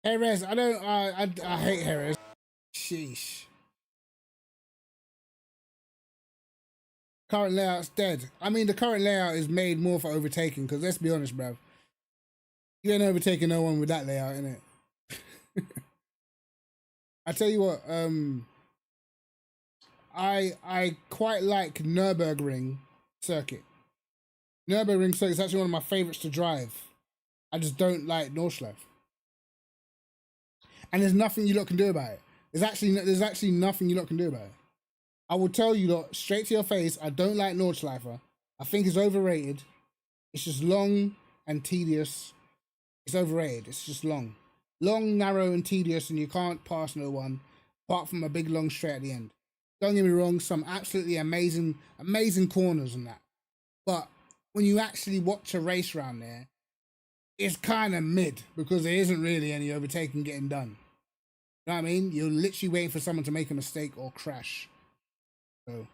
Jerez, I hate Jerez. Sheesh. Current layout's dead. I mean, the current layout is made more for overtaking, because let's be honest, bruv. You ain't overtaking no one with that layout, innit? I tell you what, I quite like Nürburgring circuit. Nürburgring circuit is actually one of my favorites to drive. I just don't like Nordschleife. And there's nothing you lot can do about it. There's actually nothing you lot can do about it. I will tell you lot straight to your face, I don't like Nordschleife. I think it's overrated. It's just long and tedious. It's overrated. It's just long. Long, narrow, and tedious, and you can't pass no one, apart from a big long straight at the end. Don't get me wrong, some absolutely amazing corners and that. But when you actually watch a race round there, it's kind of mid, because there isn't really any overtaking getting done. You know what I mean? You're literally waiting for someone to make a mistake or crash. So,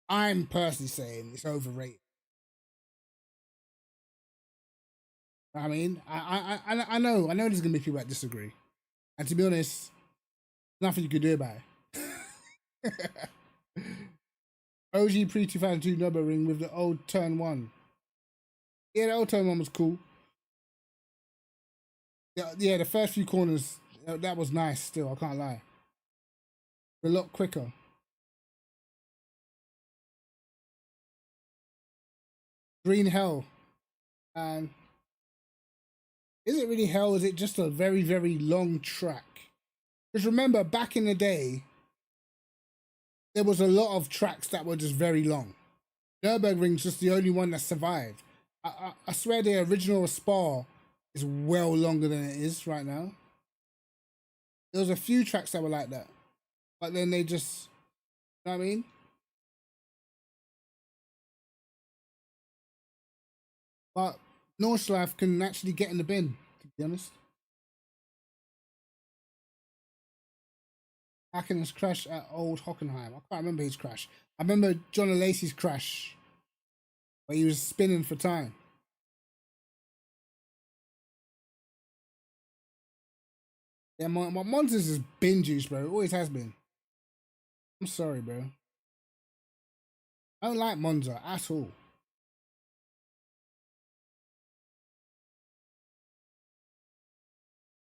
I'm personally saying it's overrated. I mean, I know there's gonna be people that disagree, and to be honest, Nothing you could do about it. OG pre 2002 Nürburgring with the old turn 1. Yeah, the old turn 1 was cool. Yeah, the first few corners, that was nice still, I can't lie. A lot quicker. Green Hell. And is it really hell? Is it just a very, very long track? Because remember, back in the day, there was a lot of tracks that were just very long. Nürburgring's just the only one that survived. I swear the original Spa is well longer than it is right now. There was a few tracks that were like that. But then they just, you know what I mean? But Nordschleife can actually get in the bin, to be honest. Hacken's crash at Old Hockenheim. I can't remember his crash. I remember John Lacey's crash where he was spinning for time. Yeah, my Monsters is bin juice, bro. It always has been. I'm sorry, bro. I don't like Monza at all.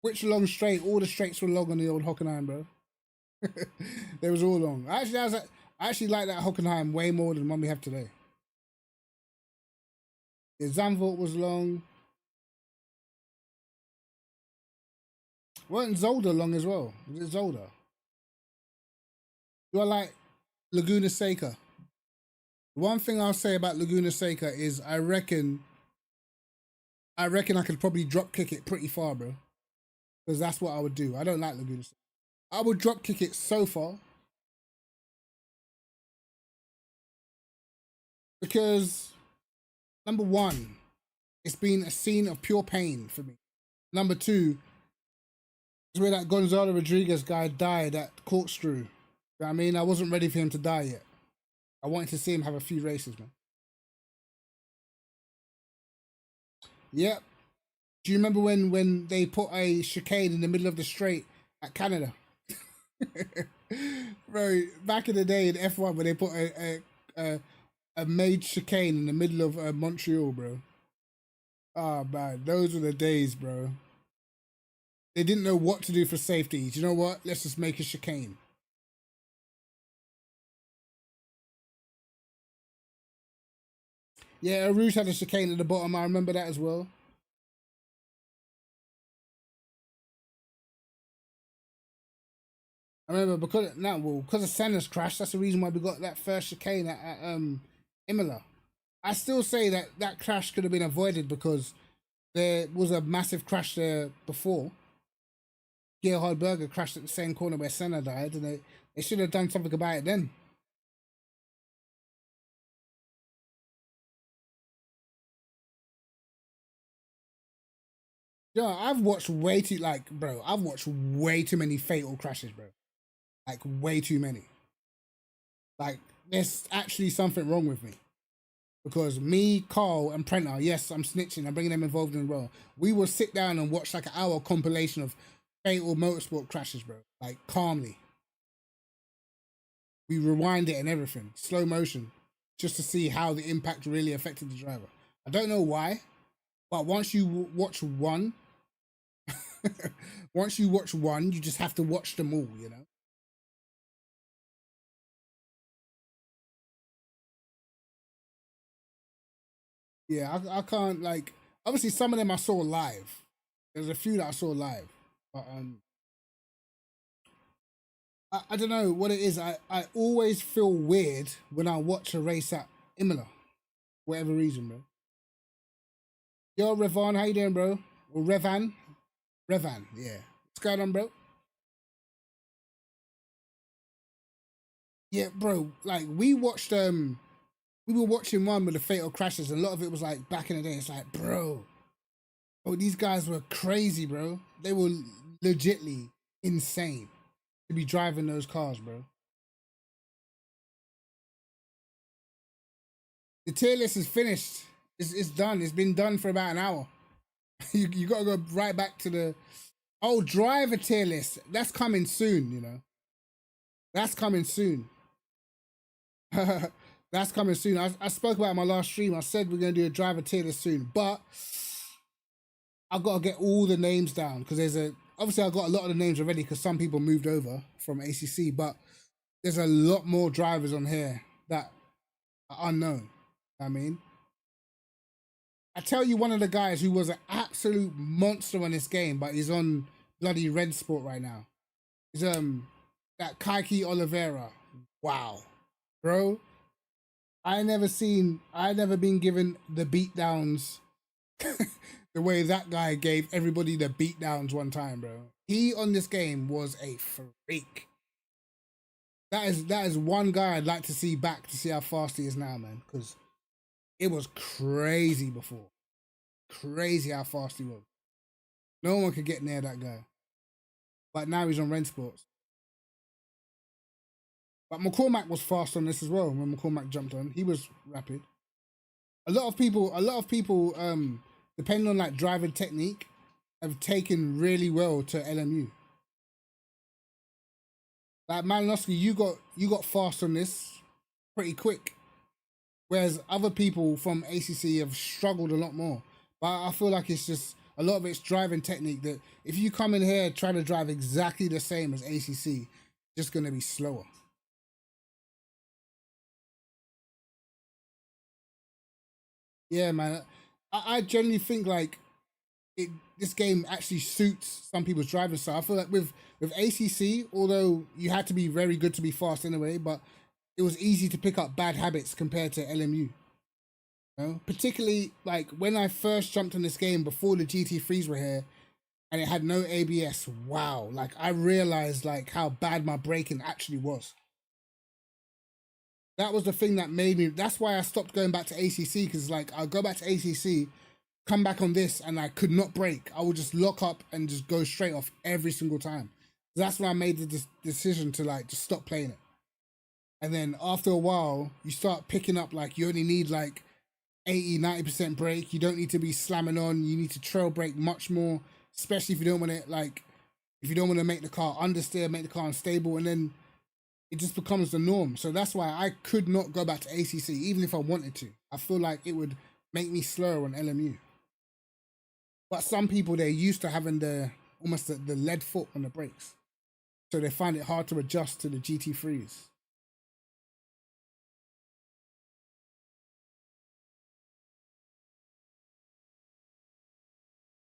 Which long straight? All the straights were long on the old Hockenheim, bro. They was all long. I actually like that Hockenheim way more than the one we have today. The Zandvoort was long. Weren't Zolder long as well? Was it Zolder? Do I like Laguna Seca? One thing I'll say about Laguna Seca is I reckon I could probably drop kick it pretty far, bro. Because that's what I would do. I don't like Laguna Seca. I would drop kick it so far. Because, number one, it's been a scene of pure pain for me. Number two, is where that Gonzalo Rodriguez guy died at corkscrew. You know what I mean? I wasn't ready for him to die yet. I wanted to see him have a few races, man. Yep. Do you remember when they put a chicane in the middle of the straight at Canada? Bro, back in the day in F1 when they put a made chicane in the middle of Montreal, bro. Oh man, those were the days, bro. They didn't know what to do for safety. Do you know what? Let's just make a chicane. Yeah, Rouge had a chicane at the bottom. I remember that as well. I remember because of Senna's crash. That's the reason why we got that first chicane at Imola. I still say that crash could have been avoided because there was a massive crash there before. Gerhard Berger crashed at the same corner where Senna died, and they should have done something about it then. Yeah, I've watched way too many fatal crashes, bro. Like way too many. Like there's actually something wrong with me. Because me, Carl, and Prenter, yes, I'm snitching, I'm bringing them involved in the role. We will sit down and watch like an hour compilation of fatal motorsport crashes, bro. Like calmly. We rewind it and everything, slow motion, just to see how the impact really affected the driver. I don't know why, but once you watch one, you just have to watch them all, you know? Yeah, I can't, like, obviously some of them I saw live. There's a few that I saw live, but I don't know what it is. I always feel weird when I watch a race at Imola, whatever reason, bro. Yo, Revan, how you doing, bro? Or Revan, yeah. What's going on, bro? Yeah, bro. Like we were watching one with the fatal crashes, and a lot of it was like back in the day. It's like, bro, these guys were crazy, bro. They were legitly insane to be driving those cars, bro. The tier list is finished. It's done. It's been done for about an hour. You got to go right back to the. Oh, driver tier list. That's coming soon, you know. That's coming soon. That's coming soon. I spoke about it in my last stream. I said we're going to do a driver tier list soon. But I've got to get all the names down because obviously I've got a lot of the names already because some people moved over from ACC. But there's a lot more drivers on here that are unknown. I mean, I tell you, one of the guys who was an absolute monster on this game, but he's on bloody Red Sport right now, is that Kaiki Oliveira. Wow, bro. I never been given the beatdowns the way that guy gave everybody the beatdowns one time, bro. He on this game was a freak. That is one guy I'd like to see back to see how fast he is now, man, because it was crazy before. Crazy how fast he was. No one could get near that guy. But now he's on Red Sports. But McCormack was fast on this as well when McCormack jumped on. He was rapid. A lot of people, depending on like driving technique, have taken really well to LMU. Like Malinowski, you got fast on this pretty quick. Whereas other people from ACC have struggled a lot more. But I feel like it's just a lot of it's driving technique that if you come in here trying to drive exactly the same as ACC, just going to be slower. Yeah, man. I generally think like this game actually suits some people's driving style. I feel like with ACC, although you had to be very good to be fast anyway, but it was easy to pick up bad habits compared to LMU. You know? Particularly like when I first jumped on this game before the GT3s were here and it had no ABS. Wow. Like I realized like how bad my braking actually was. That was the thing that made me, that's why I stopped going back to ACC, because like I'll go back to ACC, come back on this and I could not brake. I would just lock up and just go straight off every single time. That's when I made the decision to like just stop playing it. And then after a while, you start picking up like you only need like 80-90% brake. You don't need to be slamming on. You need to trail brake much more, especially if you don't want to like, if you don't want to make the car understeer, make the car unstable, and then it just becomes the norm. So that's why I could not go back to ACC, even if I wanted to. I feel like it would make me slower on LMU. But some people, they're used to having almost the lead foot on the brakes. So they find it hard to adjust to the GT3s.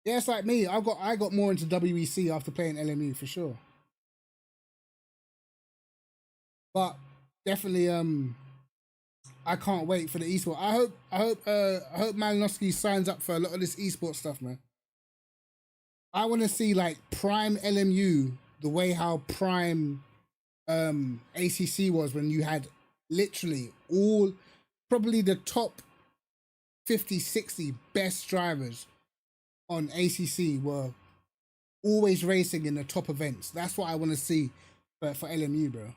Yeah, it's like me. I got more into WEC after playing LMU for sure. But definitely, I can't wait for the esport. I hope Malinowski signs up for a lot of this esport stuff, man. I want to see like prime LMU the way how prime ACC was when you had literally all probably the top 50, 60 best drivers on ACC were always racing in the top events. That's what I want to see for LMU, bro.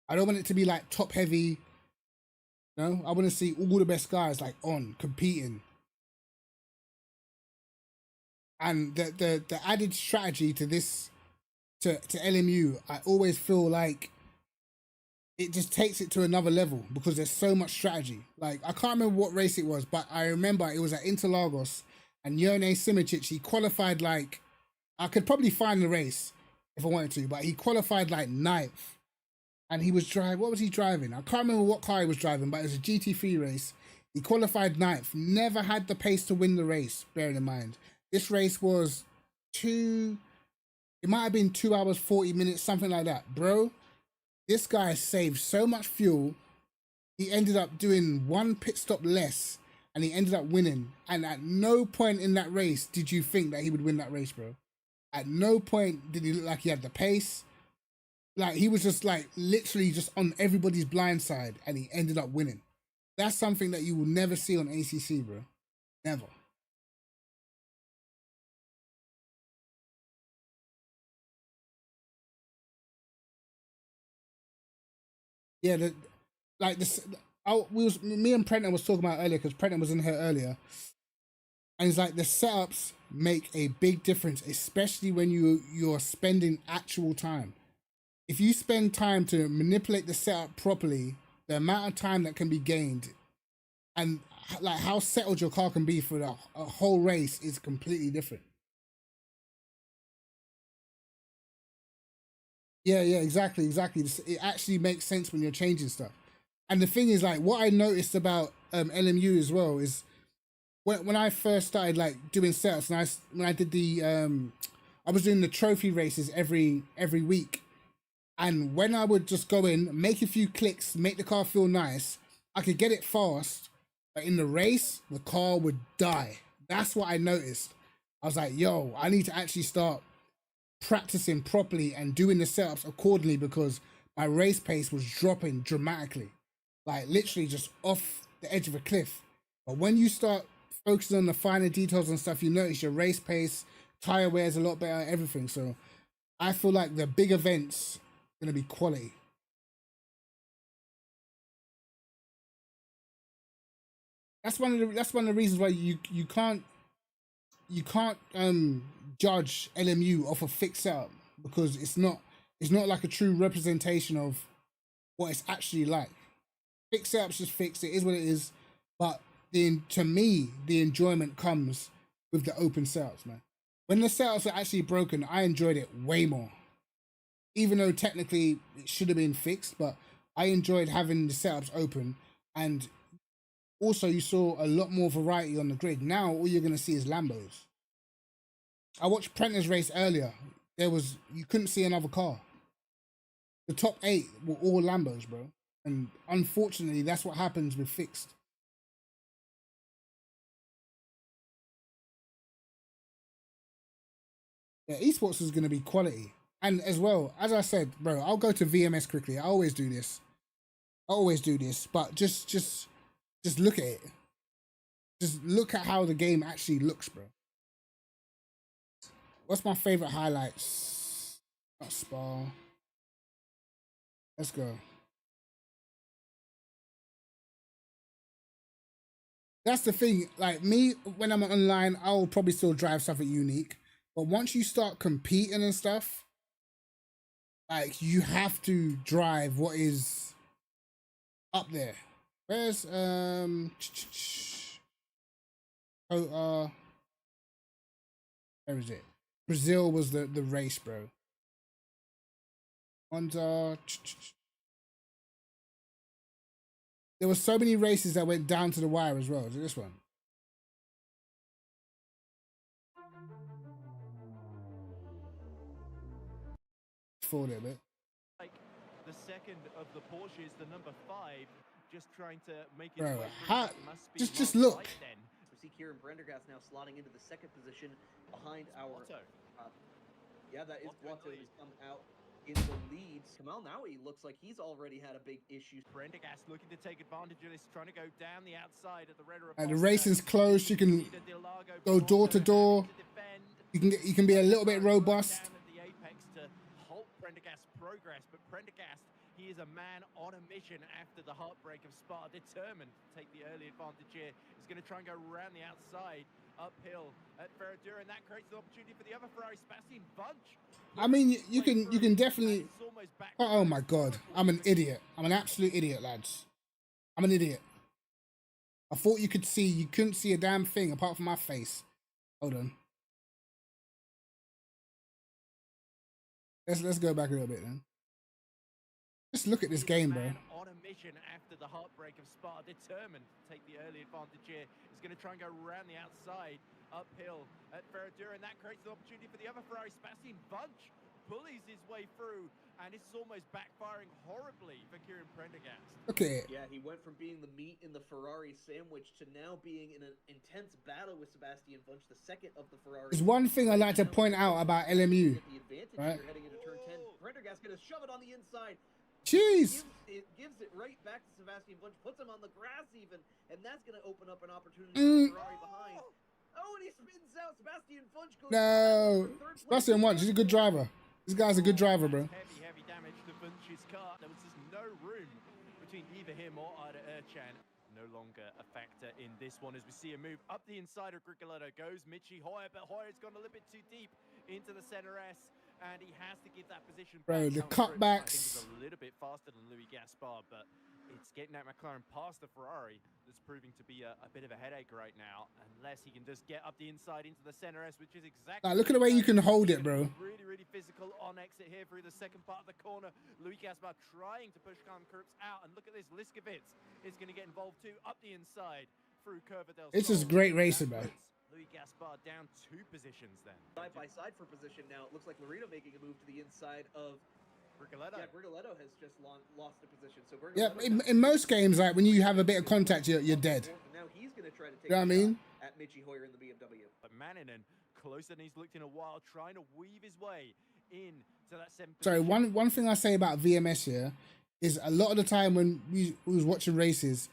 I don't want it to be like top heavy. No, I want to see all the best guys like on competing. And the added strategy to this to LMU, I always feel like it just takes it to another level because there's so much strategy. Like I can't remember what race it was, but I remember it was at Interlagos and Jone Simičić, he qualified like, I could probably find the race if I wanted to, but he qualified like 9th. And he was driving, what was he driving? I can't remember what car he was driving, but it was a GT3 race. He qualified 9th, never had the pace to win the race, bearing in mind. This race was it might have been 2 hours, 40 minutes, something like that. Bro, this guy saved so much fuel. He ended up doing one pit stop less and he ended up winning. And at no point in that race did you think that he would win that race, bro. At no point did he look like he had the pace. Like, he was just, like, literally just on everybody's blind side, and he ended up winning. That's something that you will never see on ACC, bro. Never. Yeah, me and Prenton was talking about earlier, because Prenton was in here earlier, and it's like the setups make a big difference, especially when you're spending actual time. If you spend time to manipulate the setup properly, the amount of time that can be gained and like how settled your car can be for a whole race is completely different. Yeah, exactly. It actually makes sense when you're changing stuff. And the thing is, like, what I noticed about LMU as well is when I first started like doing setups, and when I did the I was doing the trophy races every week, and when I would just go in, make a few clicks, make the car feel nice, I could get it fast, but in the race, the car would die. That's what I noticed. I was like, yo, I need to actually start practicing properly and doing the setups accordingly, because my race pace was dropping dramatically, like literally just off the edge of a cliff. But when you start focusing on the finer details and stuff, you notice your race pace, tire wear is a lot better, everything. So I feel like the big events are gonna be quality. That's one of the reasons why you can't judge LMU off a fixed setup, because it's not like a true representation of what it's actually like. Fixed setups just fixed, it is what it is. But to me, the enjoyment comes with the open setups, man. When the setups are actually broken, I enjoyed it way more. Even though technically it should have been fixed, but I enjoyed having the setups open. And also you saw a lot more variety on the grid. Now all you're gonna see is Lambos. I watched Prentice's race earlier. You couldn't see another car. The top 8 were all Lambos, bro. And unfortunately, that's what happens with fixed. Yeah, esports is going to be quality. And as well, as I said, bro, I'll go to VMS quickly. I always do this. But just look at it. Just look at how the game actually looks, bro. What's my favorite highlights? Not Spa. Let's go. That's the thing. Like me, when I'm online, I'll probably still drive something unique. But once you start competing and stuff, like you have to drive what is up there. Where's where is it? Brazil was the race, bro. Honda. There were so many races that went down to the wire as well. Is it this one? Forward a bit. Like the second of the Porsches, the number 5, just trying to make it. Bro, just look. We see Kieran Prendergast now slotting into the second position behind our. That is Guato, who's come out in the leads. Kamal Nawi looks like he's already had a big issue. Prendergast looking to take advantage of this, trying to go down the outside at the Red And the racing's closed. You can go door to door. You can be a little bit robust. The apex to halt Prendergast's progress, but Prendergast, he is a man on a mission after the heartbreak of Spa, determined to take the early advantage here. He's going to try and go around the outside, uphill at Ferradura, and that creates an opportunity for the other Ferrari, Sebastian Bunch. I mean, you can definitely. Oh my god, I'm an idiot. I'm an absolute idiot, lads. I'm an idiot. I thought you could see. You couldn't see a damn thing apart from my face. Hold on. Let's go back a little bit then. Just look at this game, bro. On a mission after the heartbreak of Spa, determined to take the early advantage here. He's going to try and go around the outside, uphill at Ferradura, and that creates an opportunity for the other Ferrari, Sebastian Bunch. Bullies his way through, and this is almost backfiring horribly for Kieran Prendergast. Okay. Yeah, he went from being the meat in the Ferrari sandwich to now being in an intense battle with Sebastian Bunch, the second of the Ferrari. There's one thing I like to point out about LMU. Right? Heading into turn 10. Prendergast gonna shove it on the inside. Jeez. Gives it right back to Sebastian Bunch, puts him on the grass even, and that's gonna open up an opportunity for Ferrari behind. Oh, and he spins out. Sebastian Bunch goes. No, Sebastian Bunch, he's a good driver. This guy's a good driver, bro. Heavy damage to Bunch's car. There was just no room between either him or Ida Erchan. no longer a factor in this one as we see a move up the inside of Grigoletto. Goes Michi Hoyer, but Hoyer's gone a little bit too deep into the center S, and he has to give that position back. Bro, the Callum Cripps, I think, is cutbacks. a little bit faster than Louis Gaspard, but it's getting that McLaren past the Ferrari that's proving to be a bit of a headache right now, unless he can just get up the inside into the center S, which is exactly. Like, look at the way you can hold it, bro. Really, really physical on exit here through the second part of the corner. Louis Gaspard trying to push Callum Cripps out, and look at this, Liskovitz is going to get involved too, up the inside through Curva del Sol. This is great racing, bro. Louis Gaspard down 2 positions then. Side by side for position now. It looks like Laredo making a move to the inside of Grigoletto. Yeah, Grigoletto has just lost a position. So Yeah, in most games, like when you have a bit of contact, you're dead. Now he's going to try to take You know what I mean? at Michi Hoyer in the BMW. But Manningen, closer than he's looked in a while, trying to weave his way in to that 7th Sorry, position. one thing I say about VMS here is a lot of the time when we was watching races,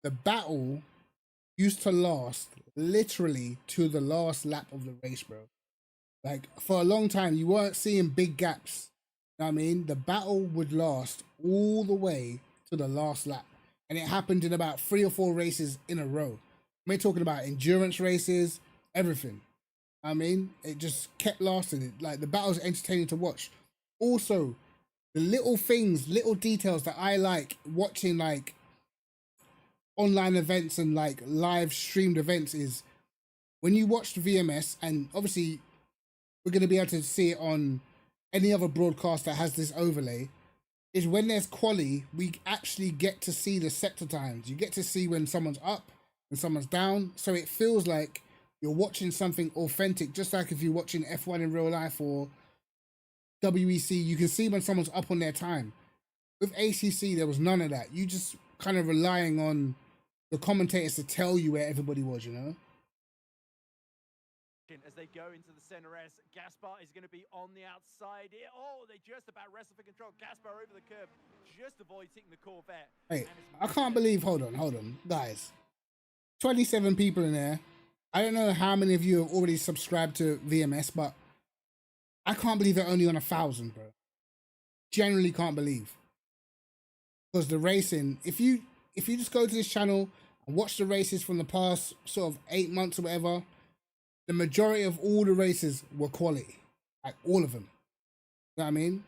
the battle used to last literally to the last lap of the race, bro. Like, for a long time, you weren't seeing big gaps. You know what I mean? The battle would last all the way to the last lap. And it happened in about 3 or 4 races in a row. We're talking about endurance races, everything. I mean, it just kept lasting. Like, the battle's entertaining to watch. Also, the little things, little details that I like watching, like, online events and, like, live streamed events is when you watch the VMS, and obviously we're going to be able to see it on any other broadcast that has this overlay, is when there's quali, we actually get to see the sector times. You get to see when someone's up and someone's down. So it feels like you're watching something authentic, just like if you're watching F1 in real life or WEC, you can see when someone's up on their time. With ACC, there was none of that. You just kind of relying on the commentators to tell you where everybody was, you know? As they go into the center S, Gaspar is going to be on the outside here. Oh, they just about wrestle for control. Gaspar over the curb, just avoids hitting the Corvette. Hey, I can't believe, hold on, guys. 27 people in there. I don't know how many of you have already subscribed to VMS, but I can't believe they're only on 1,000, bro. Generally can't believe. Because the racing, if you just go to this channel and watch the races from the past sort of 8 months or whatever, the majority of all the races were quality. Like, all of them. You know what I mean?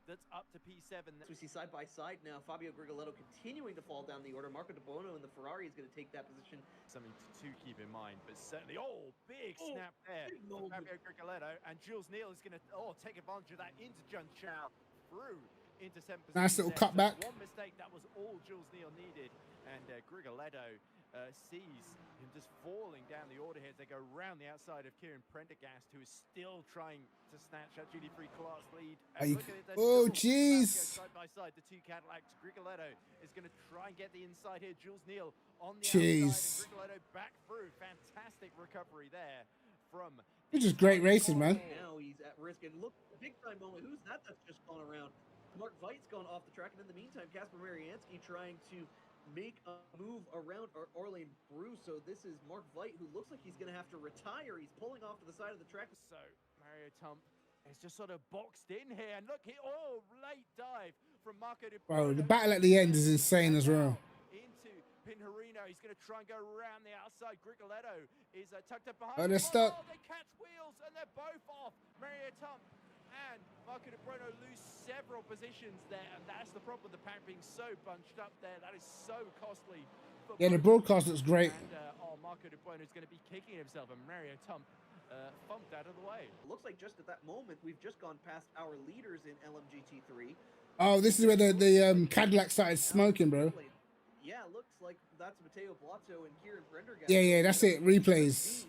That's up to P7. So we see side by side now, Fabio Grigoletto continuing to fall down the order. Marco De Bono in the Ferrari is going to take that position. Something to keep in mind, but certainly, big snap there for Fabio Grigoletto, and Jules Neal is going to take advantage of that into Jun Chao through into 7th position. Nice little cutback. One mistake, that was all Jules Neal needed, and Grigoletto sees him just falling down the order here as they go around the outside of Kieran Prendergast, who is still trying to snatch that GT3 class lead. Oh, jeez. Side by side, the 2 Cadillacs. Grigoletto is going to try and get the inside here. Jules Neal on the outside, and Grigoletto back through. Fantastic recovery there from. Which is great racing, man. Now he's at risk, and look, big time moment. Who's that that's just gone around? Mark Veit's gone off the track, and in the meantime, Kasper Mariansky trying to make a move around Orlane Bruce. So this is Mark Veit, who looks like he's going to have to retire. He's pulling off to the side of the track. So Mario Tump is just sort of boxed in here, and look, late dive from Marco De Bono. Bro, the battle at the end is insane as well. Into Pinherino, he's going to try and go around the outside. Grigoletto is tucked up behind. Oh, they're stuck. They catch wheels, and they're both off. Mario Tump and Marco De Bono lose several positions there, and that's the problem with the pack being so bunched up there. That is so costly. Yeah, the broadcast looks great. And Marco De Bono is going to be kicking himself, and Mario Tump funked out of the way. Looks like just at that moment, we've just gone past our leaders in LMGT3. Oh, this is where the Cadillac started smoking, bro. Yeah, looks like that's Matteo Blotto and Kieran Prendergast. Yeah, that's it. Replays.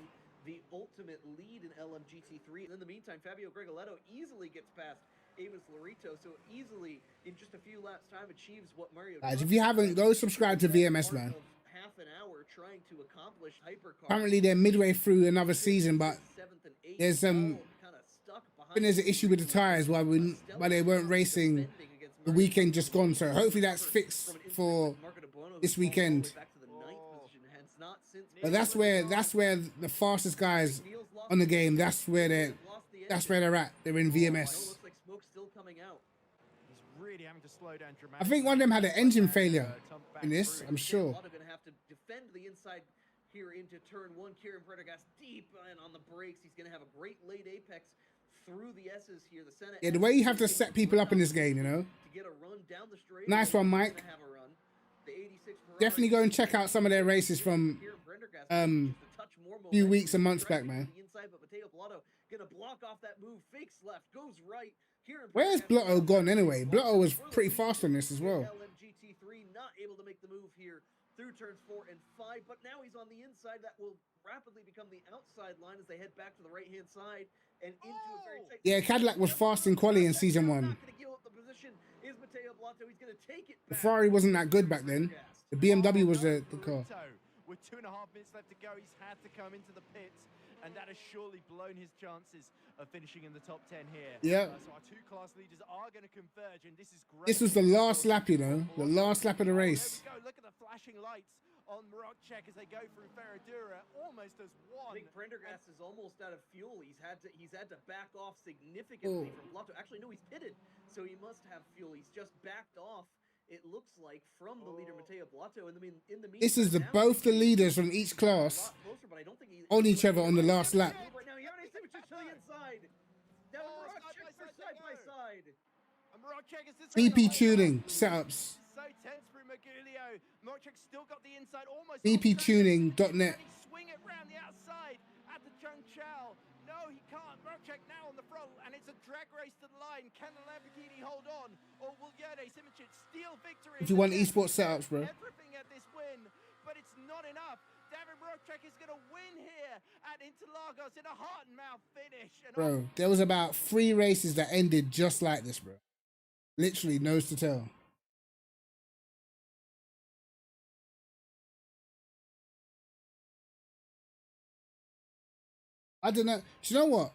The ultimate lead in LMGT3. In the meantime, Fabio Grigoletto easily gets past Amos Larito, so easily in just a few laps time achieves what Mario. Guys, if you haven't, go subscribe to VMS, man. Half an hour trying to accomplish hypercar. Apparently they're midway through another season, but there's I think there's an issue with the tires why they weren't racing the weekend just gone. So hopefully that's fixed for this weekend. But that's where the fastest guys on the game. That's where they're at. They're in VMS. Looks like smoke still coming out. He's really having to slow down dramatically. I think one of them had an engine failure in this, I'm sure. Lotto gonna have to defend the inside here into turn 1. Kieran Prendergast deep and on the brakes. He's gonna have a great late apex through the S's here. The Senna. Yeah, the way you have to set people up in this game, you know. To get a run down the straight. Nice one, Mike. Definitely go and check out some of their races from few weeks and months back, man. Gonna block off that move, fakes left, goes right. Where's Blotto gone anyway? Blotto was pretty fast on this as well. LMGT3 not able to make the move here through turns 4 and 5, but now he's on the inside. That will rapidly become the outside line as they head back to the right-hand side and into a very tight. Yeah, Cadillac was fast in quali in season 1. The Ferrari wasn't that good back then. The BMW was the car. With 2.5 minutes left to go, he's had to come into the pits, and that has surely blown his chances of finishing in the top 10 here. Yeah. So our two class leaders are going to converge, and this is great. This was the last lap, you know, the last lap of the race. There we go. Look at the flashing lights on Marocchek as they go through Ferradura, almost as one. I think Prendergast is almost out of fuel. He's had to back off significantly from Blotto. Actually, no, he's pitted, so he must have fuel. He's just backed off. It looks like from the leader Matteo Blotto. And in the this is both the leaders from each class on each other on the last lap. Right now, you have any signatures to the inside. Now Marocchek for side by side. BP tuning setups. So tense for Magulio. Marocchek still got the inside almost. BPtuning.net. Swing it round the outside at the Chung Chao. No, he can't. Marocchek now on the front, and it's a drag race to the line. Can the Lamborghini hold on, or will Yerde Simic steal victory? If you want esports setups, bro. Everything at this win, but it's not enough. David Marocchek is going to win here at Interlagos in a heart and mouth finish. And bro, there was about 3 races that ended just like this, bro. Literally nose to tail. I don't know. Do you know what?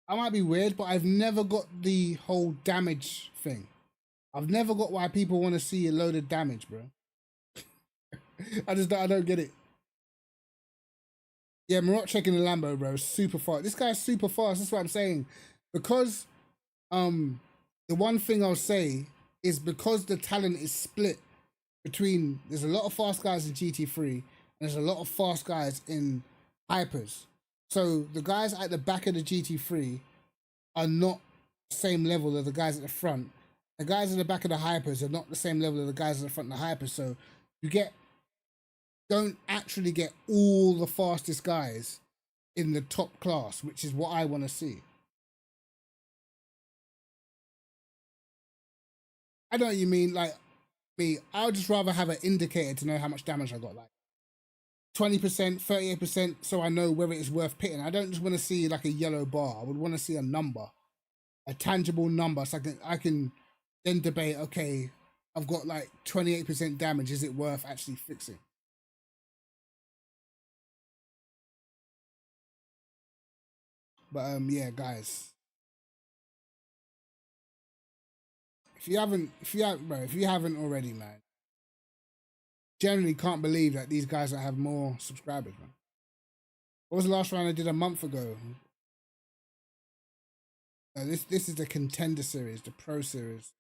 I might be weird, but I've never got the whole damage thing. I've never got why people want to see a load of damage, bro. I don't get it. Yeah, Marocchek in the Lambo, bro, super fast. This guy's super fast. That's what I'm saying. Because the one thing I'll say is because the talent is split between, there's a lot of fast guys in GT3 and there's a lot of fast guys in Hypers. So the guys at the back of the GT3 are not the same level as the guys at the front. The guys at the back of the Hypers are not the same level as the guys at the front of the Hypers. So you don't actually get all the fastest guys in the top class, which is what I want to see. I know what you mean. Like me, I would just rather have an indicator to know how much damage I got. Like 20%, 38%, so I know whether it's worth pitting. I don't just want to see like a yellow bar. I would want to see a number, a tangible number, so I can then debate. Okay, I've got like 28% damage. Is it worth actually fixing? But yeah, guys, if you haven't already, man. Generally can't believe that these guys that have more subscribers, man. What was the last round I did a month ago? This is the Contender Series, the Pro Series.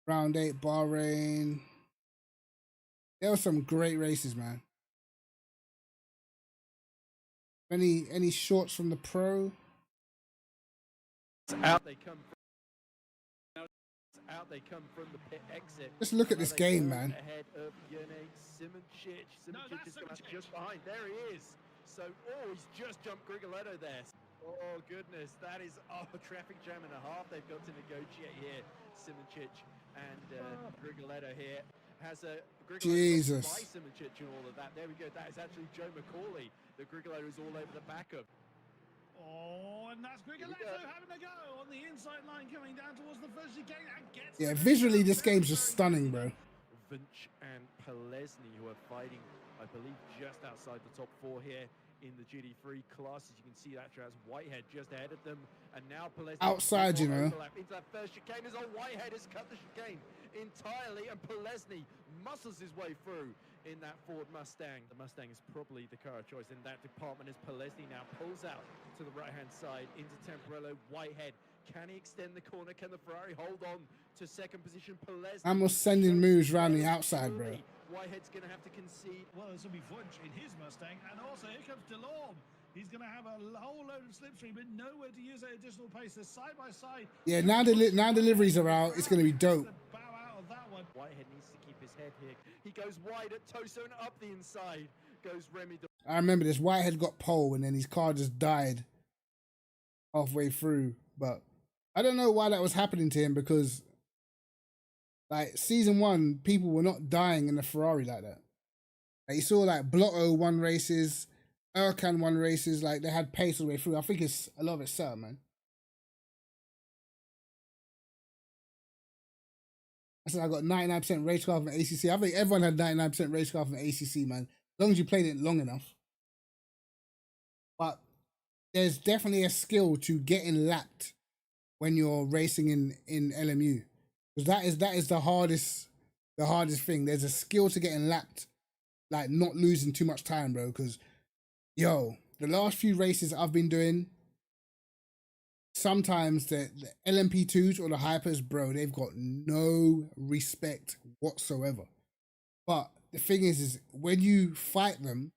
Round 8, Bahrain. There were some great races, man. Any shorts from the Pro? Out they come from. Out they come from the pit exit. Just look at this game, man. Ahead of Yone Simoncic. Simoncic is just behind. There he is. So, he's just jumped Grigoletto there. Oh goodness, that is a traffic jam and a half they've got to negotiate here. Simoncic and Grigoletto here has a Jesus. by Simoncic and all of that. There we go. That is actually Joe McCauley. The Grigoletto is all over the back of. Oh, and that's Grigoletto having a go on the inside line coming down towards the first chicane and gets. Yeah, visually this game's just stunning, bro. Vinch and Pelesny who are fighting, I believe, just outside the top 4 here in the GT3 class. As you can see, that has Whitehead just ahead of them, and now Pelesny outside, you know. Into that first chicane as Whitehead has cut the chicane entirely, and Pelesny muscles his way through in that Ford Mustang. The Mustang is probably the car of choice in that department as Polesny now pulls out to the right-hand side into Temporello. Whitehead, can he extend the corner? Can the Ferrari hold on to second position? Polesny. I'm just sending moves around the outside, bro. Whitehead's going to have to concede. Well, this will be Wunsch in his Mustang, and also here comes DeLorme. He's going to have a whole load of slipstream, but nowhere to use that additional pace. They're side by side. Yeah, now deliveries are out. It's going to be dope. Bow out of that one. Whitehead needs to keep his head here. He goes wide at Toso and up the inside goes Remy. I remember this. Whitehead got pole, and then his car just died halfway through. But I don't know why that was happening to him, because like season 1, people were not dying in the Ferrari like that. Like, you saw like Blotto won races, Erkan won races, like they had pace all the way through. I think it's a lot of it's set up, man. I said I got 99% racecraft from ACC. I think everyone had 99% racecraft from ACC, man. As long as you played it long enough. But there's definitely a skill to getting lapped when you're racing in LMU. Because that is the hardest thing. There's a skill to getting lapped, like not losing too much time, bro. Because, yo, the last few races I've been doing, sometimes the LMP2s or the hypers, bro, they've got no respect whatsoever. But the thing is when you fight them,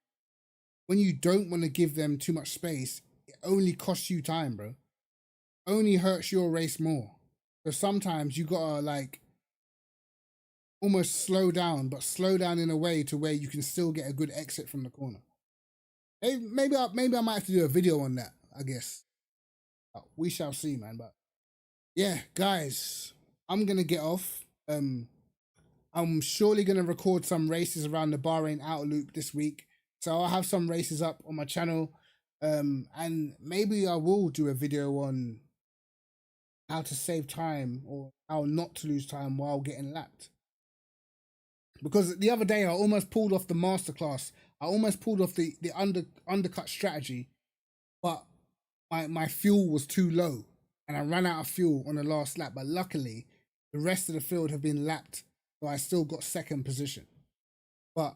when you don't want to give them too much space, it only costs you time, bro. Only hurts your race more. So sometimes you gotta like almost slow down, but slow down in a way to where you can still get a good exit from the corner. Maybe I might have to do a video on that, I guess. We shall see, man. But yeah, guys, I'm gonna get off. I'm surely gonna record some races around the Bahrain outer loop this week, so I'll have some races up on my channel, and maybe I will do a video on how to save time or how not to lose time while getting lapped. Because the other day I almost pulled off the masterclass. I almost pulled off the undercut strategy, but my fuel was too low and I ran out of fuel on the last lap. But luckily, the rest of the field have been lapped, so I still got second position. But,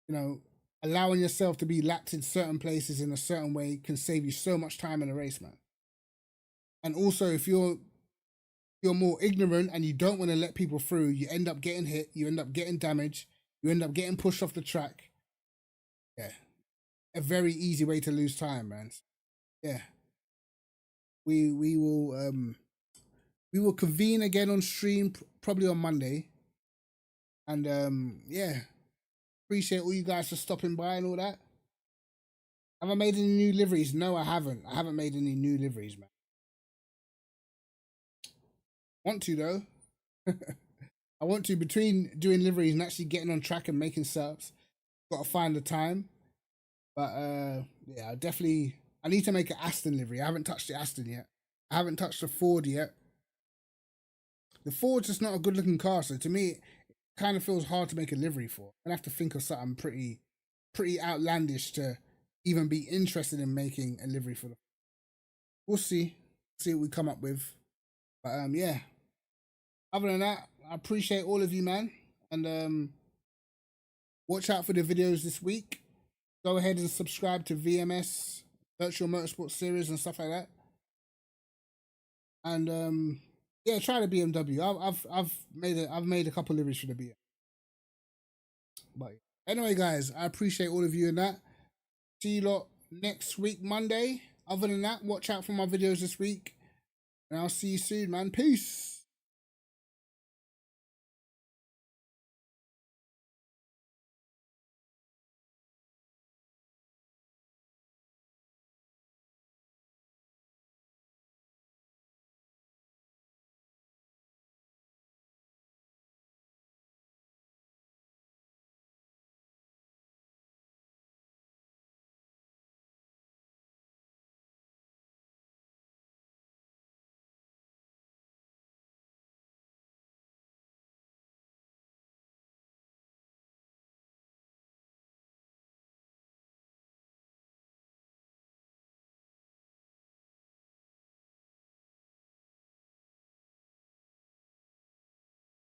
you know, allowing yourself to be lapped in certain places in a certain way can save you so much time in a race, man. And also, if you're more ignorant and you don't want to let people through, you end up getting hit, you end up getting damaged, you end up getting pushed off the track. Yeah. A very easy way to lose time, man. Yeah. We will convene again on stream probably on Monday. And yeah. Appreciate all you guys for stopping by and all that. Have I made any new liveries? No, I haven't. I haven't made any new liveries, man. Want to though. I want to, between doing liveries and actually getting on track and making setups. Gotta find the time. But yeah, I need to make an Aston livery. I haven't touched the Aston yet. I haven't touched the Ford yet. The Ford's just not a good looking car, so to me it kind of feels hard to make a livery for. I'm gonna have to think of something pretty outlandish to even be interested in making a livery for them. We'll see. See what we come up with. But yeah. Other than that, I appreciate all of you, man. And watch out for the videos this week. Go ahead and subscribe to VMS, Virtual Motorsport Series and stuff like that. And yeah, try the BMW. I've made a couple liveries for the BMW. But anyway, guys, I appreciate all of you in that. See you lot next week, Monday. Other than that, watch out for my videos this week. And I'll see you soon, man. Peace.